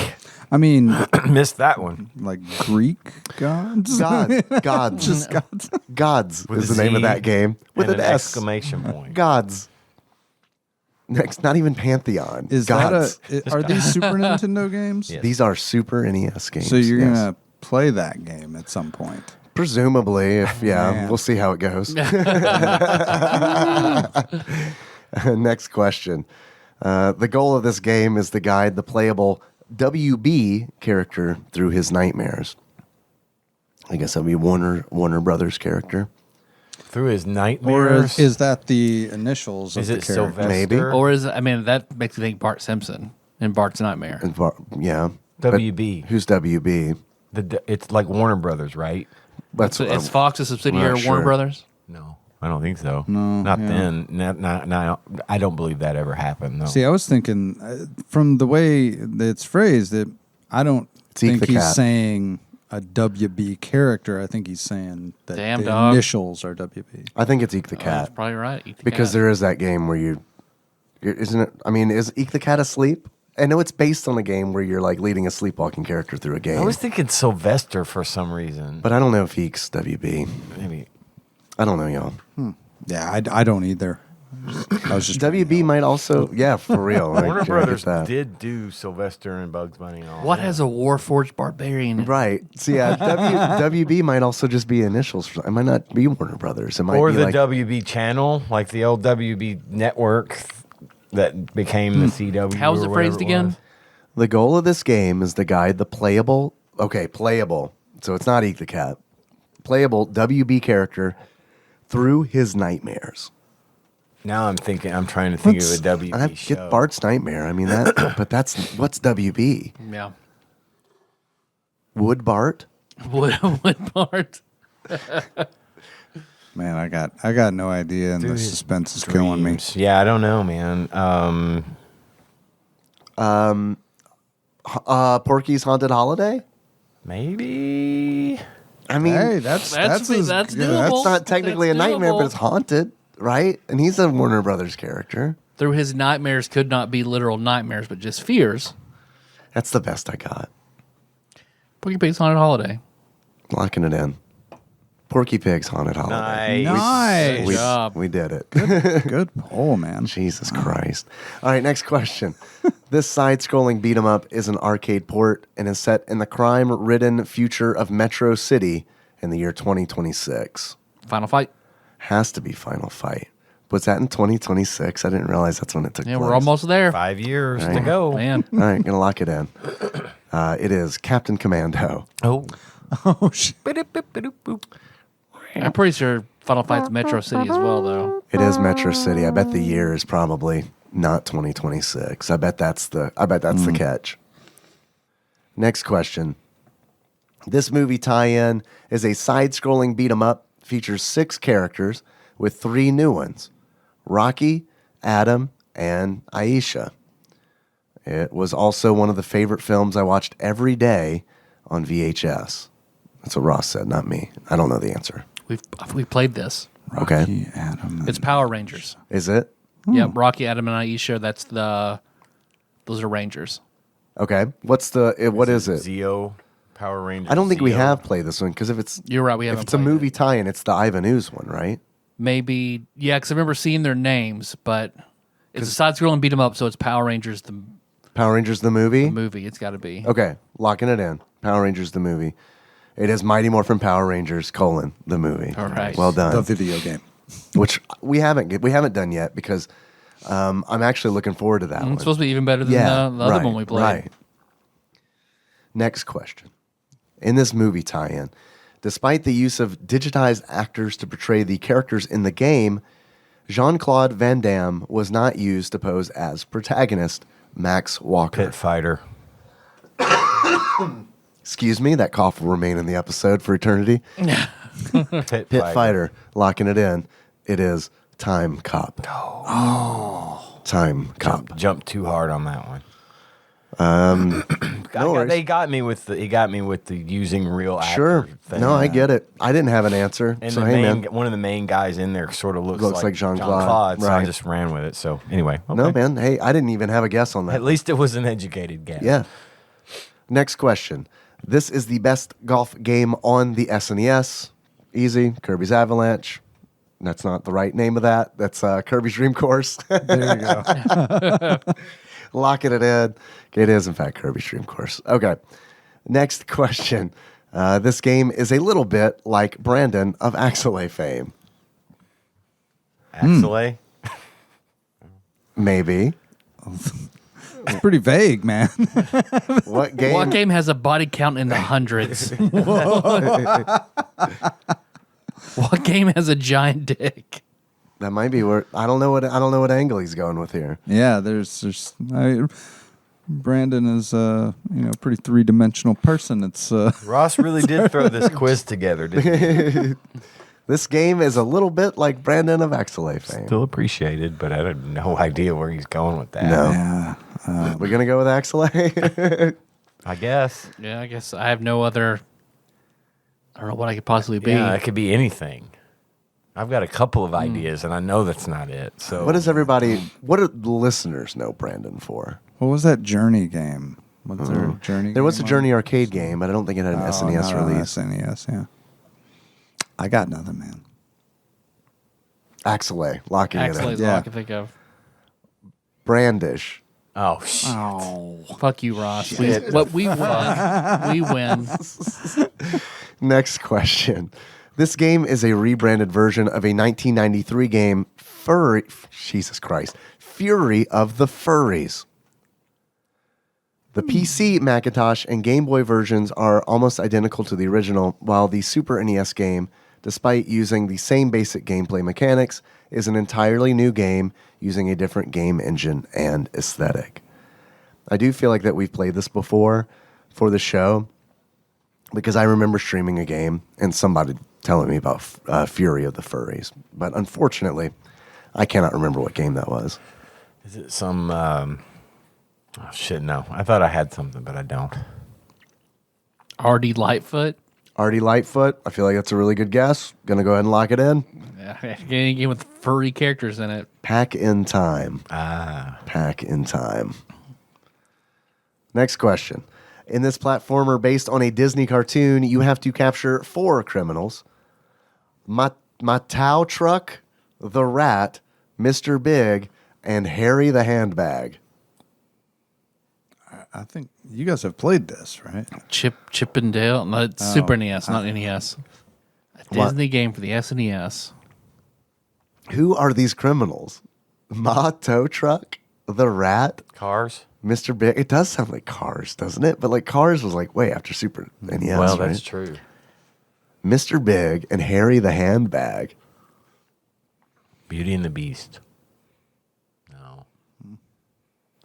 I mean, Missed that one. like Greek gods. Gods. Just gods. Gods With is a the name of Z that game with and an S. exclamation point. Gods. Next, not even Pantheon. Is gods. are these Super Nintendo games? Yes. These are Super NES games. So you're yes. gonna play that game at some point. Presumably, if Man. we'll see how it goes. Next question. The goal of this game is to guide the playable WB character through his nightmares. I guess that'd be Warner Brothers character. Through his Or nightmares. is that the initials Is of it the character? Sylvester? Maybe. Or is that makes me think Bart Simpson in Bart's Nightmare. And yeah. WB. But who's WB? It's like Warner Brothers, right? That's So it's Fox, a subsidiary not of Warner sure. Brothers? No, I don't think so. No, not yeah. then. Not, I don't believe that ever happened. No. See, I was thinking from the way that it's phrased, that I don't Zeke think the he's cat. saying a WB character. I think he's saying that Damn the dog. initials are WB. I think it's Eek the Oh, that's Cat. probably right. Eat the Because cat. there is that game where isn't it? I mean, is Eek the Cat asleep? I know it's based on a game where you're like leading a sleepwalking character through a game. I was thinking Sylvester for some reason. But I don't know if Eek's WB. Maybe. I don't know, y'all. Yeah, I don't either. I was just WB might also, yeah, for real. Like, Warner yeah, I get Brothers that. did do Sylvester and Bugs Bunny and all What that. has a Warforged Barbarian? Right. So yeah, WB might also just be initials. It might not be Warner Brothers. It might Or be the like, WB channel, like the old WB network that became the CW. How's or it phrased whatever again? was. the goal of this game is to guide the playable. So it's not Eek the Cat. Playable WB character through his nightmares. Now I'm trying to think of a WB I show. get Bart's Nightmare. I mean that, but what's WB? Yeah. Would Bart? Would Bart? Man, I got no idea, and the suspense is killing me. Dreams. Yeah, I don't know, man. Porky's Haunted Holiday? Maybe. I mean, Hey, that's doable. that's not technically That's a nightmare, doable. but it's haunted, right? And he's a Warner Brothers character. Through his nightmares could not be literal nightmares, but just fears. That's the best I got. Porky Pig's Haunted Holiday. Locking it in. Porky Pig's Haunted Holiday. Nice. We, job. we did it. Good poll, man. Jesus Christ. All right, next question. This side-scrolling beat-em-up is an arcade port and is set in the crime-ridden future of Metro City in the year 2026. Final Fight. Has to be Final Fight. Was that in 2026? I didn't realize that's when it took Yeah, place. we're almost there. 5 years Right. to go. Man. All right, gonna lock it in. It is Captain Commando. Oh. Oh shit. I'm pretty sure Final Fight's Metro City as well, though. It is Metro City. I bet the year is probably not 2026. I bet that's the catch. Next question. This movie tie-in is a side-scrolling beat 'em up, features 6 characters with 3 new ones: Rocky, Adam, and Aisha. It was also one of the favorite films I watched every day on VHS. That's what Ross said, not me. I don't know the answer. We've played this. Okay. Rocky, Adam, It's Power Rangers. Is it? Yep, Rocky, Adam, and Aisha. Those are Rangers. Okay. What is it? Zeo, Power Rangers. I don't think we Zeo. have played this one because You're right, we if haven't it's a played movie tie-in, it's the Ivan Ooze one, right? Maybe, yeah, because I remember seeing their names, but it's a side-scrolling beat 'em up, so it's Power Rangers the Power Rangers the movie. movie. It's got to be. Okay, locking it in. Power Rangers the movie. It is Mighty Morphin Power Rangers: the movie. All right. Well done. the video game. Which we haven't done yet because I'm actually looking forward to that one. It's supposed to be even better than the other one we played. Right. Next question. In this movie tie-in, despite the use of digitized actors to portray the characters in the game, Jean-Claude Van Damme was not used to pose as protagonist Max Walker. Pit Fighter. Excuse me, that cough will remain in the episode for eternity. Pit Pit Fighter, locking it in. It is Time Cop. Oh. Time Cop. Jumped too hard on that one. They got me with the using real actor thing. No, I get it. I didn't have an answer. And so one of the main guys in there sort of looks like Jean-Claude. So I just ran with it. So anyway, okay. No, man. Hey, I didn't even have a guess on that. At least it was an educated guess. Yeah. Next question. This is the best golf game on the SNES. Easy. Kirby's Avalanche. That's not the right name of that. That's Kirby's Dream Course. There you go. Locking it in. It is, in fact, Kirby's Dream Course. Okay. Next question. This game is a little bit like Brandon of Axelay fame. Axelay? Maybe. It's pretty vague, man. What game? What game has a body count in the hundreds? What game has a giant dick? That might be where I don't know what angle he's going with here. Yeah, Brandon is pretty three-dimensional person. It's Ross really did throw this quiz together, didn't he? This game is a little bit like Brandon of Axelay fame. Still appreciated, but I had no idea where he's going with that. No. Yeah. We're gonna go with Axelay. I guess. Yeah, I guess I have no other. I don't know what I could possibly be. Yeah, it could be anything. I've got a couple of ideas, and I know that's not it. So, what do the listeners know Brandon for? What was that Journey game? Was there a Journey? There was a game Journey arcade game, but I don't think it had an SNES release. SNES, yeah. I got nothing, man. Axelay, locking it in. Axelay's all I can think of. Brandish. Oh, shit. Oh, fuck you, Ross. We won. We win. Next question. This game is a rebranded version of a 1993 game, Fury of the Furries. The PC, Macintosh, and Game Boy versions are almost identical to the original, while the Super NES game, despite using the same basic gameplay mechanics, is an entirely new game using a different game engine and aesthetic. I do feel like that we've played this before for the show, because I remember streaming a game and somebody telling me about Fury of the Furries. But unfortunately, I cannot remember what game that was. Is it some... oh, shit, no. I thought I had something, but I don't. R.D. Lightfoot? R.D. Lightfoot. I feel like that's a really good guess. Going to go ahead and lock it in. Yeah, any game with furry characters in it. Pack in Time. Pack in Time. Next question. In this platformer based on a Disney cartoon, you have to capture 4 criminals. Matau Truck, the Rat, Mr. Big, and Harry the Handbag. I think you guys have played this, right? Chip and Dale? No, it's Super NES, not NES. A Disney game for the SNES. Who are these criminals? Tow Truck, the Rat, Cars, Mr. Big. It does sound like Cars, doesn't it? But like Cars was like way after Super NES. Well, right? that's true. Mr. Big and Harry the Handbag. Beauty and the Beast.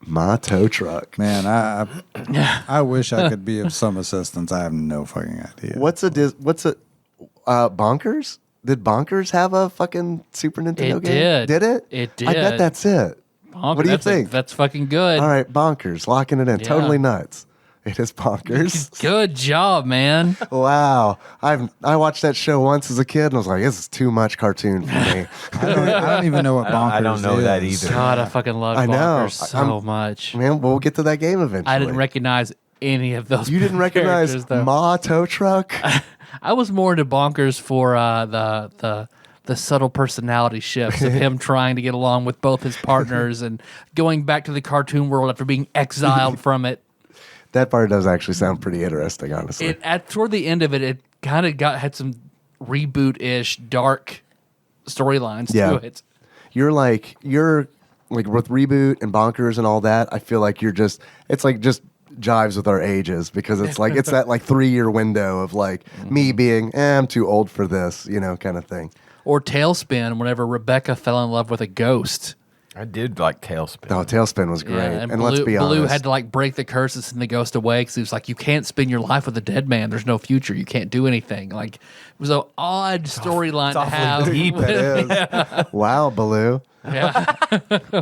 My Tow Truck. Man, I wish I could be of some assistance. I have no fucking idea. What's Bonkers? Did Bonkers have a fucking Super Nintendo It game? did. Did it? It did. I bet that's it. Bonker, What do you think? That's fucking good. All right, Bonkers. Locking it in. Yeah. Totally nuts. It is Bonkers. Good job, man. Wow. I watched that show once as a kid and I was like, this is too much cartoon for me. I don't even know what Bonkers is. I don't know that either. God, I fucking love I know. Bonkers so much. Man, we'll get to that game eventually. I didn't recognize any of those. You didn't recognize characters, though. Ma Tow Truck? I was more into Bonkers for the subtle personality shifts of him trying to get along with both his partners and going back to the cartoon world after being exiled from it. That part does actually sound pretty interesting, honestly. Toward the end of it, it kind of had some reboot-ish dark storylines to it. You're like with Reboot and Bonkers and all that, I feel like it's like just jives with our ages because it's like it's that like 3-year window of like me being I'm too old for this, kind of thing. Or Tailspin, whenever Rebecca fell in love with a ghost. I did like Tailspin. Oh, Tailspin was great. Yeah, and let's be honest. Baloo had to like break the curse and send the ghost away because he was like, you can't spend your life with a dead man. There's no future. You can't do anything. Like, it was an odd storyline to have. Deep. It is. Yeah. Wow, Baloo. Yeah.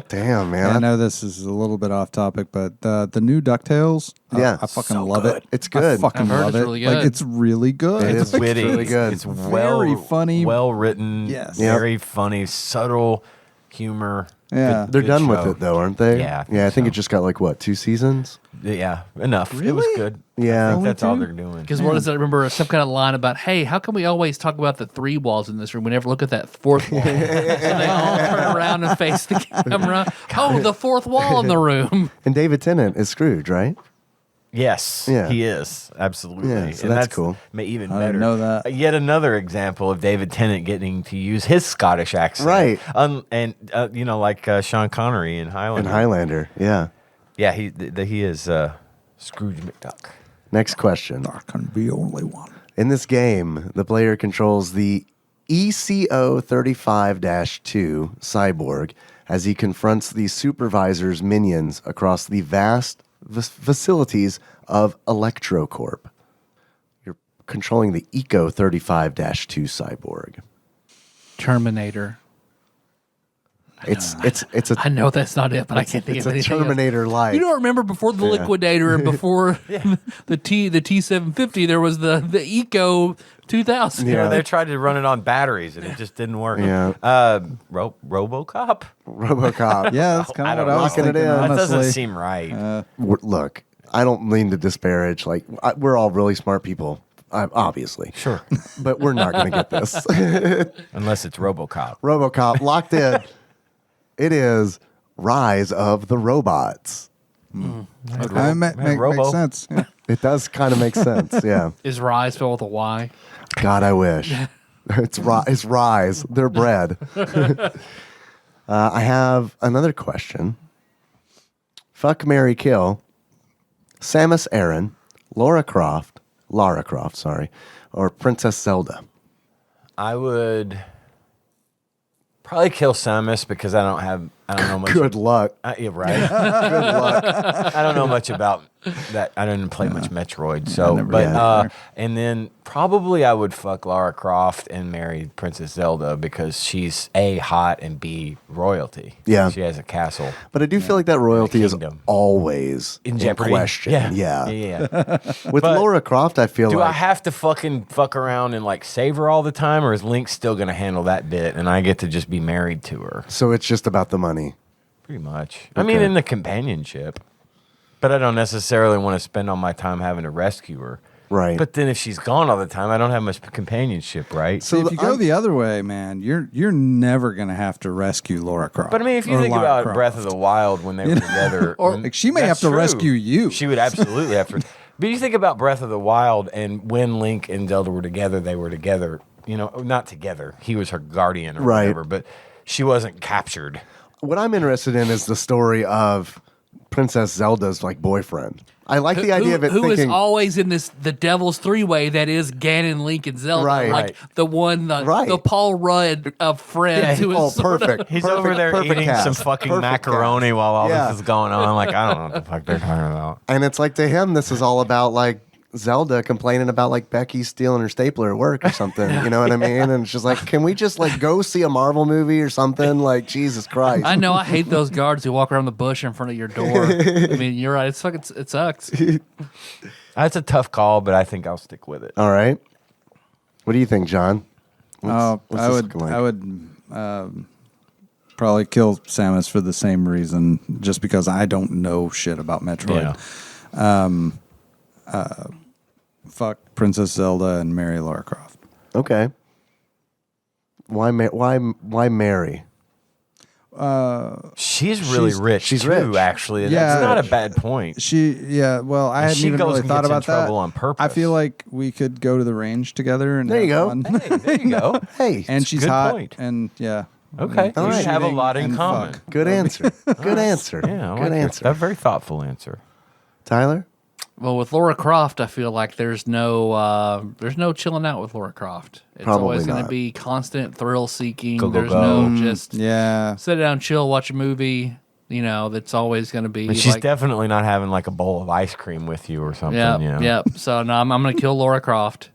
Damn, man. I know this is a little bit off topic, but the new DuckTales, Yeah. I fucking So love good. it. It's good. I fucking I've heard love it's it. really Like good. it's really good. It's witty. really good. It's very funny. well written. Yes. Very funny, subtle humor. Yeah. They're Good done show. with it, though, aren't they? Yeah, I think so. it just got like, what, 2 seasons? Yeah, enough. It was Really? good. Yeah. I think Only that's all 2? they're doing. Because what does I remember? Some kind of line about, hey, how come we always talk about the 3 walls in this room? We never look at that 4th wall. So they all turn around and face the camera. Oh, the 4th wall in the room. And David Tennant is Scrooge, right? Yes, Yeah. he is. Absolutely. Yeah, so And that's cool. Even I better. didn't know that. Yet another example of David Tennant getting to use his Scottish accent. Right. And like Sean Connery in Highlander. And Highlander, yeah. Yeah, he is Scrooge McDuck. Next question. There can be only one. In this game, the player controls the ECO 35-2 cyborg as he confronts the supervisor's minions across the vast facilities of ElectroCorp. You're controlling the ECO 35-2 cyborg. Terminator. It's a I know that's not it, but I can't think it's of a anything else. Terminator like. You don't remember before the Liquidator and before the T750, there was the Eco 2000. Yeah. They tried to run it on batteries and it just didn't work. Yeah. RoboCop. RoboCop. Yeah, that's kind of what I was Locking it thinking. in. That Honestly. doesn't seem right. Look, I don't mean to disparage. Like, we're all really smart people, obviously. Sure. But we're not going to get this. Unless it's RoboCop. RoboCop locked in. It is Rise of the Robots. Okay, Robo. makes sense. Yeah. It does kind of make sense. Yeah. Is Rise spelled with a Y? God, I wish. It's Rise. They're bread. I have another question. Fuck, marry, kill. Samus Aran, Lara Croft, or Princess Zelda. I would probably kill Samus because I don't know much. Good luck. Yeah, right. Good luck. I don't know much about that. I didn't play much Metroid, and then probably I would fuck Lara Croft and marry Princess Zelda because she's A, hot, and B, royalty. Yeah. She has a castle. But I do feel like that royalty is kingdom. always In jeopardy. question. Yeah. With But Lara Croft, I feel Do like I have to fuck around and like save her all the time, or is Link still going to handle that bit and I get to just be married to her? so it's just about the money. Pretty much. I mean, in the companionship. But I don't necessarily want to spend all my time having to rescue her. Right. But then if she's gone all the time, I don't have much companionship, right? So if you go the other way, man, you're never gonna have to rescue Lara Croft. But I mean, if you or think Lara about Croft. Breath of the Wild when they were together, Or, like, she may have to rescue you. She would absolutely have to. But you think about Breath of the Wild, and when Link and Zelda were together, they were together. You know, not together. He was her guardian or Right. whatever, but she wasn't captured. What I'm interested in is the story of Princess Zelda's like boyfriend. I like the idea of it Who is thinking always in the devil's 3-way that is Ganon, Link, and Zelda. Right. Like Right. the one, the Paul Rudd of Friends. Yeah, who is oh, sort of- perfect. He's Perfect- over there perfect eating cast. some fucking Perfect macaroni cast. while all Yeah. this is going on. Like, I don't know what the fuck they're talking about. And it's like to him, this is all about like Zelda complaining about like Becky stealing her stapler at work or something. You know what I mean? And it's just like, can we just like go see a Marvel movie or something? Like, Jesus Christ. I know. I hate those guards who walk around the bush in front of your door. I mean, you're right. It's fucking. It sucks. That's a tough call, but I think I'll stick with it. All right. What do you think, John? What's I this would looking like? I would probably kill Samus for the same reason, just because I don't know shit about Metroid. Fuck Princess Zelda and marry Lara Croft. Okay. Why Mary? She's really rich. she's too, rich. actually. Yeah. That's not a bad point. Well, I hadn't she even goes really and thought gets in about that. trouble on purpose. I feel like we could go to the range together and There you have go. fun. Hey, there you go. Hey, And It's a she's good hot, point. and yeah. Okay, All we right. have a lot in And common. fuck. good answer. Good answer. Yeah, I good like answer. A very thoughtful answer. Tyler? Well, with Lara Croft, I feel like there's no chilling out with Lara Croft. It's Probably always going to not. be constant thrill seeking. Go, go, There's go. no just Yeah. sit down, chill, watch a movie. You know, that's always going to be. But she's like, definitely not having like a bowl of ice cream with you or something. Yeah, you know? yeah. So no, I'm going to kill Lara Croft.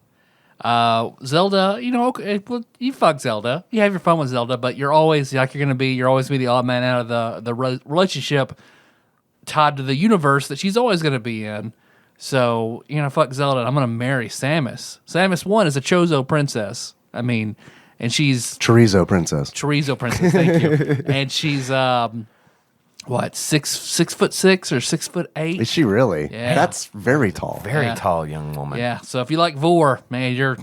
Zelda, you know, okay, well, you fuck Zelda. You have your fun with Zelda, but you're always like you're always be the odd man out of the relationship tied to the universe that she's always going to be in. So, you know, fuck Zelda. I'm going to marry Samus. Samus 1 is a Chozo princess. I mean, and she's Chorizo princess. Chorizo princess. Thank you. And she's what 6'6" or 6'8"? Is she really? Yeah. That's very tall. Very tall young woman. Yeah. So if you like Vor, man, you're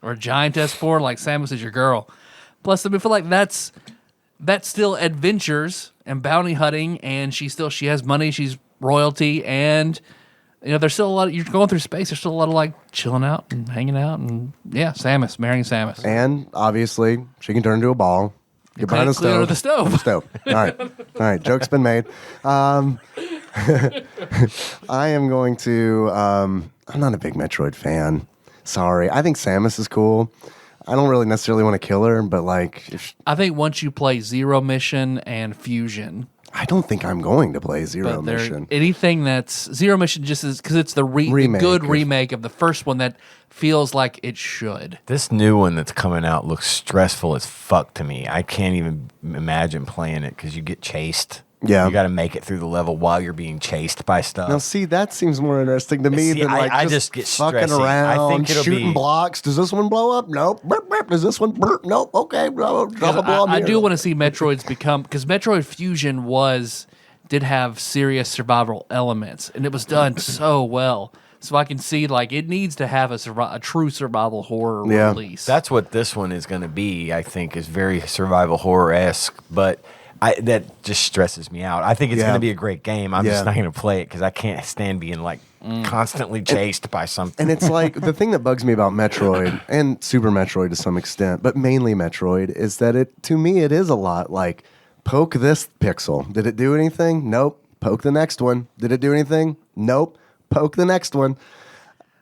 or giantess Vor, like Samus is your girl. Plus, I feel like that's still adventures and bounty hunting, and she has money, she's royalty, and you know there's still a lot. You're going through space. There's still a lot of like chilling out and hanging out, and yeah, Samus marrying Samus. And obviously, she can turn into a ball. Get behind the Clean under stove. the stove. All right. All right. Joke's been made. I am going to. I'm not a big Metroid fan. Sorry. I think Samus is cool. I don't really necessarily want to kill her, but like, I think once you play Zero Mission and Fusion, I don't think I'm going to play Zero Mission. Anything that's Zero Mission just is because it's the Remake. good remake of the first one that feels like it should. This new one that's coming out looks stressful as fuck to me. I can't even imagine playing it because you get chased. Yeah. You got to make it through the level while you're being chased by stuff. Now, see, that seems more interesting to me See, than like I just just get fucking stressy. around, I think it'll shooting be- blocks. Does this one blow up? Nope. Burp, burp. Does this one burp? Nope. Okay. Blah, blah, blah, blah, I do want to see Metroids become because Metroid Fusion did have serious survival elements, and it was done so well. So I can see like it needs to have a true survival horror release. That's what this one is going to be. I think is very survival horror-esque, but that just stresses me out. I think it's going to be a great game. I'm just not going to play it because I can't stand being like constantly chased by something. And it's like the thing that bugs me about Metroid and Super Metroid to some extent, but mainly Metroid, is that to me it is a lot like poke this pixel. Did it do anything? Nope. Poke the next one. Did it do anything? Nope. Poke the next one.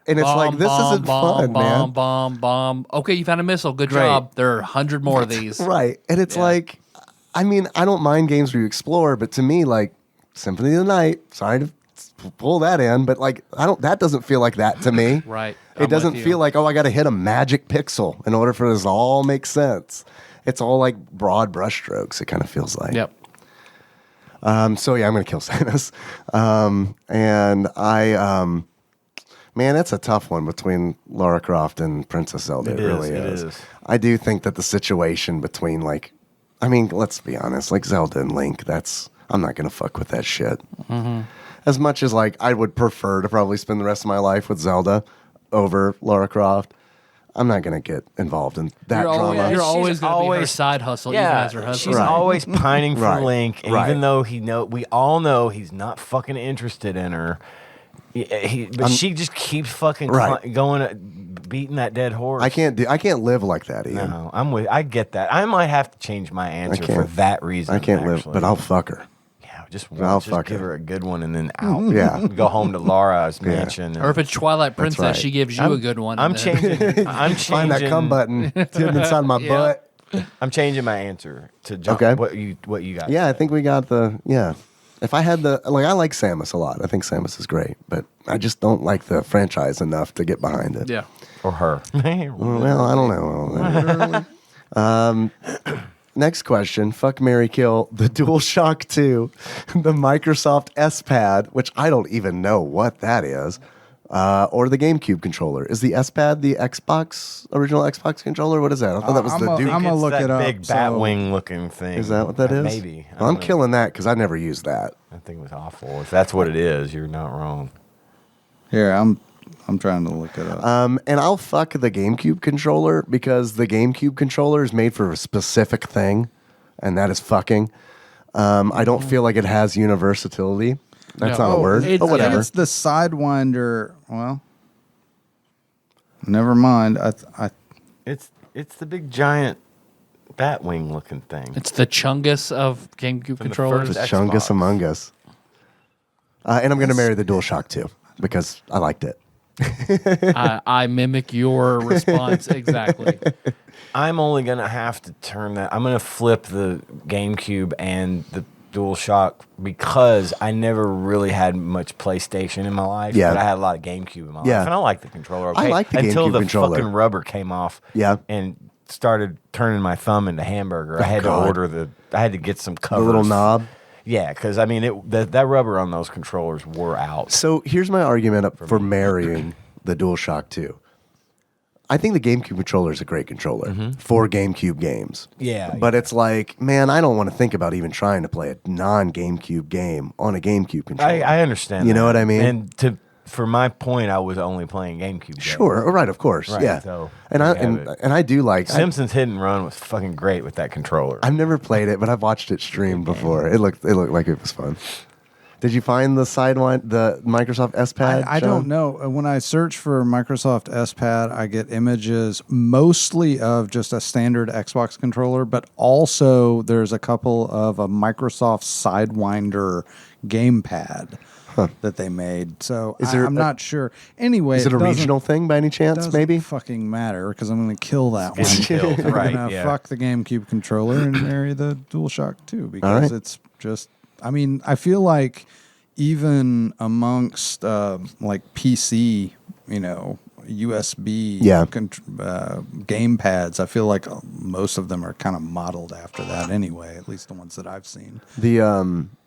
And it's like, this isn't fun, man. Bomb. Okay, you found a missile. Good job. There are 100 more of these. Right. And it's like, I mean, I don't mind games where you explore, but to me, like, Symphony of the Night, sorry to pull that in, but like, that doesn't feel like that to me. Right. It doesn't feel like, I got to hit a magic pixel in order for this to all make sense. It's all like broad brushstrokes, it kind of feels like. Yep. So yeah, I'm going to kill Samus. And man, it's a tough one between Lara Croft and Princess Zelda. It really is. I do think that the situation between like, I mean, let's be honest, like Zelda and Link, I'm not going to fuck with that shit. Mm-hmm. As much as like, I would prefer to probably spend the rest of my life with Zelda over Lara Croft. I'm not going to get involved in that drama. You're always going to be her side hustle. Yeah, as her husband. she's always pining for Link, and Right. even though we all know he's not fucking interested in her. But she just keeps fucking beating that dead horse. I can't live like that, Ian. No, I get that. I might have to change my answer for that reason. I can't live, but I'll fuck her. Yeah, just fuck give her. her a good one and then out. Yeah. Go home to Laura's mansion. Or if it's Twilight Princess, right. she gives you a good one. I'm changing. Find that cum button hidden inside my butt. I'm changing my answer to what you got. Yeah, I think we got if I had I like Samus a lot. I think Samus is great, but I just don't like the franchise enough to get behind it. Yeah. Or her. Well, I don't know. Next question. Fuck, marry, kill. The DualShock 2, the Microsoft S-Pad, which I don't even know what that is, or the GameCube controller. Is the S-Pad the original Xbox controller? What is that? I thought that was the Duke. I'm going to look it up. Big bat wing looking thing. Is that what that is? Maybe. Well, I'm killing that because I never used that. I think it was awful. If that's what it is, you're not wrong. Here, I'm trying to look it up. And I'll fuck the GameCube controller because the GameCube controller is made for a specific thing, and that is fucking. I don't feel like it has universality. That's not a word, but whatever. It's the Sidewinder. Well, never mind. It's the big giant bat wing looking thing. It's the Chungus of GameCube controllers. The Chungus Among Us. And I'm going to marry the DualShock 2 because I liked it. I mimic your response exactly. I'm only going to have to turn that. I'm going to flip the GameCube and the DualShock because I never really had much PlayStation in my life. Yeah. But I had a lot of GameCube in my life. And I like the controller. I like the until GameCube the controller. fucking rubber came off. Yeah. And started turning my thumb into hamburger. I had to order I had to get some covers. The little knob. Yeah, because I mean, that rubber on those controllers wore out. So here's my argument for marrying the DualShock 2. I think the GameCube controller is a great controller for GameCube games. Yeah. But it's like, man, I don't want to think about even trying to play a non-GameCube game on a GameCube controller. I understand. You know what I mean? And for my point, I was only playing GameCube games. Sure, right, of course, Right, yeah. so and I do like Simpsons Hit and Run was fucking great with that controller. I've never played it, but I've watched it streamed before. It looked like it was fun. Did you find the Microsoft S Pad? I don't know. When I search for Microsoft S Pad, I get images mostly of just a standard Xbox controller, but also there's a couple of a Microsoft Sidewinder gamepad that they made. So I'm not sure. Anyway, is it a regional thing by any chance? Doesn't Maybe fucking matter because I'm going to kill that one. Killed, I'm right? going to fuck the GameCube controller and marry the DualShock 2 because it's just. I mean, I feel like even amongst like PC, USB game pads, I feel like most of them are kind of modeled after that anyway, at least the ones that I've seen.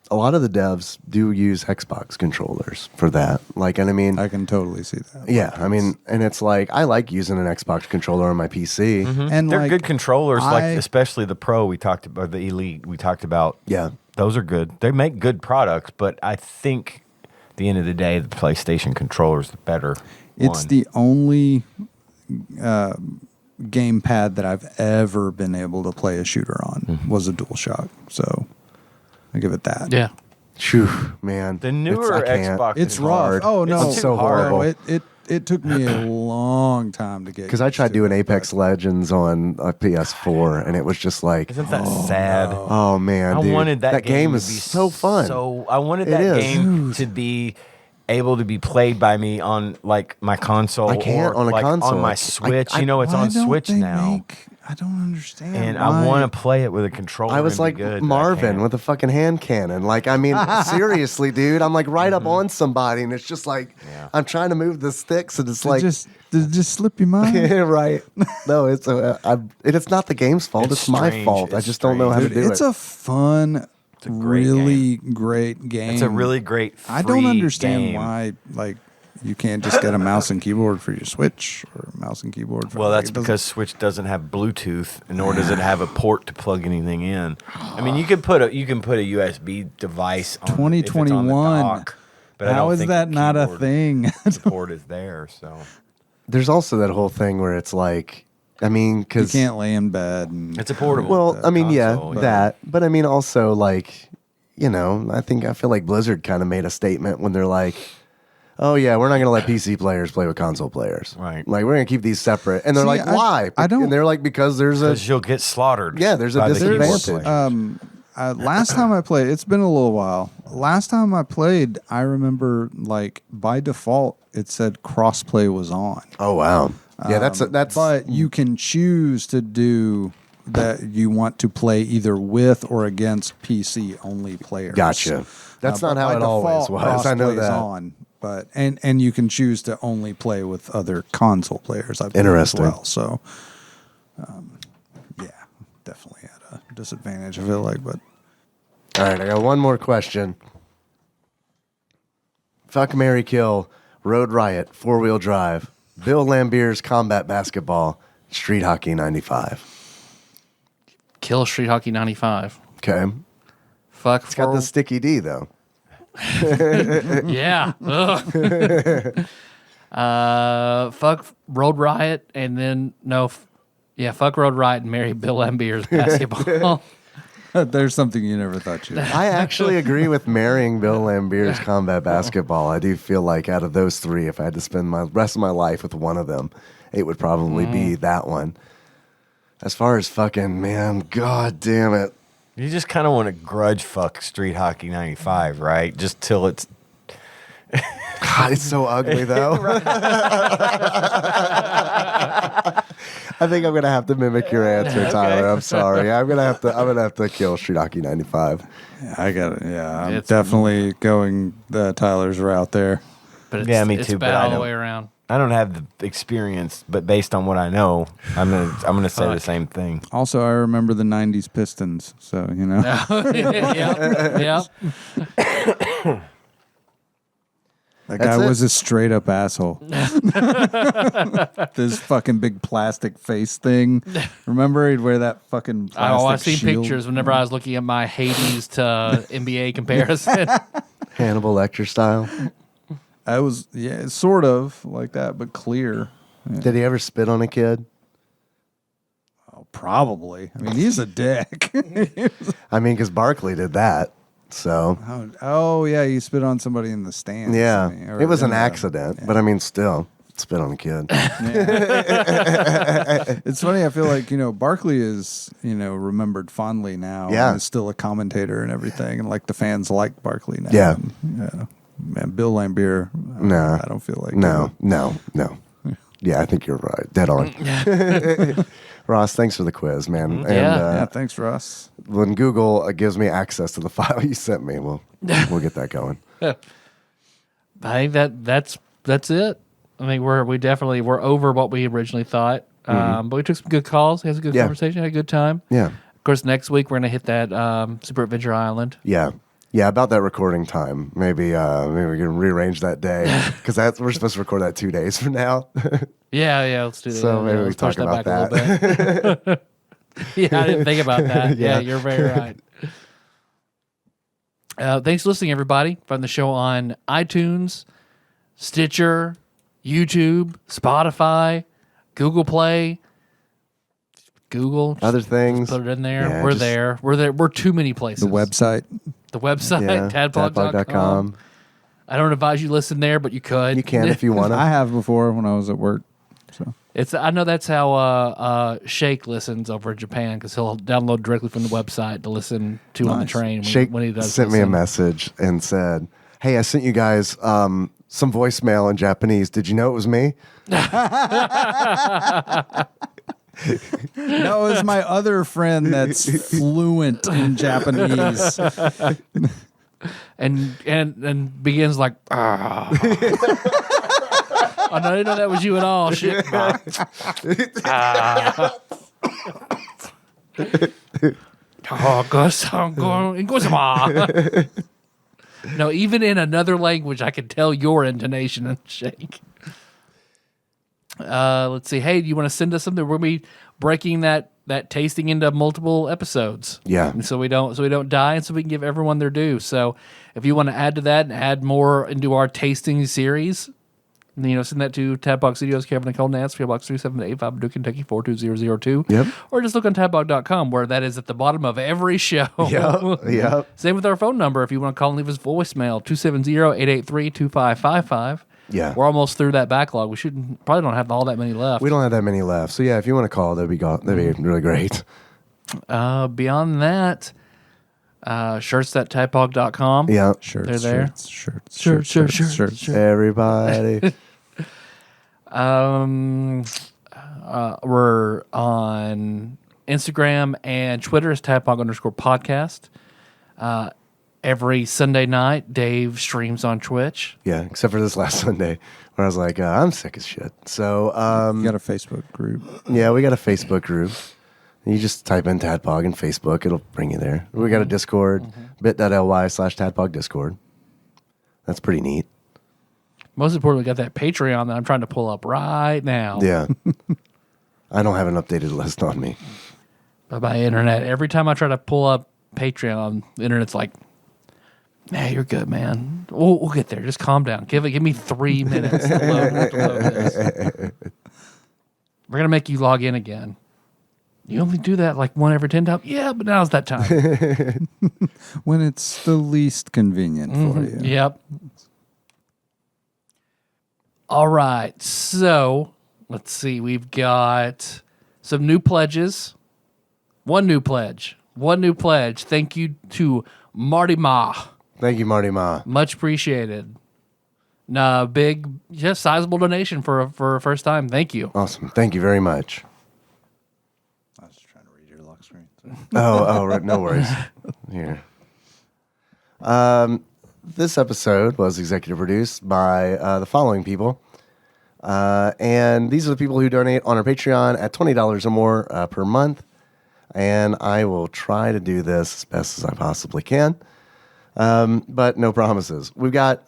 A lot of the devs do use Xbox controllers for that. Like, and I mean, I can totally see that. Yeah, I mean, and it's like I like using an Xbox controller on my PC, and they're good controllers. Like especially the Pro we talked about, the Elite we talked about. Yeah, those are good. They make good products, but I think at the end of the day, the PlayStation controller is the better. It's the only gamepad that I've ever been able to play a shooter on was a DualShock. So I give it that. Yeah. Phew, man. The newer Xbox it's rough. hard. Oh no, it's so horrible. No, it took me a long time to get because I tried doing Apex Legends on a PS4 and it was just like, isn't that sad? No. Oh man, I dude. wanted that game to is be so fun. So I wanted that game to be able to be played by me on like my console. I can't or on a like console. on my Switch. It's on Switch now. I don't understand. And I want to play it with a controller. I was like Marvin with a fucking hand cannon. Like, I mean, seriously, dude. I'm like right up on somebody, and it's just like I'm trying to move the sticks, and it's like did it just slip your mind? Yeah, right. No, it's not the game's fault. It's my fault. I just don't know how to do it. It's a fun. It's a really great game. It's a really great. I don't understand why you can't just get a mouse and keyboard for your Switch or a mouse and keyboard for that's because Switch doesn't have Bluetooth, nor does it have a port to plug anything in. I mean, you can put a USB device on 2021. Dock, but how is that not a thing? The port is there, so there's also that whole thing where it's like, I mean, because you can't lay in bed. And it's a portable. Well, I mean, but I mean, also like, I feel like Blizzard kind of made a statement when they're like, oh yeah, we're not going to let PC players play with console players. Right. Like we're going to keep these separate. And they're like, why? I don't. And they're like, because you'll get slaughtered. Yeah, there's a disadvantage. Last time I played, it's been a little while. Last time I played, I remember like by default it said crossplay was on. Oh wow. Yeah, that's. But you can choose to do that. You want to play either with or against PC only players. Gotcha. That's not how it always was. I know that. On, but and you can choose to only play with other console players. I've Interesting. As well. So, yeah, definitely at a disadvantage. I feel like, but all right, I got one more question. Fuck, marry, kill, Road Riot, 4-wheel drive, Bill Lambier's Combat Basketball, Street Hockey 95. Kill Street Hockey 95. Okay. Fuck. It's got the sticky D though. Yeah. Fuck Road Riot and then fuck Road Riot and marry Bill Lambier's basketball. there's something you never thought you'd. I actually agree with marrying Bill Lambier's Combat Basketball. I do feel like out of those three, if I had to spend my rest of my life with one of them, it would probably be that one. As far as fucking, man, god damn it. You just kind of want to grudge fuck Street Hockey 95, right? Just till it's God, it's so ugly though. I think I'm gonna have to mimic your answer, Tyler. I'm sorry. I'm gonna have to kill Street Hockey 95. I got it. Yeah, I'm definitely going Tyler's route there. But me too. It's bad all the way around. I don't have the experience, but based on what I know, I'm gonna say the same thing. Also, I remember the '90s Pistons, so you know. Yep. That guy was a straight up asshole. This fucking big plastic face thing. Remember, he'd wear that fucking plastic I've seen shield. pictures whenever I was looking at my Hades to NBA comparison. Hannibal Lecter style. I was, sort of like that, but clear. Yeah. Did he ever spit on a kid? Oh, probably. I mean, he's a dick. I mean, because Barkley did that. So. Oh, yeah, he spit on somebody in the stands. Yeah, it was an accident, but I mean, still, spit on a kid. It's funny. I feel like Barkley is remembered fondly now. Yeah, and is still a commentator and everything, and like the fans like Barkley now. Yeah, man, Bill Lambier. No, I don't feel like no. Yeah, I think you're right. Dead on. Ross, thanks for the quiz, man. Yeah, thanks, Ross. When Google gives me access to the file you sent me, we'll get that going. I think that's it. I mean, we're over what we originally thought, but we took some good calls. Had a good conversation. Had a good time. Yeah. Of course, next week we're gonna hit that Super Adventure Island. Yeah. Yeah, about that recording time. Maybe we can rearrange that day because we're supposed to record that 2 days from now. Yeah, let's do that. So maybe we talk about that. Yeah, I didn't think about that. Yeah, you're very right. Thanks for listening, everybody. Find the show on iTunes, Stitcher, YouTube, Spotify, Google Play, Google. Other things. Put it in there. Yeah, We're there. We're too many places. The website, tadpog.com. I don't advise you listen there, but you could. You can if you want to. I have before when I was at work. So I know that's how Shake listens over in Japan because he'll download directly from the website to listen to on the train. Shake when he does sent me a message and said, "Hey, I sent you guys some voicemail in Japanese. Did you know it was me?" No, it was my other friend that's fluent in Japanese. and begins like, oh, no, I didn't know that was you at all. Shit. No, even in another language, I can tell your intonation and Shake. Let's see. Hey, do you want to send us something? We're gonna be breaking that tasting into multiple episodes. Yeah. And so we don't die, and so we can give everyone their due. So if you want to add to that and add more into our tasting series, send that to TADPOG Studios, Kevin Nicole, Nance, PO Box 3785, Paducah, Kentucky 42002. Yep. Or just look on TADPOG.com, where that is at the bottom of every show. Yep. Same with our phone number. If you want to call and leave us voicemail, 270-883-2555. Yeah. We're almost through that backlog. We probably don't have all that many left. We don't have that many left. So yeah, if you want to call, that'd be really great. Beyond that, shirts at tadpog.com. Yeah. They're there. Shirts. Everybody. We're on Instagram and Twitter as tadpog_podcast. Every Sunday night, Dave streams on Twitch. Yeah, except for this last Sunday where I was like, I'm sick as shit. So you got a Facebook group. Yeah, we got a Facebook group. You just type in Tadpog in Facebook. It'll bring you there. We got a Discord, bit.ly/Tadpog Discord. That's pretty neat. Most importantly, we got that Patreon that I'm trying to pull up right now. Yeah. I don't have an updated list on me. But by internet, every time I try to pull up Patreon, the internet's like, nah, you're good, man. We'll get there. Just calm down. Give me 3 minutes to load this. We're going to make you log in again. You only do that like one every 10 times? Yeah, but now's that time. When it's the least convenient for you. Yep. All right. So, let's see. We've got some new pledges. One new pledge. Thank you to Marty Ma. Thank you, Marty Ma. Much appreciated. Big, just sizable donation for a first time. Thank you. Awesome. Thank you very much. I was trying to read your lock screen. Right. No worries. Here. This episode was executive produced by the following people. And these are the people who donate on our Patreon at $20 or more per month. And I will try to do this as best as I possibly can. But no promises. We've got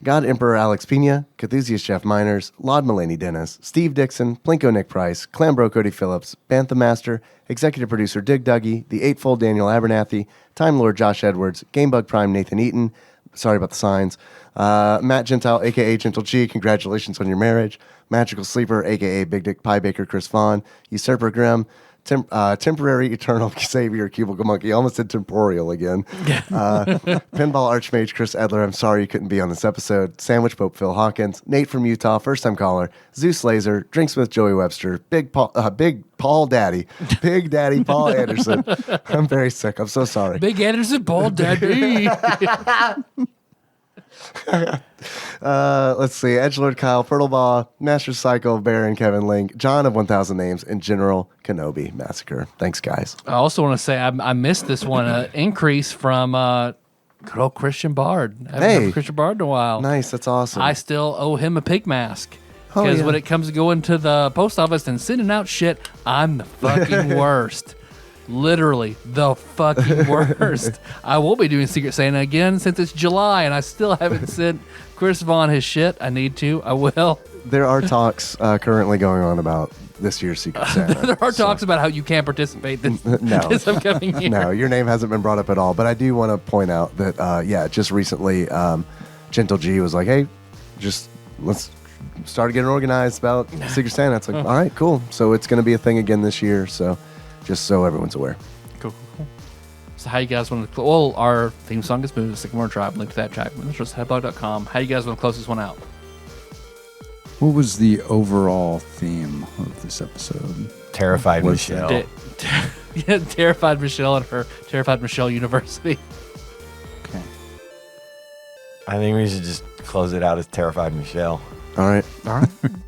God Emperor Alex Pena, Cthusiast Jeff Miners, Laud Mulaney Dennis, Steve Dixon, Plinko Nick Price, Clambro Cody Phillips, Bantha Master, Executive Producer Dig Dougie, The Eightfold Daniel Abernathy, Time Lord Josh Edwards, Gamebug Prime Nathan Eaton, sorry about the signs, Matt Gentile, a.k.a. Gentle G, congratulations on your marriage, Magical Sleeper, a.k.a. Big Dick Pie Baker Chris Vaughn, Usurper Grimm, Temporary Eternal Savior Cubicle Monkey, almost said temporal again. Pinball Archmage Chris Edler, I'm sorry you couldn't be on this episode. Sandwich Pope Phil Hawkins, Nate from Utah, first time caller, Zeus Laser, Drinksmith Joey Webster, Big Paul Daddy, Big Daddy Paul Anderson. I'm very sick. I'm so sorry. Big Anderson Paul Daddy. Let's see. Edgelord Kyle, Fertlebaugh, Master Cycle, Baron, Kevin Link, John of 1000 Names, and General Kenobi Massacre. Thanks, guys. I also want to say I missed this one. Increase from good old Christian Bard. I haven't heard Christian Bard in a while. Nice. That's awesome. I still owe him a pig mask. Because when it comes to going to the post office and sending out shit, I'm the fucking worst. Literally the fucking worst. I will be doing Secret Santa again since it's July and I still haven't sent Chris Vaughn his shit. I need to. I will. There are talks currently going on about this year's Secret Santa. There are talks about how you can't participate this upcoming year. No, your name hasn't been brought up at all. But I do want to point out that, just recently, Gentle G was like, hey, just let's start getting organized about Secret Santa. It's like, all right, cool. So it's going to be a thing again this year. So just so everyone's aware. Cool. So how you guys want to... Well, our theme song is Moon, Sycamore Tribe. Link to that track. TADPOG.com. How you guys want to close this one out? What was the overall theme of this episode? Terrified Michelle. Terrified Michelle and her Terrified Michelle University. Okay. I think we should just close it out as Terrified Michelle. All right.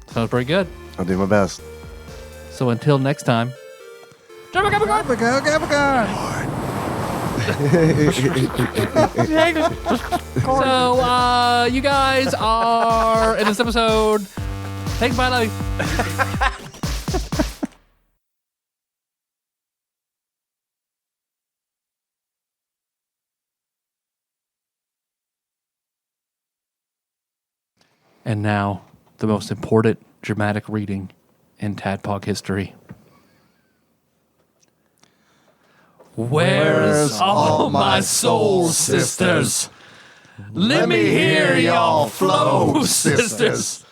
Sounds pretty good. I'll do my best. So until next time... So you guys are in this episode. Thanks, bye, love you. And now, the most important dramatic reading in TADPOG history. Where's all my soul sisters? Let me hear y'all flow, sisters.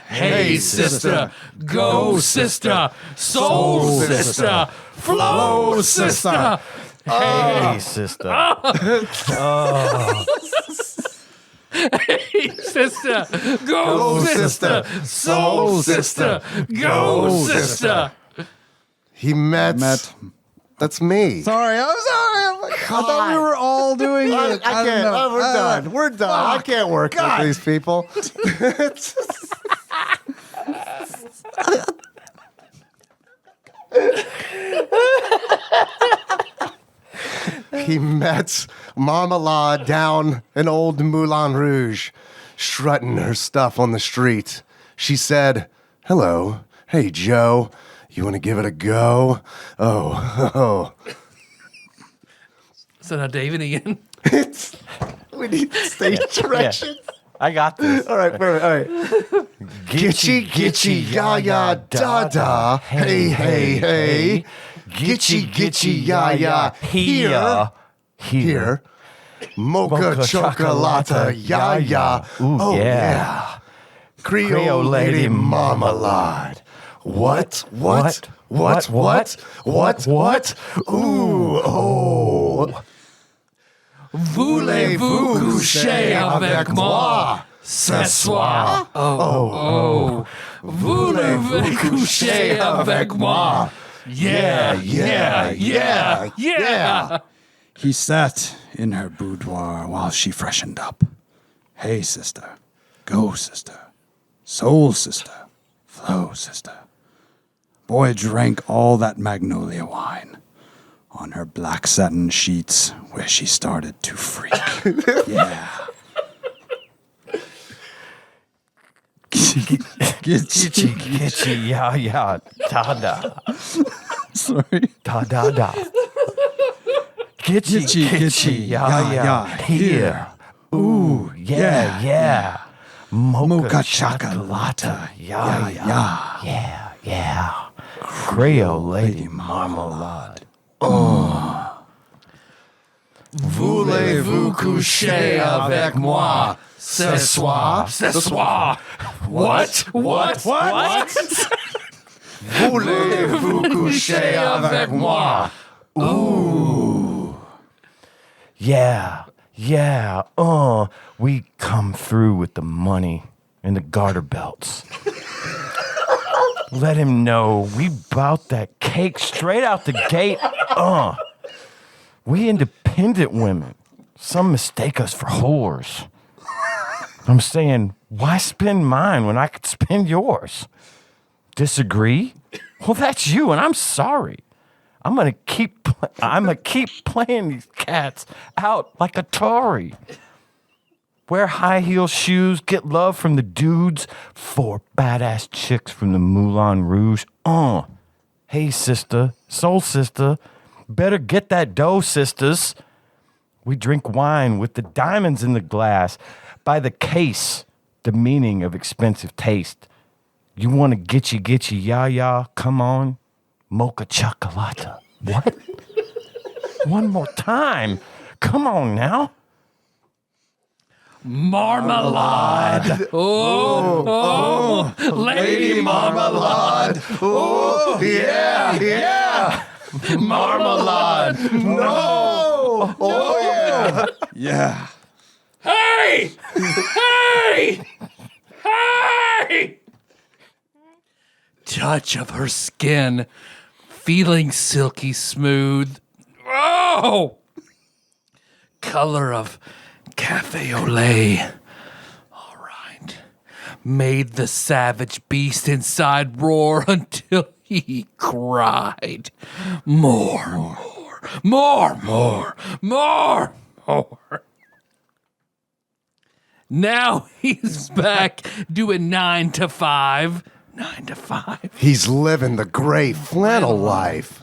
Hey, sister, go, sister, soul, sister, flow, sister. Hey, sister. Hey, sister, go, sister, soul, sister, go, sister. He met. That's me. Sorry, I'm sorry. I thought we were all doing it. I can't. We're done. We're done. I can't work with these people. He met Marmalade down in old Moulin Rouge, strutting her stuff on the street. She said, hello. Hey, Joe. You want to give it a go? Oh. So now David again. We need stage directions. Yeah, I got this. All right, perfect. All right. Gitchy, gitchy, ya, ya, da, da. Hey, hey, hey. Gitchy, gitchy, ya, ya. Here. Mocha chocolata, ya, ya. Ooh, oh, yeah. Creole lady marmalade. What? Ooh, oh. Voulez-vous coucher avec moi ce soir? Oh. Voulez-vous coucher avec moi? Yeah. He sat in her boudoir while she freshened up. Hey, sister, Go, sister. Soul sister. Flow, sister. Boy drank all that magnolia wine on her black satin sheets where she started to freak. Yeah. Gitchy, yeah, da-da. Sorry. Da-da-da. Gitchy, yeah, here. Ooh, yeah. Mocha chocolata, yeah. Creole lady marmalade. Voulez-vous coucher avec moi ce soir? What? Voulez-vous coucher avec moi? Ooh. Yeah. We come through with the money and the garter belts. Let him know we bout that cake straight out the gate. We independent women. Some mistake us for whores. I'm saying, why spend mine when I could spend yours? Disagree? Well, that's you, and I'm sorry. I'm gonna keep playing these cats out like Atari. Wear high heel shoes, get love from the dudes, 4 badass chicks from the Moulin Rouge. Hey, sister, soul sister, better get that dough, sisters. We drink wine with the diamonds in the glass, by the case, the meaning of expensive taste. You want to gitchy, ya, come on. Mocha chocolata. What? One more time. Come on now. Marmalade. Oh, Lady Marmalade. Oh, yeah. Marmalade. No. Oh, yeah. Yeah. Hey! Touch of her skin, feeling silky smooth. Oh! Color of cafe au lait. All right. Made the savage beast inside roar until he cried. More. Now he's back doing 9 to 5. 9 to 5. He's living the great flannel life.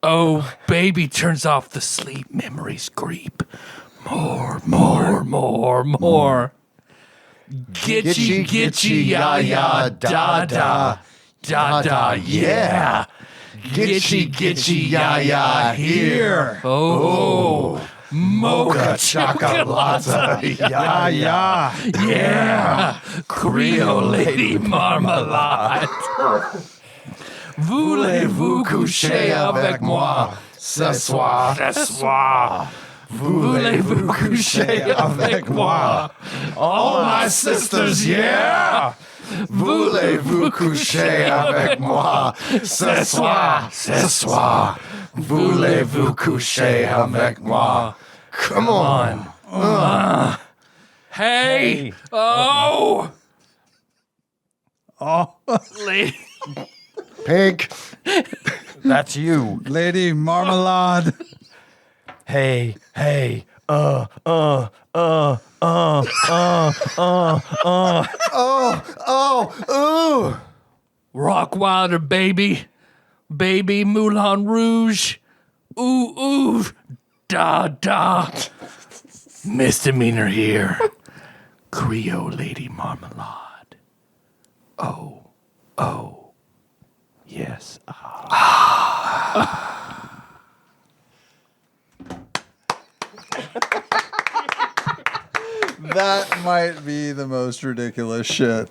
Oh, baby turns off the sleep memories creep. More. Gitchy, ya, da, yeah. Gitchy, ya, here. Oh, mocha chocolata, yeah. Creole lady marmalade. Voulez-vous coucher avec moi ce soir? Voulez-vous coucher avec moi? All my sisters, yeah. Voulez-vous coucher avec moi ce soir? Voulez-vous coucher avec moi? Come on. Hey. Oh. Lady. Pink. That's you. Lady Marmalade. Hey. Ooh. Rock Wilder, baby. Baby Moulin Rouge. Ooh, da. Misdemeanor here. Creole lady marmalade. Oh. Yes. That might be the most ridiculous shit